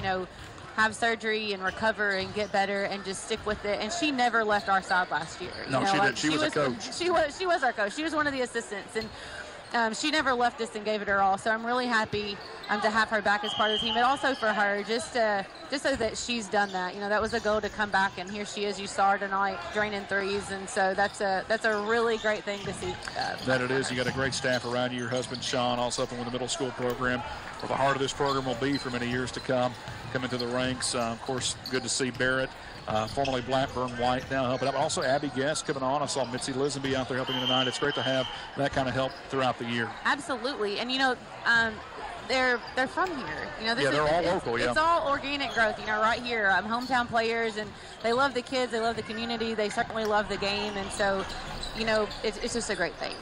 have surgery and recover and get better and just stick with it. And she never left our side last year. No, she didn't. She was a coach. She was our coach. She was one of the assistants. And she never left us and gave it her all. So I'm really happy to have her back as part of the team. But also for her, just so that she's done that. That was a goal to come back. And here she is. You saw her tonight draining threes. And so that's a really great thing to see. That it is. You got a great staff around you. Your husband, Sean, also up with the middle school program. Where the heart of this program will be for many years to come. Coming to the ranks. Of course, good to see Barrett, formerly Blackburn White, now helping out. Also, Abby Guest coming on. I saw Mitzi Lisenby out there helping you tonight. It's great to have that kind of help throughout the year. Absolutely. And, they're from here. They're all local, It's all organic growth, right here. Hometown players, and they love the kids. They love the community. They certainly love the game. And so, it's just a great thing.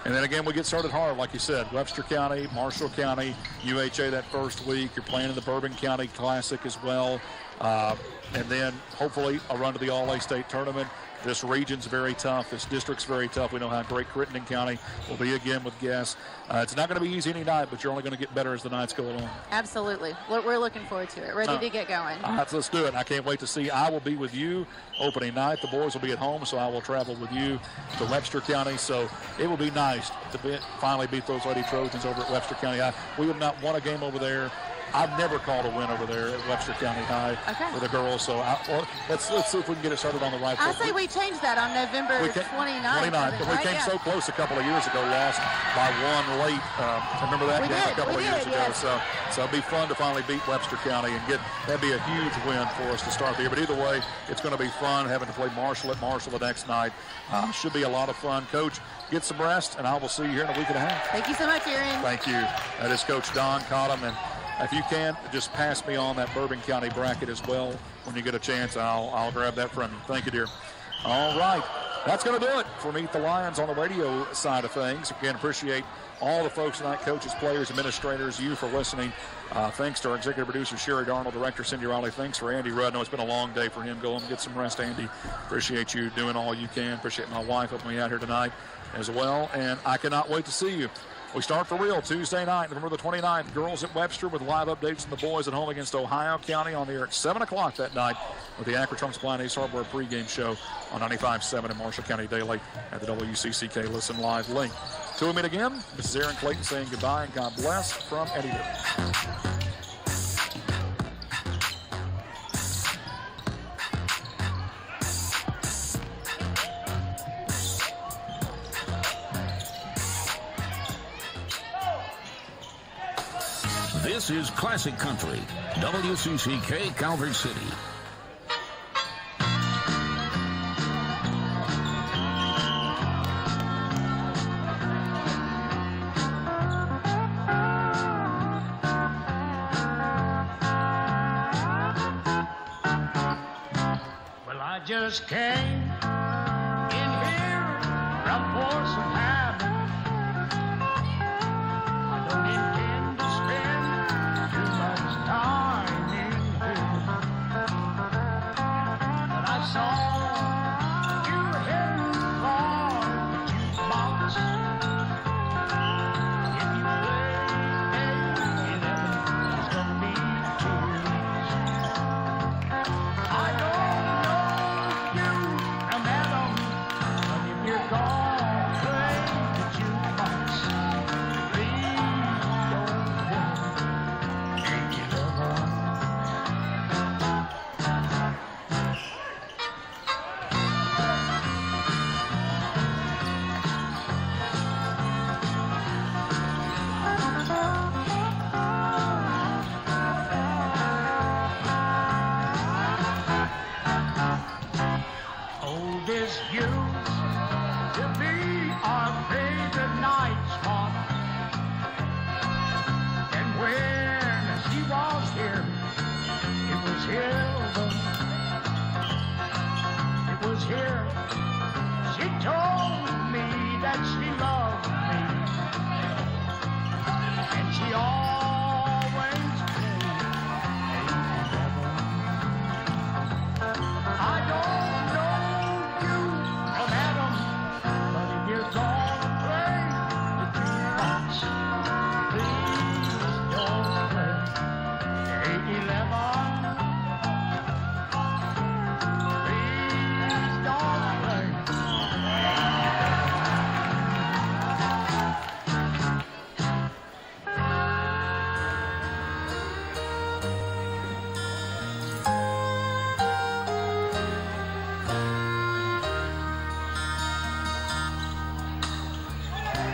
And then again, we get started hard, like you said. Webster County, Marshall County, UHA that first week. You're playing in the Bourbon County Classic as well. And then hopefully a run to the All-A State Tournament. This region's very tough. This district's very tough. We know how great Crittenden County will be again with guests. It's not going to be easy any night, but you're only going to get better as the nights go along. Absolutely. We're looking forward to it. Ready to get going. Let's do it. I can't wait to see. I will be with you opening night. The boys will be at home, so I will travel with you to Webster County. So it will be nice to finally beat those Lady Trojans over at Webster County. We have not won a game over there. I've never called a win over there at Webster County High for the girls. So let's see if we can get it started on the right foot. I say we changed that on November 29th. But we came so close a couple of years ago, lost by one late. Remember that game a couple of years ago? Yes. So it'd be fun to finally beat Webster County and that'd be a huge win for us to start the year. But either way, it's going to be fun having to play Marshall at Marshall the next night. Should be a lot of fun. Coach, get some rest, and I will see you here in a week and a half. Thank you so much, Aaron. Thank you. That is Coach Don Cottom, and if you can, just pass me on that Bourbon County bracket as well when you get a chance. I'll grab that from you. Thank you, dear. All right. That's going to do it for Meet the Lions on the radio side of things. Again, appreciate all the folks tonight, coaches, players, administrators, you for listening. Thanks to our executive producer, Sherry Darnold, director, Cindy Riley. Thanks for Andy Rudd. I know it's been a long day for him. Go home and get some rest, Andy. Appreciate you doing all you can. Appreciate my wife helping me out here tonight. as well. And I cannot wait to see you. We start for real Tuesday night, November the 29th. Girls at Webster with live updates from the boys at home against Ohio County on the air at 7 o'clock that night with the Acrotrunk Supply and Ace Hardware pregame show on 95.7 in Marshall County Daily at the WCCK Listen Live link. Till we meet again, this is Aaron Clayton saying goodbye and God bless from Eddyville. This is Classic Country, WCCK Calvert City. Well, I just came in here from force of habit. I don't intend to spend too much time in here, but I saw you heading for the jukebox. If you play 11, it's gonna be tears. I don't know you from Adam, but if you're gonna play the jukebox, please don't play Ain't You Lover. Oh, this used to be our favorite night spot. And when she was here, it was heaven. It was here. She told me that she loved me. And she always played Heaven. I don't know you from Adam, but if you're gonna play the jukebox, please don't play 811. Please don't play.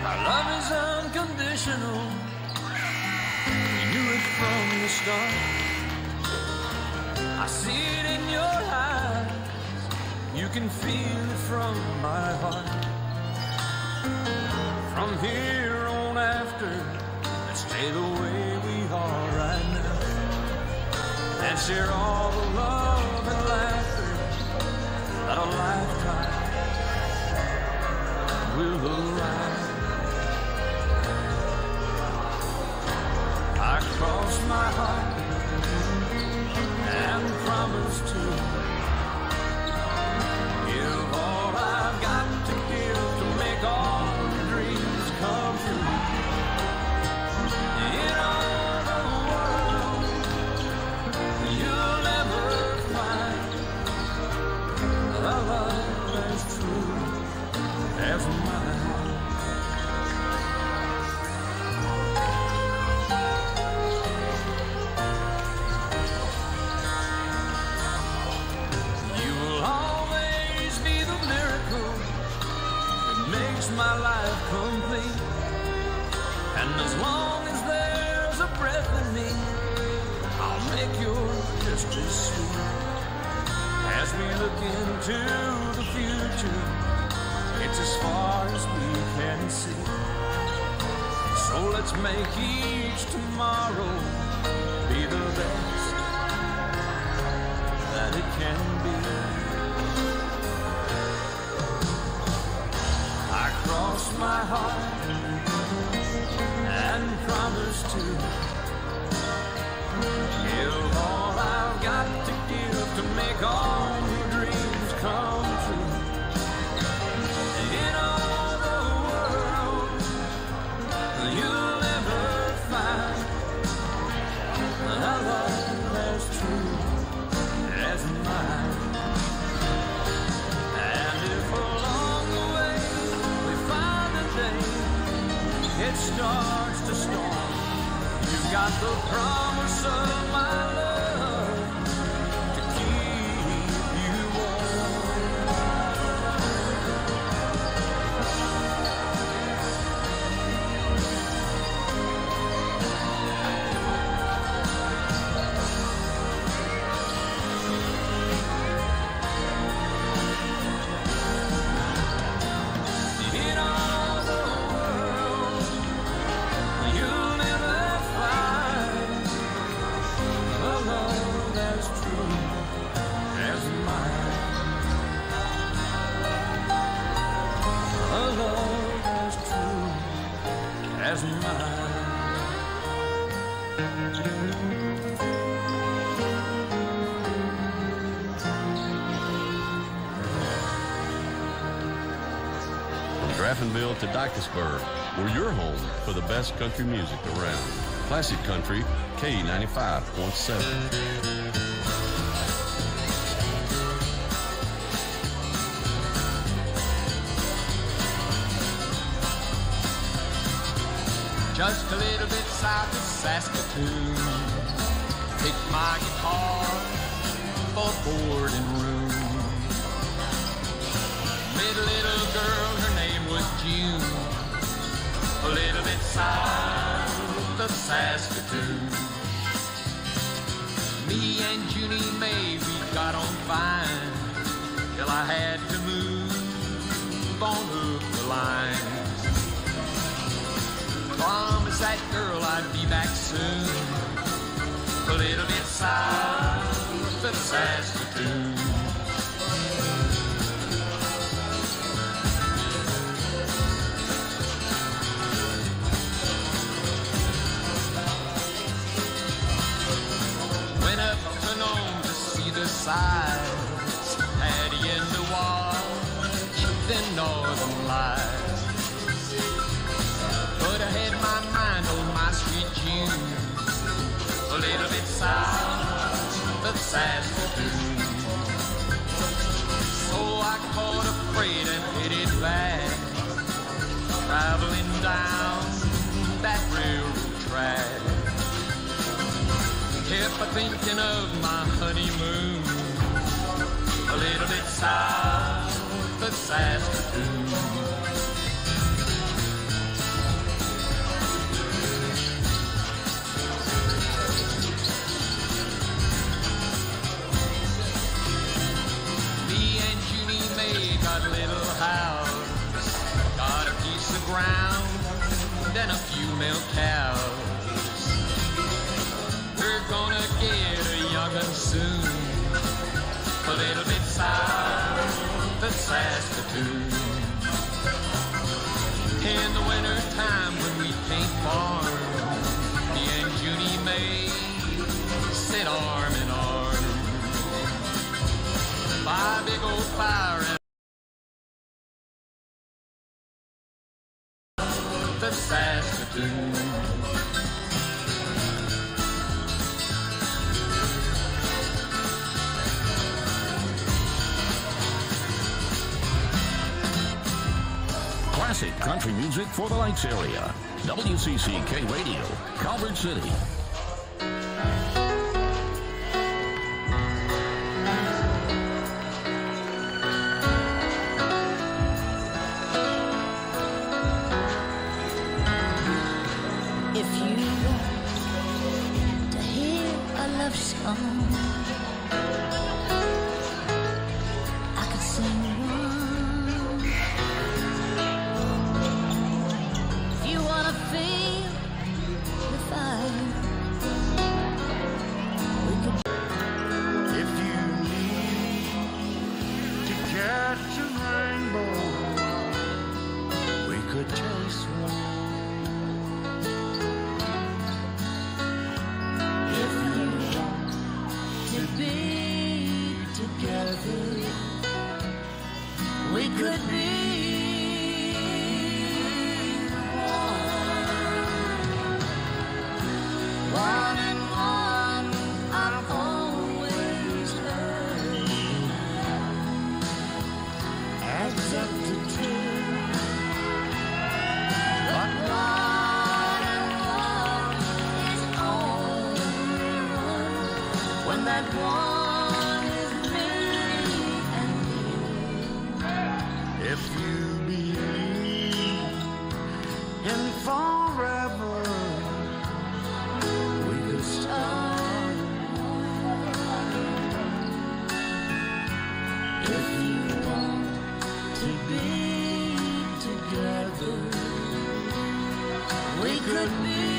Our love is unconditional. We knew it from the start. I see it in your eyes. You can feel it from my heart. From here on after, let's stay the way we are right now. And share all the love and laughter that a lifetime will allow. I crossed my heart and promised to give all I've got to give to make all your dreams come true. In all the world, you'll never find a love as true as mine. My life complete, and as long as there's a breath in me, I'll make yours just as sweet. As we look into the future, it's as far as we can see. So let's make each tomorrow be the best that it can be. I crossed my heart and promised to give all I've got to give to make all your dreams come true. In all the got the promise of my love to keep you warm. In all the world, you'll never find a love as true as mine. A love as true as mine. From Grafenville to Dykesburg, we're your home for the best country music around. Classic Country, K95.7. Just a little bit south of Saskatoon, picked my guitar for board and room. Met a little girl, her name was June, a little bit south of Saskatoon. Me and Junie Mae, we got on fine, till I had to move on up the line. Promised that girl I'd be back soon, a little bit south of Saskatoon. Went up to Nome to see the sights, had in to watch the northern lights. But I had my mind on my sweet June, a little bit south of Saskatoon. So I caught a freight and headed back, traveling down that railroad track. Kept thinking of my honeymoon, a little bit south of Saskatoon. Got a little house, got a piece of ground and a few milk cows. We're gonna get a young'un soon, a little bit south of Saskatoon. In the winter time when we can't farm, me and Junie Mae sit arm in arm by a big old fire of Saskatoon. Classic country music for the Lakes area. WCCK Radio, Calvert City. If you want to hear a love song, I could sing one. If you want to feel the fire, we could. If you need to catch a rainbow, we could chase one. Be that one is me and you. If you believe in forever, we could start. If you want to be together, we could be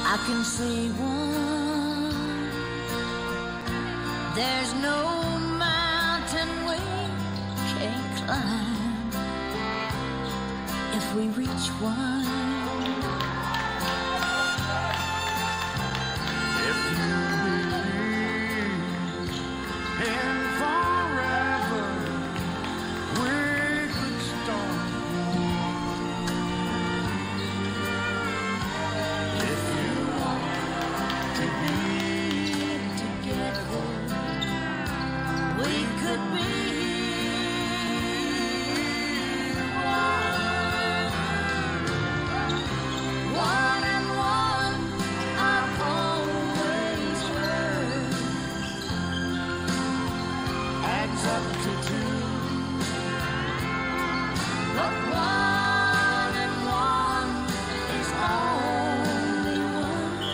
I can say one, there's no mountain we can't climb if we reach one. if you believe in forever, we could start. If you want to be Together, we could be one and one. I've always heard adds up to two. but one and one is only one.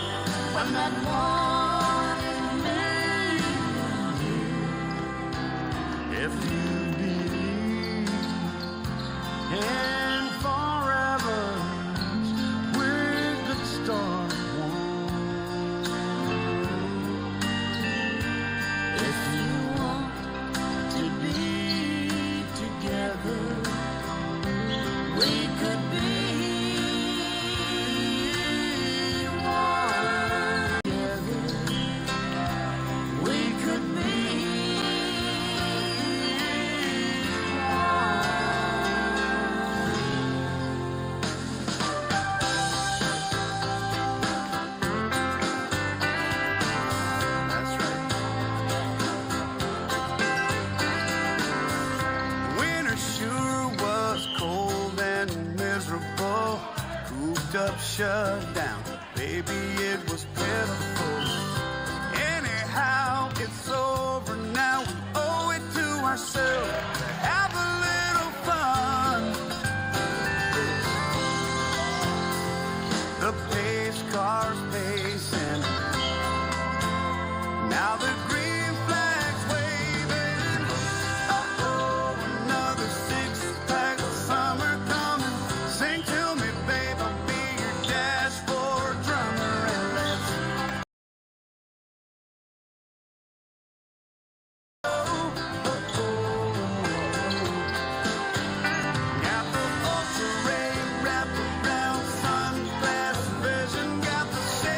When that one is me. If you believe in forever, we could start one. If you want to be together, we could be one. Together, we could be That's right. Winter sure was cold and miserable. Cooped up, shut down. Baby, it was pitiful. Anyhow, it's over now. We owe it to ourselves to have a little fun. The pace car's pacing. Now the green flag's waving. Oh, another six-pack of summer coming. Sing to me, babe, I'll be your dashboard drummer, and let's got the ultra-ray wraparound sunglass vision, got the shade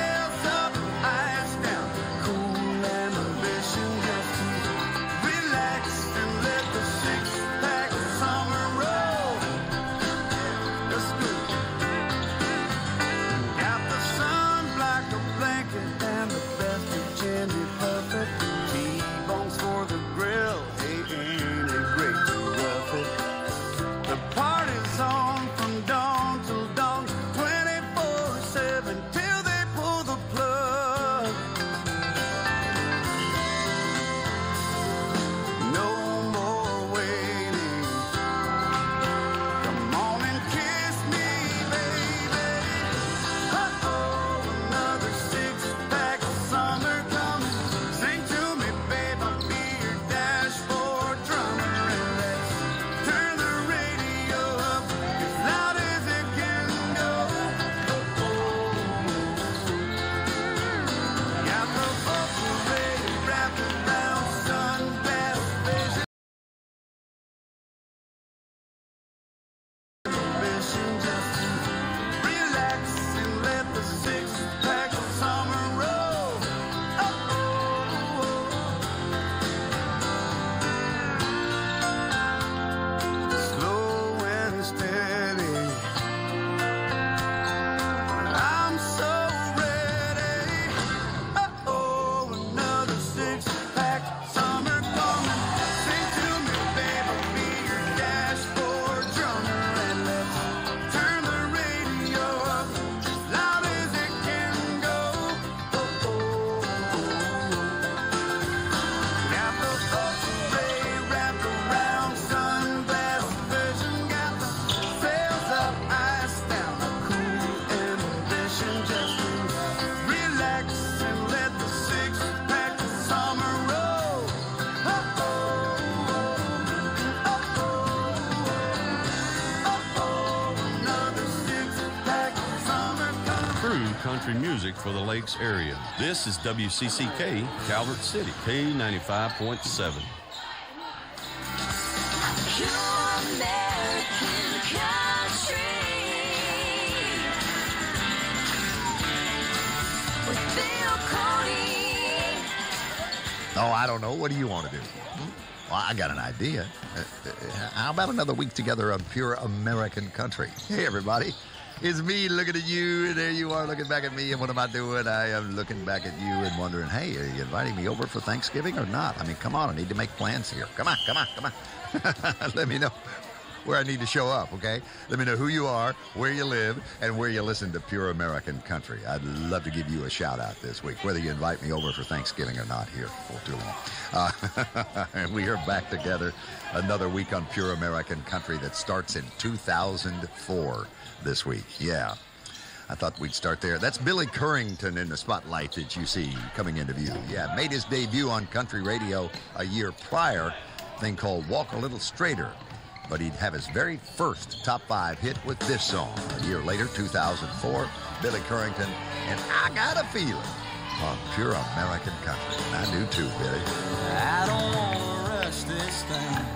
true country music for the Lakes area. This is WCCK, Calvert City, K95.7. Oh, I don't know. What do you want to do? Well, I got an idea. How about another week together on Pure American Country? Hey, everybody. It's me looking at you, and there you are looking back at me, and what am I doing? I am looking back at you and wondering, hey, are you inviting me over for Thanksgiving or not? I mean, come on, I need to make plans here. Come on. Let me know where I need to show up, okay? Let me know who you are, where you live, and where you listen to Pure American Country. I'd love to give you a shout-out this week, whether you invite me over for Thanksgiving or not here for too long. And we are back together another week on Pure American Country that starts in 2004 this week. Yeah, I thought we'd start there. That's Billy Currington in the spotlight that you see coming into view. Yeah, made his debut on country radio a year prior, a thing called Walk a Little Straighter. But he'd have his very first top 5 hit with this song. A year later, 2004, Billy Currington, and I Got a Feeling on Pure American Country. And I do too, Billy. I don't want to rush this thing.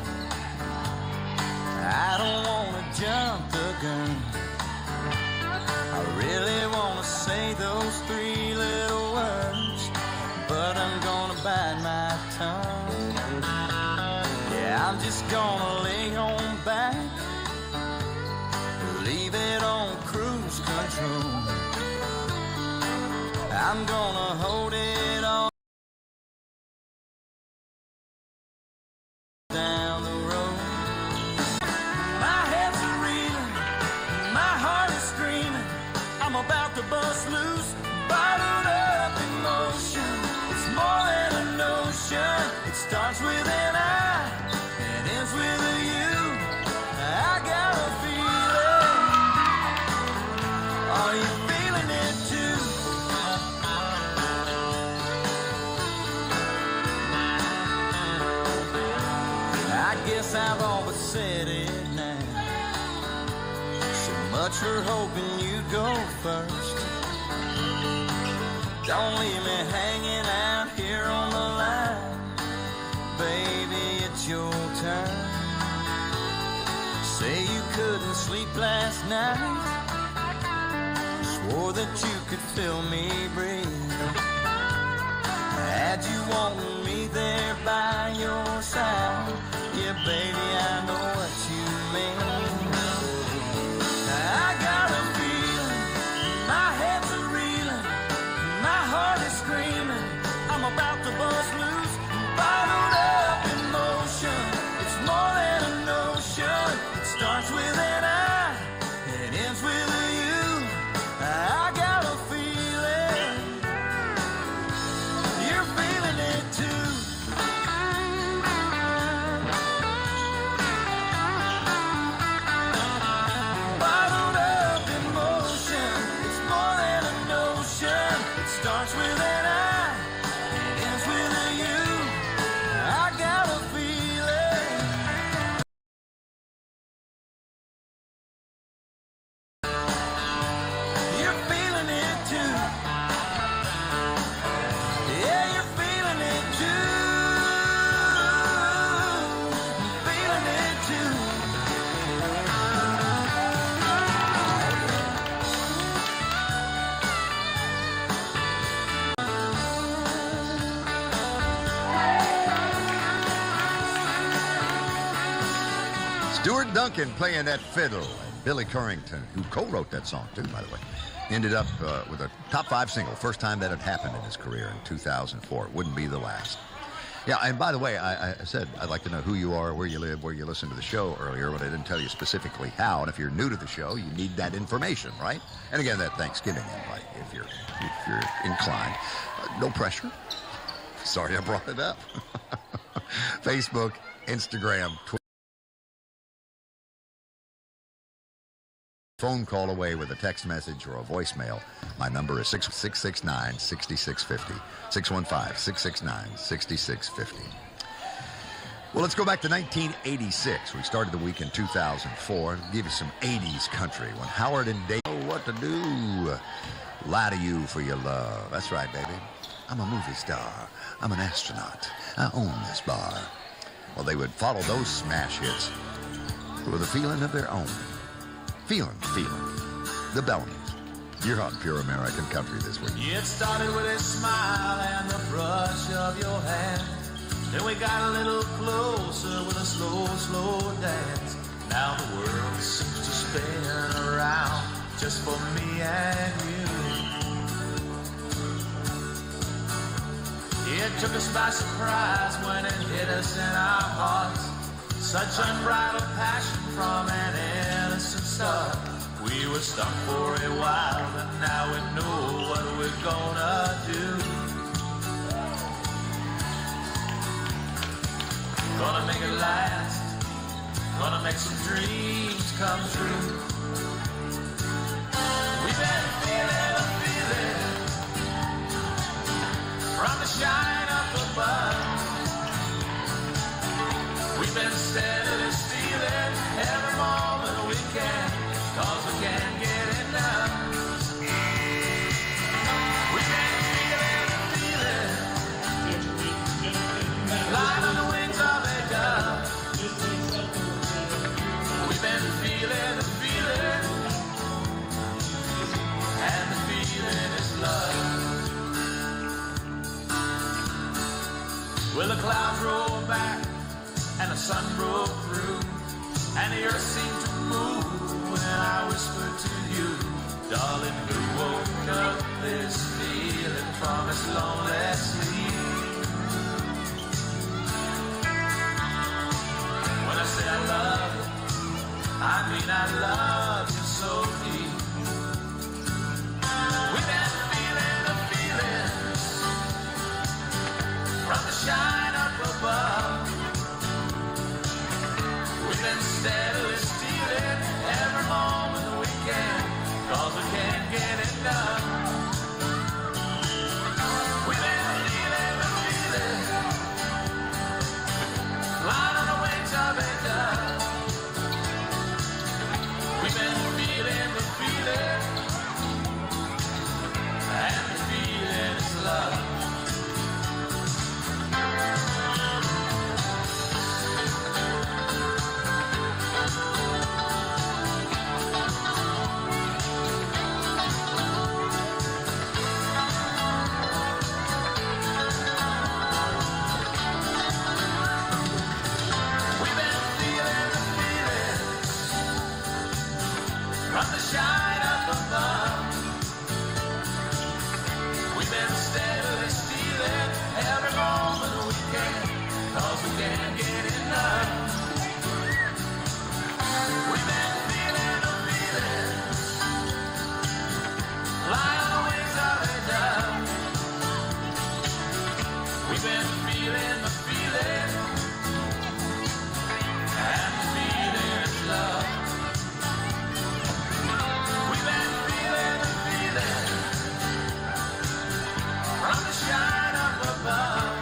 I don't want to jump the gun. I really want to say those 3 little words, but I'm gonna bite my tongue. Yeah, I'm just gonna lay on back, leave it on cruise control. I'm gonna hold it all down the road. My head's a reeling, my heart is screaming. I'm about to bust loose, bottled up emotion. It's more than a notion. It starts with an I, and ends with a you. I got a feeling. Are you feeling it too? I guess I've all but said it now. So much for hoping you'd go first. Don't leave me hanging out here on the line. Baby, it's your turn. Say you couldn't sleep last night. Swore that you could feel me breathe. Had you wanted me there by your side. Yeah, baby, I know what you mean. I got a feeling, my head's a reeling, my heart is screaming. I'm about to bust loose, bottled up emotion. It's more than a notion. It starts with an I, it ends with a you. I got a feeling, you're feeling it too. Bottled up emotion. It's more than a notion. It starts with an I, it ends with a you. I got a feeling. You're feeling it too. Yeah, you're feeling it too. Feeling it too. Stuart Duncan playing that fiddle. And Billy Currington, who co-wrote that song, too, by the way, ended up with a top 5 single. First time that had happened in his career in 2004. Wouldn't be the last. Yeah, and by the way, I said I'd like to know who you are, where you live, where you listen to the show earlier, but I didn't tell you specifically how. And if you're new to the show, you need that information, right? And again, that Thanksgiving invite, if you're inclined. No pressure. Sorry I brought it up. Facebook, Instagram, Twitter. Phone call away with a text message or a voicemail. My number is 669-6650. 615-669-6650. Well, let's go back to 1986. We started the week in 2004 and give you some 80s country when Howard and Dave know what to do. Lie to you for your love. That's right, baby. I'm a movie star. I'm an astronaut. I own this bar. Well, they would follow those smash hits with a feeling of their own. Feeling. The Bellamy's. You're on Pure American Country this week. It started with a smile and the brush of your hand. Then we got a little closer with a slow, slow dance. Now the world seems to spin around just for me and you. It took us by surprise when it hit us in our hearts. Such unbridled passion from an innocent start. We were stuck for a while, but now we know what we're gonna do. Gonna make it last. Gonna make some dreams come true. We've been feeling a feeling from the shine up above. We've been steadily stealing every moment we can, 'cause we can't get enough. We've been feeling a feeling, flying on the wings of a dove. We've been feeling the feeling, and the feeling is love. Well, the clouds rolled back and the sun broke through, and the earth seemed to move when I whispered to you, darling, who woke up this feeling from its lonely sleep. When I say I love you, I mean I love you so deep. We've been feeling the feelings from the shine up above. We've been steadily stealing every moment we can, 'cause we can't get enough. We've been feeling the feeling, flying on the wings of a dove. We've been feeling the feeling, and the feeling is love. From the shine up above, we've been steadily stealing every moment we can, 'cause we can't get enough. We've been feeling the feeling, flying on the wings of a dove. We've been feeling the feeling, and the feeling is love. From the shine up above,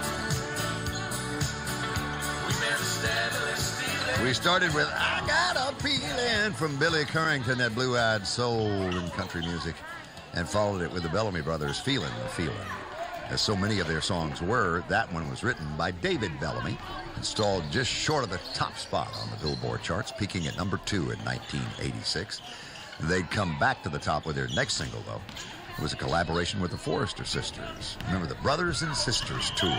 we've been steadily stealing. We started with I Got a Feeling from Billy Currington, that blue-eyed soul in country music, and followed it with the Bellamy Brothers' Feelin' the Feelin'. As so many of their songs were, that one was written by David Bellamy, installed just short of the top spot on the Billboard charts, peaking at number 2 in 1986. They'd come back to the top with their next single, though. It was a collaboration with the Forrester Sisters. Remember the Brothers and Sisters tour?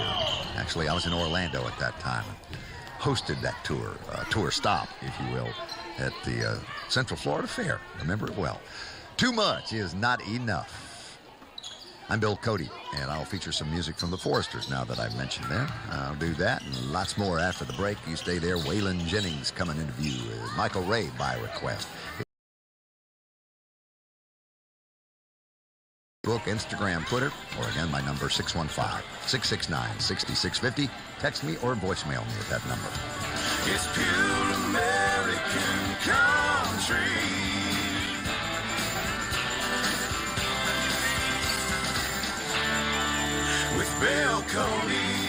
Actually, I was in Orlando at that time and hosted that tour stop, if you will, at the Central Florida Fair. Remember it well. Too much is not enough. I'm Bill Cody, and I'll feature some music from the Forresters now that I've mentioned them. I'll do that and lots more after the break. You stay there. Waylon Jennings coming into view. Michael Ray by request. Facebook, Instagram, Twitter, or again, my number 615-669-6650. Text me or voicemail me at that number. It's pure American country. With Bill Cody.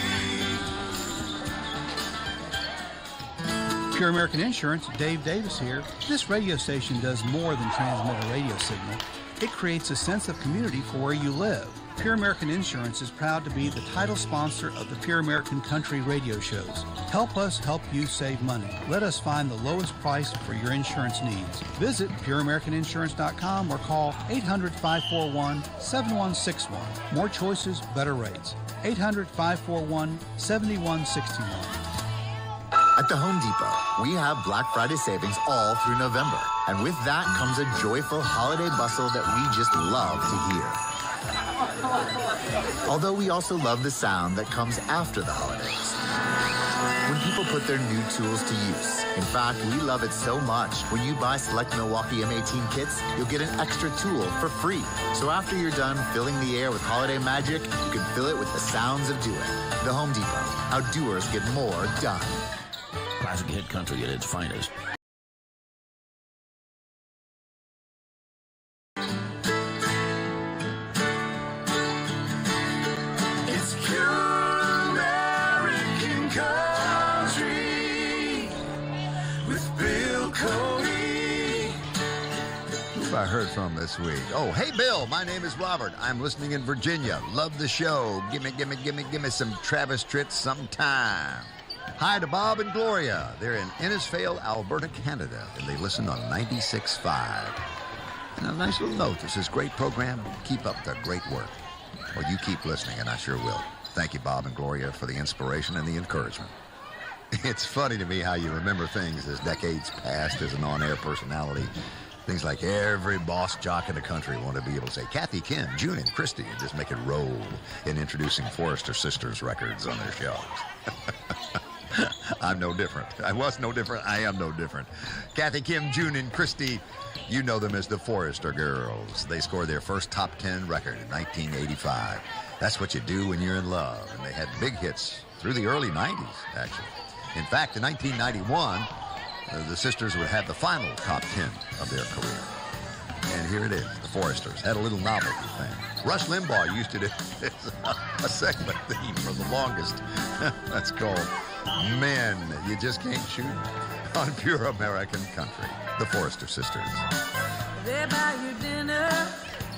Pure American Insurance, Dave Davis here. This radio station does more than transmit a radio signal. It creates a sense of community for where you live. Pure American Insurance is proud to be the title sponsor of the Pure American Country radio shows. Help us help you save money. Let us find the lowest price for your insurance needs. Visit pureamericaninsurance.com or call 800-541-7161. More choices, better rates. 800-541-7161. At the Home Depot, we have Black Friday savings all through November. And with that comes a joyful holiday bustle that we just love to hear. Although we also love the sound that comes after the holidays, when people put their new tools to use. In fact, we love it so much, when you buy select Milwaukee M18 kits, you'll get an extra tool for free. So after you're done filling the air with holiday magic, you can fill it with the sounds of doing. The Home Depot, how doers get more done. Classic hit country at its finest. I heard from this week. Oh, hey, Bill. My name is Robert. I'm listening in Virginia. Love the show. Give me some Travis Tritt sometime. Hi to Bob and Gloria. They're in Innisfail, Alberta, Canada, and they listen on 96.5. And a nice little note that says, great program. Keep up the great work. Well, you keep listening, and I sure will. Thank you, Bob and Gloria, for the inspiration and the encouragement. It's funny to me how you remember things as decades passed as an on-air personality. Things like every boss jock in the country want to be able to say, Kathy, Kim, June, and Christy, and just make it roll in introducing Forrester Sisters records on their shows. I'm no different. I was no different. I am no different. Kathy, Kim, June, and Christy, you know them as the Forrester Girls. They scored their first top 10 record in 1985. That's what you do when you're in love. And they had big hits through the early 90s, actually. In fact, in 1991, the sisters would have the final top 10 of their career. And here it is. The Forresters had a little novelty thing. Rush Limbaugh used it as a segment theme for the longest. That's called Men You Just Can't Shoot on Pure American Country. The Forrester Sisters. They buy you dinner,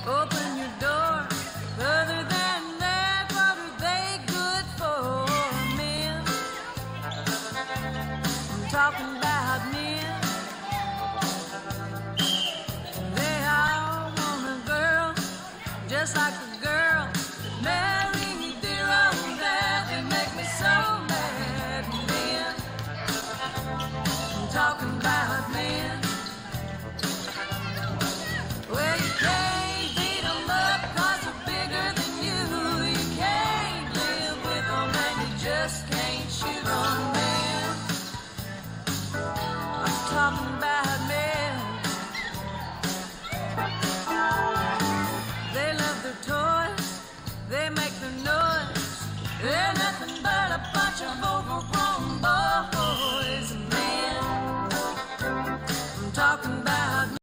open your door. Other than that, what are they good for? Men. I'm talking about men. They all want a girl, just like a girl. Marry me, dear old dad, they make me so mad. Men. I'm talking about men. Well, you can't beat them up 'cause they're bigger than you. You can't live with them and you just can't shoot them, man. I'm talking about men. They love their toys. They make the noise. They're nothing but a bunch of overgrown boys and men. I'm talking about men.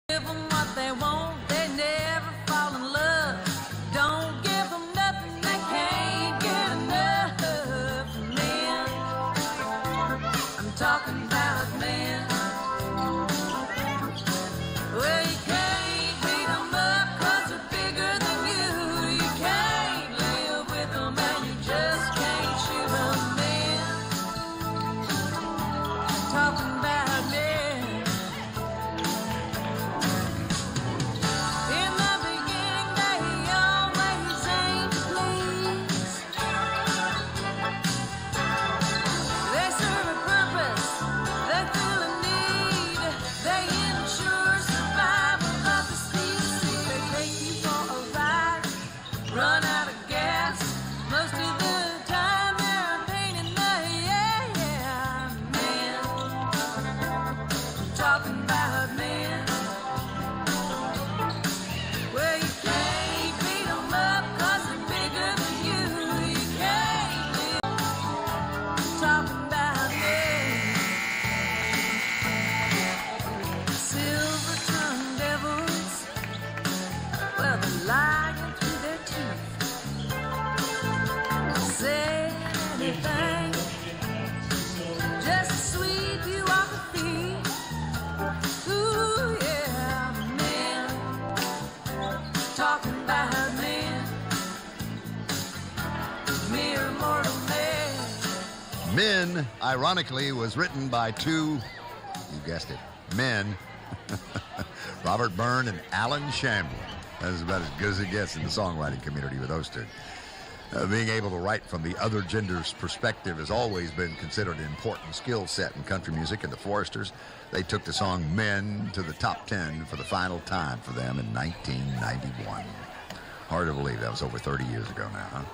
Give them what they want, they never fall in love. Don't give them nothing, they can't get enough of men. I'm talking about men. Well, you can't beat them up 'cause they're bigger than you. You can't live with them and you just can't shoot them, men. I'm talking about men. In the beginning, they always aim to please. They serve a purpose, they fill a need. They ensure survival of the species. They take you for a ride, run out of gas. Most of the time, they're a pain in the ass, man. I'm talking about men. Well, you can't beat them up 'cause they're bigger than you. You can't live. Talking about men. Silver-tongued devils. Well, they're lying through their teeth. Say anything just to sweep you off the feet. Men, ironically, was written by two, you guessed it, men, Robert Byrne and Alan Shamblin. That's about as good as it gets in the songwriting community with those two. Being able to write from the other gender's perspective has always been considered an important skill set in country music, and the Foresters, they took the song Men to the top 10 for the final time for them in 1991. Hard to believe that was over 30 years ago now, huh?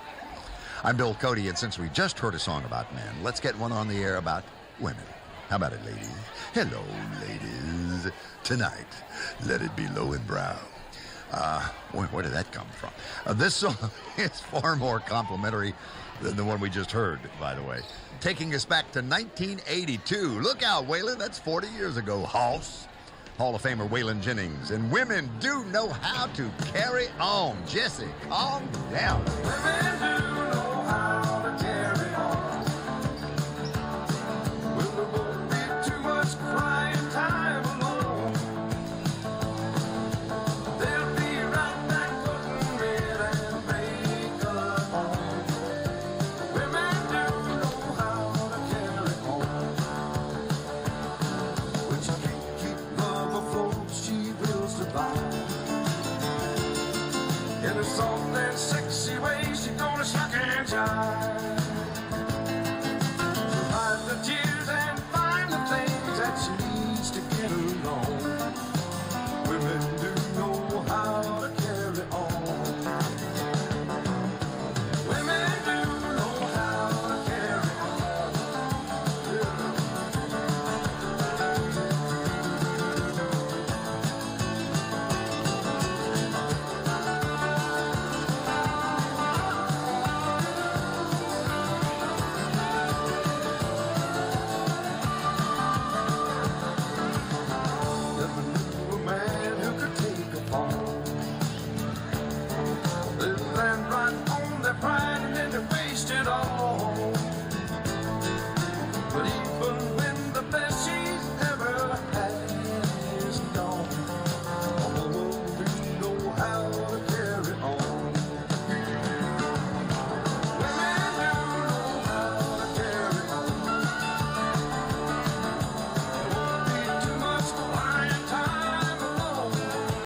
I'm Bill Cody, and since we just heard a song about men, let's get one on the air about women. How about it, ladies? Hello, ladies. Tonight, let it be low and brown. Where did that come from? This song is far more complimentary than the one we just heard, by the way. Taking us back to 1982. Look out, Waylon, that's 40 years ago. Hoss, Hall of Famer Waylon Jennings. And women do know how to carry on. Jesse, calm down. Women do know how to carry on. When there won't be too much crying time alone. They'll be right back putting red and makeup on. Women do know how to carry on. When she can't keep love afloat, she wills to buy. In a soft and sexy way, she's gonna shuck and jive. She'll hide the tears and find the things that she needs to get along. Women do know how to